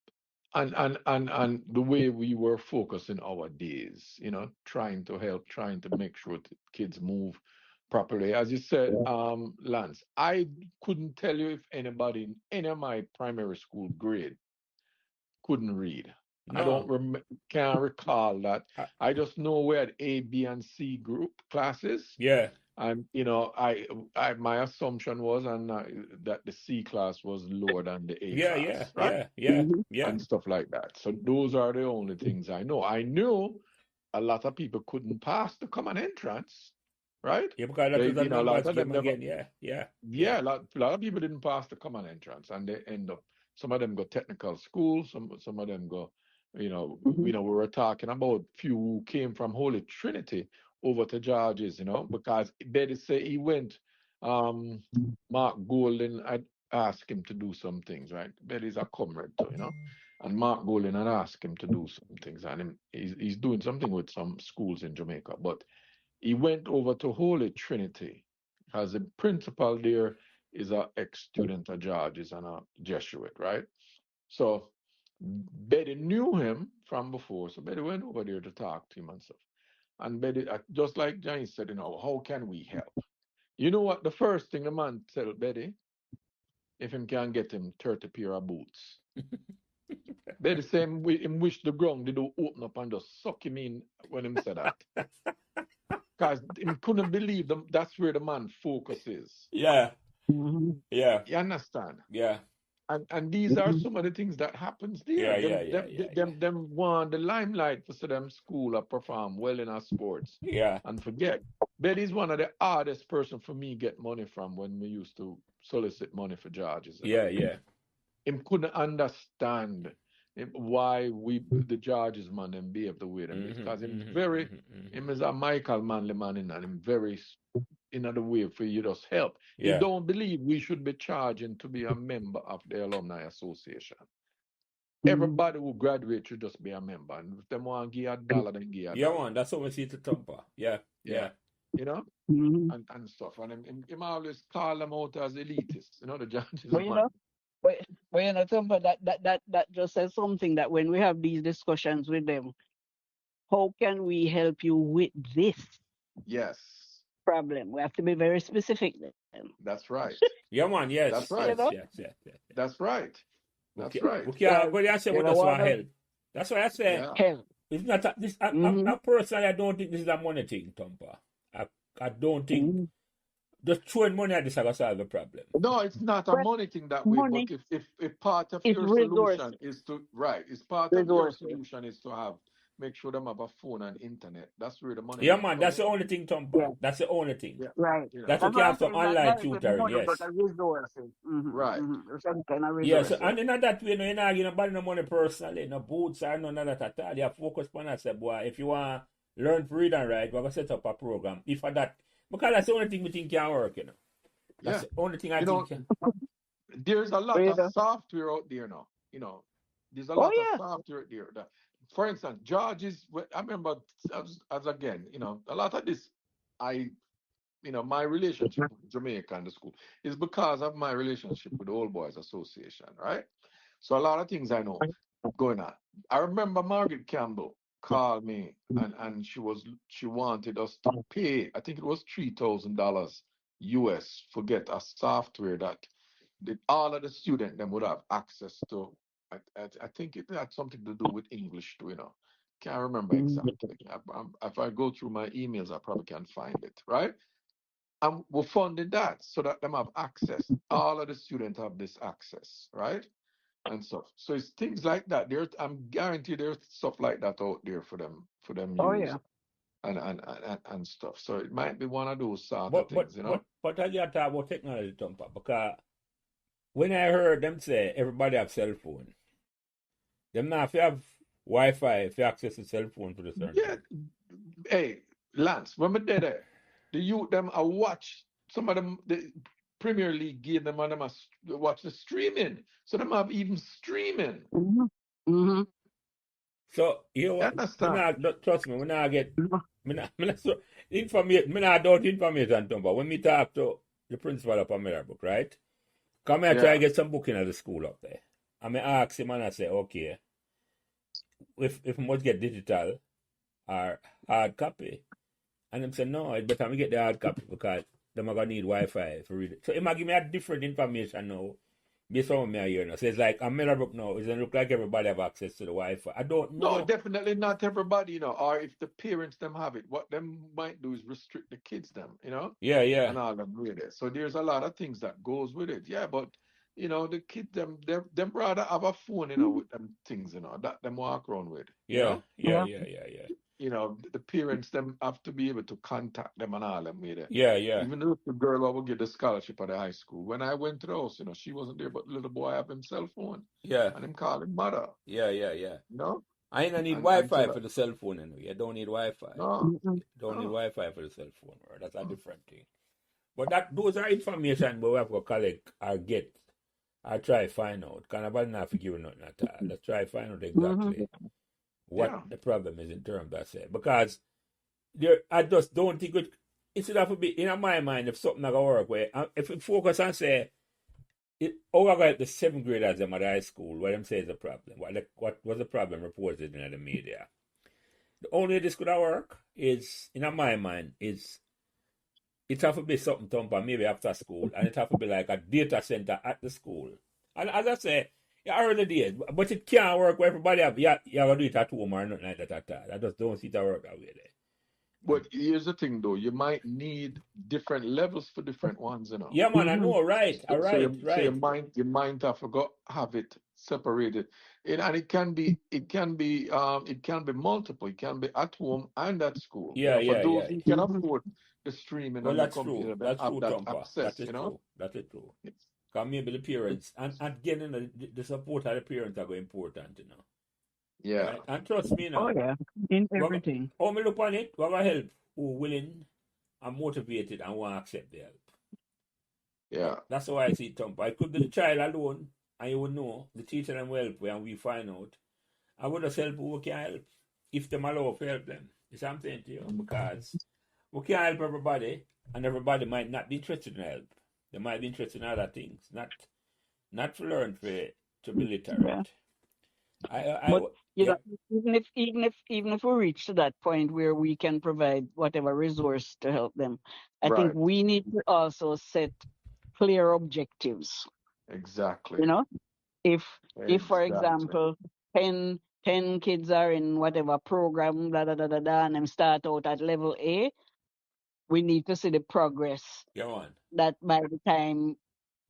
and the way we were focused in our days, trying to help, trying to make sure kids move properly. As you said, Lance, I couldn't tell you if anybody in any of my primary school grade couldn't read. I No. can't recall that. I just know we had A, B, and C group classes. Yeah. And my assumption was that the C class was lower than the A class, right? Mhm. And stuff like that. So those are the only things I know. I knew a lot of people couldn't pass the common entrance, right? Yeah, because that was a A numbers lot of game them never. again. Yeah. Yeah, a lot of people didn't pass the common entrance, and they end up. Some of them go technical school. Some of them go. Mhm. We were talking about few who came from Holy Trinity over to George's, because Betty say he went. Mark Golden had asked him to do some things, right? Betty's a comrade too, and Mark Golden had asked him to do some things, and he's doing something with some schools in Jamaica, but he went over to Holy Trinity as the principal there is a ex-student of George's and a Jesuit, right? So Betty knew him from before, so Betty went over there to talk to him and stuff. And Betty, just like Johnny said, how can we help? You know what? The first thing the man tell Betty, if him can get him 30 pair of boots. Betty say him wish the ground did open up and just suck him in when him said that. Because he couldn't believe that's where the man focus is. Yeah. Mhm. Yeah. You understand? Yeah. And these are some of the things that happens there. Them want the limelight for them school or perform well in our sports. Yeah. And forget. Betty's one of the hardest person for me get money from when we used to solicit money for George's. Yeah. Him couldn't understand why the George's man them behave the way them is. Because him is a Michael Manley man and him very in other way for you just help. Yeah. He don't believe we should be charging to be a member of the alumni association. Everybody who graduate should just be a member. And if they want to give $1, then give $1. Yeah, man, that's what we see to Thumper. Yeah. Mhm. And stuff. And him always call them out as elitists, the judges. Well, Thumper, that just says something that when we have these discussions with them, how can we help you with this Yes. problem? We have to be very specific then. That's right. Yeah, man, yes. That's right. Yes. That's right. That's right. Okay, what I say with us for help. That's why I say Help. it's not I personally I don't think this is a money thing, Thumper. I don't think just throwing money at this is going to solve the problem. No, it's not a money thing that way. Money, but if part of it's your resources. solution is to it's part of your solution is to make sure them have a phone and internet. That's where the money. Yeah, man, that's the only thing, Thumper. Yeah. That's the only thing. Yeah. Right. That's what you have some online tutoring, yes. But resources. Right. Some kind of Yes, resources. and in that way, you're not getting no money personally, no boots or none of that at all. You have focus on that, say, boy, if you want learn to read and write, we're going to set up a program. If for that, because that's the only thing we think can work, you know. That's Yeah. the only thing I You think know, can. there's a lot of software out there now. You know, there's a lot of yeah. software out there. That, for instance, George is. I remember as again, you know, a lot of this. My relationship with Jamaica and the school is because of my relationship with the Old Boys Association, right? So a lot of things I know going on. I remember Margaret Campbell called me and she wanted us to pay, I think it was $3,000 US for get a software that all of the students them would have access to. I think it had something to do with English too, you know. Can't remember exactly. If I go through my emails, I probably can find it, right? And we're funding that so that them have access. All of the students have this access, right? And stuff. So it's things like that. I'm guaranteed there's stuff like that out there for them Oh use yeah. and stuff. So it might be one of those sort of But things, you know? I got to talk about technology, Thumper, because when I heard them say everybody have cell phone, them now if you have Wi-Fi, if you access the cell phone for the certain Yeah. thing. Hey, Lance, when we did it, the youth them I watch some of them the Premier League game them and them watch the streaming. So them have even streaming. Mm-hmm. Mm-hmm. So you know You what? understand? Trust me, when I get so information, me not doubt information, Thumper. When me talk to the principal of Pembroke, right? Come here, try Yeah. to get some booking at the school up there. And I ask him and I say, okay, if we must get digital or hard copy. And him say, no, it's better me get the hard copy because them are going to need Wi-Fi for read it. So he might give me a different information now based on what me hear now. So it's like, a Meadowbrook now, it doesn't look like everybody have access to the Wi-Fi. I don't No, know. definitely not everybody, you know. Or if the parents them have it, what them might do is restrict the kids them, you know, Yeah, yeah, and all them with it. So there's a lot of things that goes with it. Yeah, but you know, the kids them rather have a phone, you know, with them things, you know, that them walk around with, you yeah, know. yeah, Yeah. yeah, yeah, yeah. You know, the parents them have to be able to contact them and all them with it. Yeah, yeah, Even though the girl will get the scholarship at the high school. When I went to the house, you know, she wasn't there, but the little boy have himself phone yeah, and him calling mother, yeah, yeah, yeah. you know, I don't need and so Wi-Fi that for the cell phone anyway. You don't need Wi-Fi. no, Mm-hmm. Don't need no. Wi-Fi for the cell phone. Or that's a different thing. But those are information we have to collect or get or try find out. Because nobody not figure nothing at all. Let's try find out exactly what Yeah. the problem is in terms of say. Because I just don't think it should have to be in my mind if something not gonna work where if we focus on say how I got the 7th graders in my high school, what them say is a problem. What was the problem reported in the media? The only way this could have work is in my mind is it have to be something Thumper maybe after school, and it have to be like a data center at the school. And as I say, yeah, early days, but it can't work where everybody have you have to do it at home or nothing like that at all. I just don't see it work that way there. But here's the thing, though. You might need different levels for different ones, you know. Yeah, man, I know, right, So right. your mind have it separated, and it can be multiple. It can be at home and at school. You Yeah, know, for yeah, those yeah. who can afford the streaming Well, and the that's computer, true. them That's have true, that Thumper. access. That is You know. true. That is true. It's- Because maybe the parents and again, you know, the support of the parents are very important, you know. Yeah. Right? And trust me Oh now, yeah. In everything. how me look on it, we're gonna help who willing and motivated and want to accept the help. Yeah. That's how I see it, Thumper. It could be the child alone, and you would know the teacher them will help when we find out. I would just help who we can help if them allow to help them. It's what I'm saying to you, because we can't help everybody, and everybody might not be interested in help. They might be interested in other things, not to learn to be literate. But you Yeah, know, even if we reach to that point where we can provide whatever resource to help them, I think Right. we need to also set clear objectives. Exactly. You know, if for Exactly. example 10 kids are in whatever program, da da da da da, and them start out at level A, we need to see the progress go on. that by the time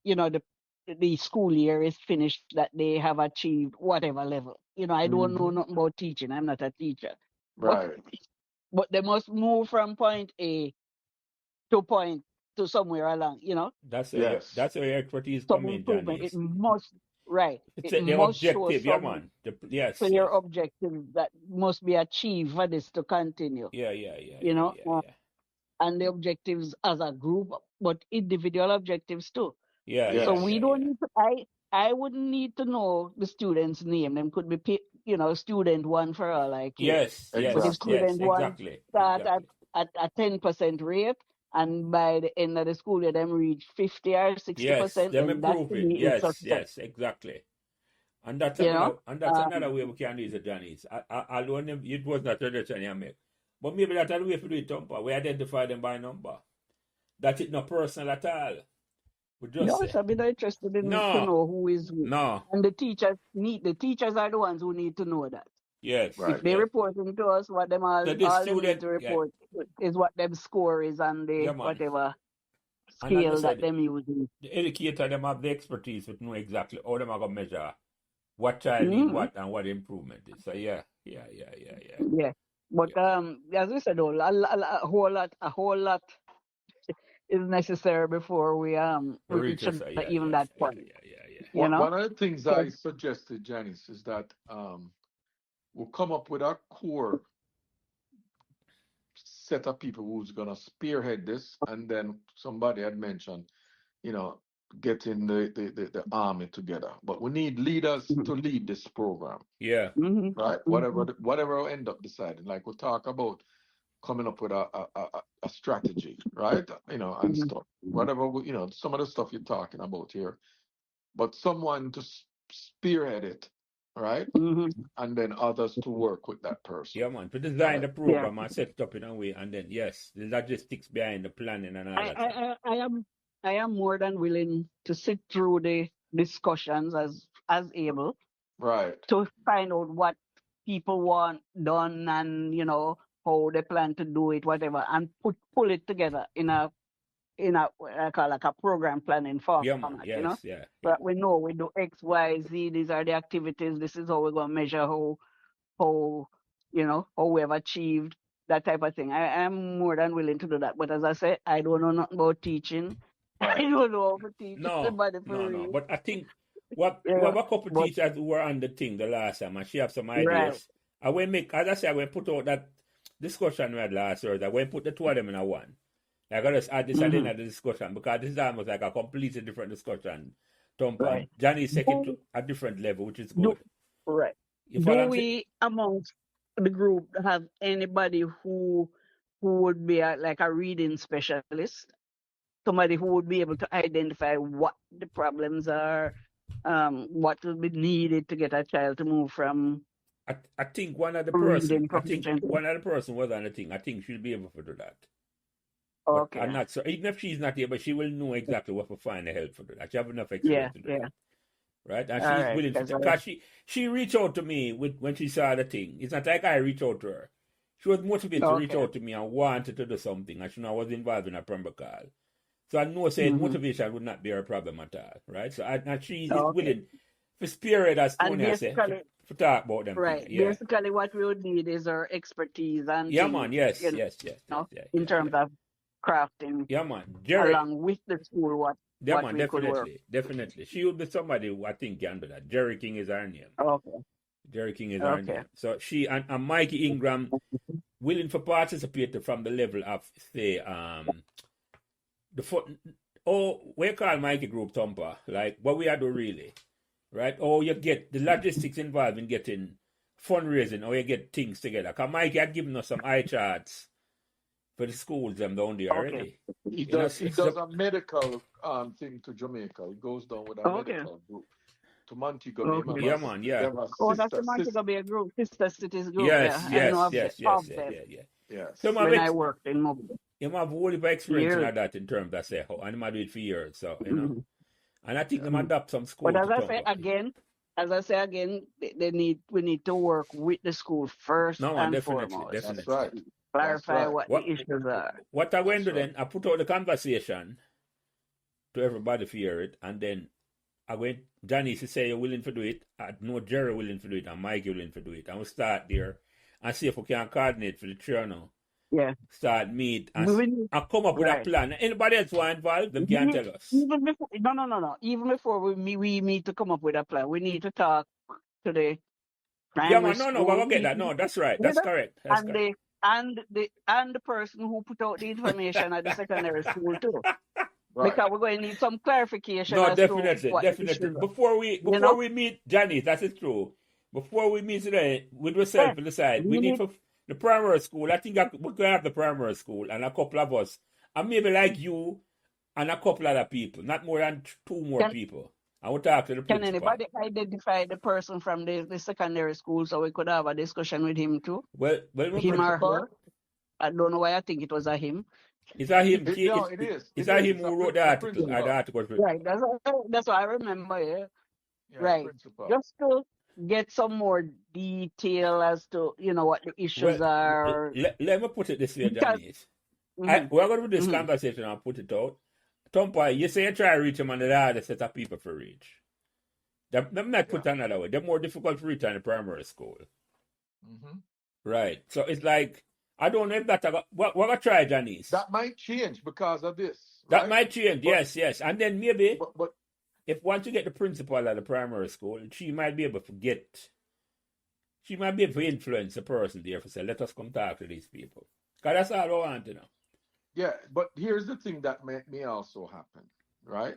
you know the school year is finished, that they have achieved whatever level. You know, I don't know Mhm. nothing about teaching. I'm not a teacher, but Right. they must move from point A to somewhere along. You know, That's where Yes. your expertise some come in, improvement. It Janice. must. right. It's It the must show objective, yeah, some man. Yes, clear yes. objectives that must be achieved for this to continue. Yeah, yeah, yeah, You yeah, know, yeah, yeah. and the objectives as a group, but individual objectives too. Yeah, So yeah, Yes. we yeah, don't yeah. need to, I wouldn't need to know the student's name. Them could be, student one for all I care. Yes, But yes, if Exactly. yes, student one exactly, start exactly. at a 10% rate, and by the end of the school year, them reach 50 or Yes, 60%, them then that to improving. me is Yes, success. yes, exactly. And that's You know, another way we can use it, Janice. Alone it was not a suggestion you make. But maybe that's the way to do it, Thumper. We identify them by number. That's it not personal at all. We just no, say, so I'm not interested in to no, know who is who. no, And the teachers are the ones who need to know that. yes, If Right. they yes. reporting to us, what them So the all them need student, to yeah, report is what them score is on the yeah, man. whatever And as I scale that said, them using. the educator, them have the expertise to know exactly how them are going to measure what child need Mm-hmm. what and what the improvement is. So yeah, yeah, yeah, yeah, yeah, Yeah. But yeah. as we said, a whole lot is necessary before we The reach reaches, yeah, even yes, that yeah, point. yeah, yeah, yeah. You know, One of the things I 'Cause- suggested, Janice, is that we'll come up with a core set of people who's gonna spearhead this, and then somebody had mentioned, getting the army together. But we need leaders to lead this program, Yeah, Mhm. right? Mhm. Whatever we end up deciding, like we'll talk about coming up with a strategy, right? And Mhm. stuff. Whatever some of the stuff you're talking about here, but someone to spearhead it, right? Mhm. And then others to work with that person, yeah, man. To design right? the Yeah. program and set it up in a way, and then yes, the logistics behind the planning and all I, that stuff. I, I I am I am more than willing to sit through the discussions as able Right. to find out what people want done and how they plan to do it, whatever, and pull it together in a what I call like a program planning Yeah, man. format. Yes, yeah, So yeah. that we know we do X, Y, Z. These are the activities. This is how we're gonna measure how we have achieved that type of thing. I am more than willing to do that. But as I said, I don't know nothing about teaching. I Right. don't know how to teach No, somebody for no, no. real. But I think what You we have know, a couple but teachers who were on the thing the last time, and she have some right. ideas. I will make, as I said, I will put out that discussion we had last Thursday. I will put the two of them in a one. I got to add this at the end Mhm. of the discussion because this is almost like a completely different discussion. Thump and Right. Johnny take it to Do, a different level, which is do, good. right. You Do follow what I'm saying? we amongst the group have anybody who would be like a reading specialist? Somebody who would be able to identify what the problems are, what will be needed to get a child to move from I think one of the reading person proficiency. was on the thing. I think she'll be able to do that. But Okay. I'm not so even if she's not here, but she will know exactly what to find the help for that. She have enough Yeah, experience to do yeah. that. Right? And All she's right. willing to because she reached out to me when she saw the thing. It's not like I reached out to her. She was motivated to reach Okay. out to me and wanted to do something. And she know I was involved in a Pembroke call. So I know said Mhm. motivation would not be her problem at all. Right? So and she is Okay. willing for spirit as And Tony said basically, to talk about them right. things. Yeah. Basically, what we would need is our expertise and Yeah, things, man. Yes, yes, yes, yes, yeah, in yeah, terms yeah. of crafting Yeah, man. Jerry. along with the school what Yeah, man, we could work. definitely. She would be somebody who I think can do that. Jerry King is her name. Okay. Jerry King is her Okay. name. So she and Mikey Ingram willing to participate from the level of say we call Mikey Group Thumper, like what we are doing really. Right? Or you get the logistics involved in getting fundraising or you get things together. Because Mikey had given us some eye charts for the schools them down there already. He You know, does a medical thing to Jamaica. He goes down with a Okay. medical group to Montego Bay. Okay. yeah, man, yeah. They have a Oh, that's the sister. Montego Bay group, Sister Cities group. Yes, Yeah, I know yes, of yeah, them yeah, yeah. Yes. So when I worked in Mobile. you have a whole heap of experience Years. in that in terms of say how and I do it for years. So, Mhm. And I think them adapt some school But to as I say Thumper. again, we need to work with the school first No, man, and definitely, foremost. That's definitely. right. That's Clarify right. what What the issues are. what I went to That's right. then, I put out the conversation to everybody to hear it, and then I went, Johnny to say you're willing to do it. I know Jerry willing to do it, and Mike willing to do it. And we'll start there and see if we can coordinate for the trio now. Yeah. start meet We need, and come up with a right. plan. Anybody else want involved, them can tell us. Even before, no. Even before we need to come up with a plan, we need to talk to the Yeah, primary man, no, we're school gonna get that. people, No, that's right. you That's know, correct. That's and correct. the person who put out the information at the secondary school too, Right. because we're going to need some clarification No, as to definitely, what the definitely. issues are. Before You know, we meet Janice, that is true. Before we meet today with yeah, yourself on the side, we we need need for the primary school. I think we're gonna have the primary school and a couple of us, and maybe like you and a couple other people, not more than two more can people. I will talk to the can principal. anybody identify the person from the secondary school so we could have a discussion with him too, Well, The him or principal? her? I don't know why I think it was a him. is that him? No, it is. Is It that is. him It's who wrote the a article? The principal. article. Right, that's what I remember. Yeah, Yeah, right. principal. Just to get some more detail as to what the issues Well, are. let me put it this way, Because Janice. mhm, We're going to do this mhm. conversation and put it out. Tompa, you say you try to reach him and the other set of people for reach. Them not put Yeah. another way. They're more difficult to reach in the primary school. Hmm. Right. So it's like, I don't know if that's we're going to try, Janice. That might change because of this, That right? might change, But yes. And then maybe, but if once you get the principal at the primary school, she might be able to influence the person there for say, let us come talk to these people. Because that's all I want to know. yeah, but here's the thing that may also happen, right?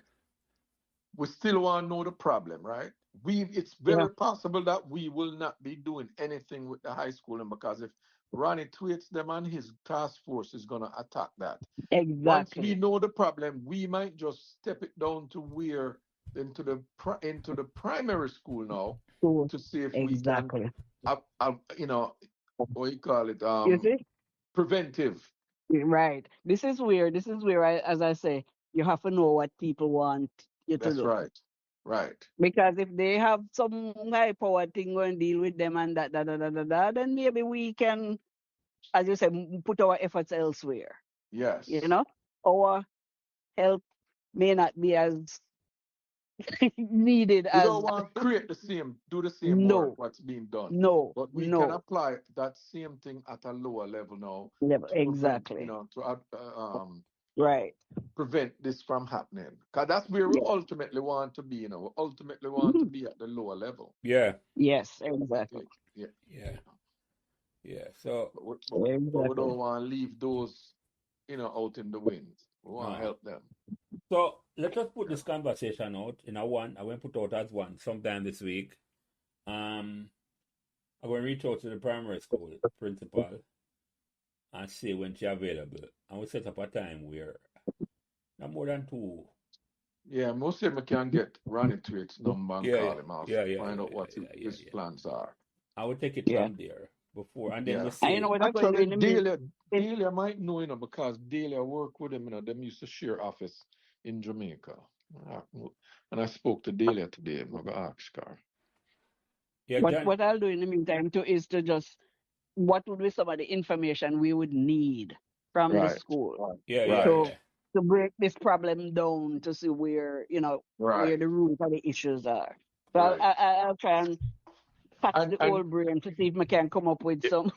We still want to know the problem, right? It's Yeah, very possible that we will not be doing anything with the high school, and because if Ronnie tweets them and his task force is gonna attack that. Once we exactly. know the problem, we might just step it down to where into the primary school now So to see if we can, exactly. you know, what you call it, You see, preventive. right. This is where as I say, you have to know what people want you to That's do. right, right. Because if they have some high power thing going to deal with them and that, then maybe we can, as you said, put our efforts elsewhere. Yes. You know, our help may not be as needed We as don't want to do the same work no, what's being done. no, But we can no. apply that same thing at a lower level now Yeah, to prevent, exactly. to Right. prevent this from happening. Because that's where we Yeah. ultimately want to be, We ultimately want to Mhm. be at the lower level. Yeah. Yes, exactly. Yeah. So, But we Exactly. don't want to leave those, out in the wind. We want to no. help them. So let us put this conversation out in a one. I will put out as one sometime this week. I'm going to reach out to the primary school principal and see when she's available. And we set up a time where not more than two. Yeah, most of them can get Ronnie to its number and call him off, find out what his plans are. I will take it Yeah. from there before, and then Yeah. we And you see. know what? Actually, Actually, in the mean, Delia might know, because Delia work with him, them used to share office in Jamaica. And I spoke to Delia today. I'm going to ask her. Yeah, what John. I'll do in the meantime too is to just what would be some of the information we would need from the Right. school Yeah. to break this problem down to see where where Right. the root of the issues are. So Right. I'll try and touch And the old brain to see if I can come up with some.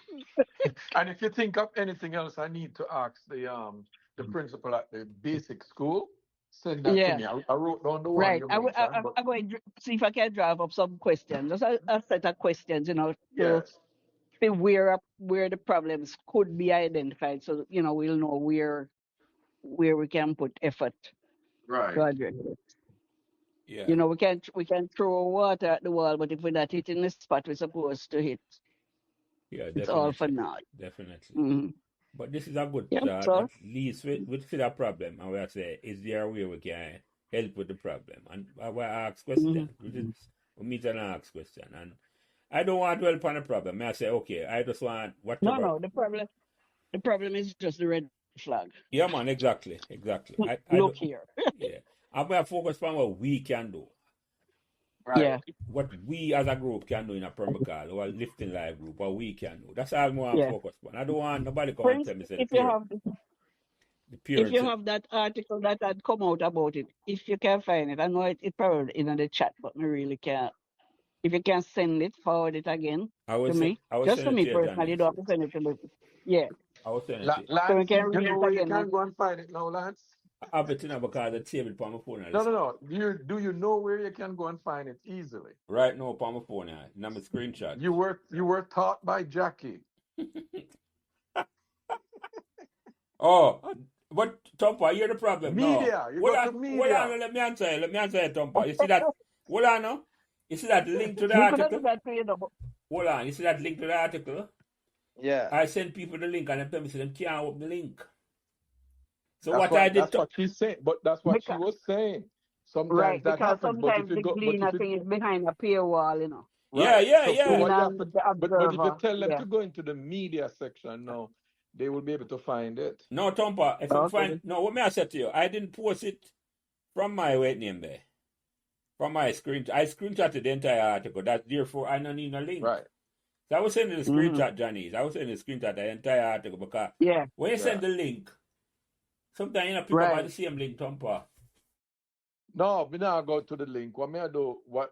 and if you think of anything else, I need to ask the principal at the basic school. Send that to Yeah, me. I wrote down the one right. you mentioned. But I'm going to see if I can draft up some questions, just a set of questions, to yes. see where the problems could be identified, so we'll know where we can put effort Right. to address it. Yeah. We can throw water at the wall, but if we're not hitting the spot we're supposed to hit, Yeah, it's all for definitely. naught. Definitely. Mm-hmm. But this is a good Yeah. start. So At least we see that problem, and we say, is there a way we can help with the problem? And we ask questions. We meet and ask question. And I don't want to dwell upon the problem. I say, okay, I just want whatever. no, the problem is just the red flag. Yeah, man, exactly. Look here. Yeah, I'm going to focus on what we can do. Right. Yeah. What we as a group can do in a Pembroke or lifting live group, what we can do. That's all more Yeah. focus on. I don't want nobody For come and tell me instance, say if you the have that article that had come out about it, if you can find it, I know it probably in the chat, but I really can't. If you can send it, forward it again I will to me. I will Just send to it me to you, personally, you Janice. don't have to send it to me. Yeah. I was saying it. So we Lance, can you read know it where you again. can go and find it now, Lance? I have it now because I save it on my phone. No. Do you know where you can go and find it easily? Right now on my phone. Now my screenshot. You were taught by Jackie. Oh, but Tompa, you're the problem. No. Media. You go to Hold on, media. let me answer you. Let me answer you, Tompa. You see that? Hold on, no? You see that link to the You could have done article? that for you, though. Hold on. You see that link to the article? Yeah. I send people the link and they tell me them can't open the link. So That's what I did that's what she's saying. But that's what she Because, was saying. Sometimes right, that because happens. But if sometimes you the go, but if Gleaner you thing is behind a paywall, you know. Yeah, right, yeah, so yeah. what you have Gleaner, to, the but if you Observer. tell them Yeah. to go into the media section now, they will be able to find it. No, Tompa, if you Okay. find no, what may I say to you? I didn't post it from my wait name there. From my screen, I screenshotted the entire article. That's therefore I don't need a link. Right. So I was sending the Mm-hmm. screenshot, Johnny's. I was sending the screenshot the entire article because Yeah. when you Yeah. send the link, sometimes you don't pick up Right. at the same link, Tompa. No, we now go to the link. What may I do? What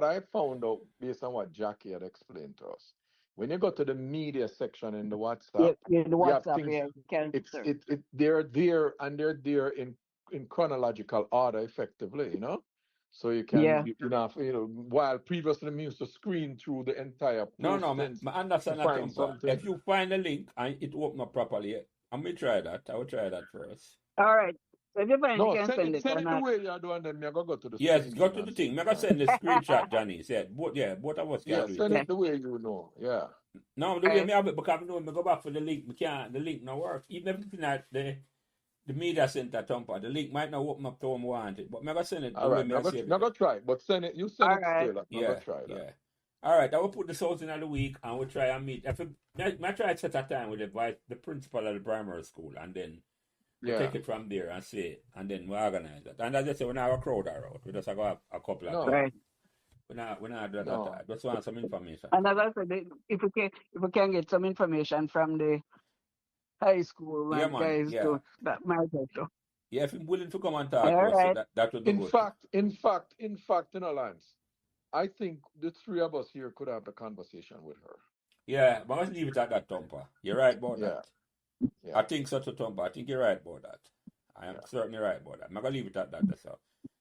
I found out based on what Jackie had explained to us. When you go to the media section in the WhatsApp, Yeah, the you have WhatsApp, things. yeah, you can It's search. they're there and they're there in chronological order, effectively. You know, so you can Yeah. while previously we used to screen through the entire No, post I to understand that, find Tompa. something. If you find a link and it open up properly, I'm going to try that. I will try that first. All right. So if you find, you No, can send it. send or it the not. way you're doing, then you're gonna go to the Yes, go screen to the and thing. I'm going to find send it. the screenshot, Johnny. Both of us can Yeah, do it. send Yeah. it the way you know. Yeah. No, the way Right. me have it because I know when I go back for the link, the link not work. Even if it's not the media center, Tompa, the link might not open up to whom want it. But I'm going to send it the All way right. me I save it. Now go try it, but send it. You send All it right. still. Now go Yeah, try that. yeah. All right, I will put the Southern of the week and we'll try and meet. I try to set a time with the principal of the primary school and then we'll Yeah. take it from there and see it and then we'll organize it. And as I say, we not have a crowd around. We just have a couple of No. people. Right. We not do that. No. I just want some information. And as I said, if we can get some information from the high school Yeah, and man. guys Yeah. too, that might help too. Yeah, if you're willing to come and talk All to us, right. that would be In good. fact, Lance, I think the three of us here could have a conversation with her. Yeah, but let's leave it at that, Tompa. You're right about Yeah. that. Yeah. I think so too, Tompa. I think you're right about that. I am Yeah. certainly right about that. I'm going to leave it at that. So.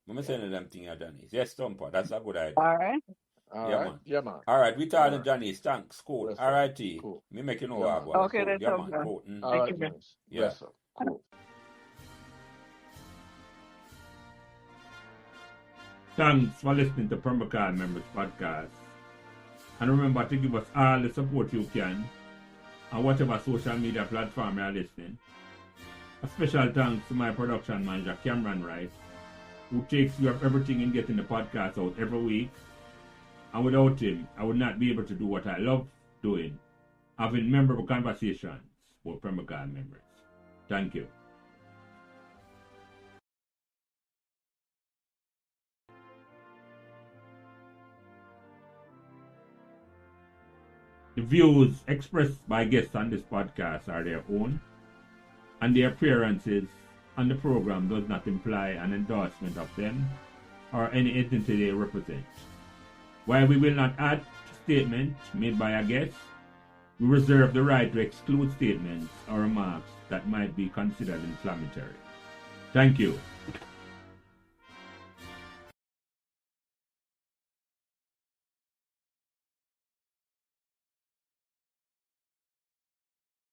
I'm sending them thing here, Johnny. Yes, Tompa. That's a good idea. All right. All Yeah, right. man. Yeah, man. All right, we All talking, right. Johnny. Thanks. Cool. Bless All up. right, T. Cool. Me make you know Yeah, what I man. go. Okay, Cool. that's Yeah, all man. good. Cool. All Thank right, you. James. Yeah. Bless up. Cool. Thanks for listening to Pembroke Members Podcast. And remember to give us all the support you can on whatever social media platform you're listening. A special thanks to my production manager, Cameron Wright, who takes care of everything in getting the podcast out every week. And without him, I would not be able to do what I love doing, having memorable conversations with Pembroke members. Thank you. The views expressed by guests on this podcast are their own, and their appearances on the program does not imply an endorsement of them or any entity they represent. While we will not add to statements made by a guest, we reserve the right to exclude statements or remarks that might be considered inflammatory. Thank you.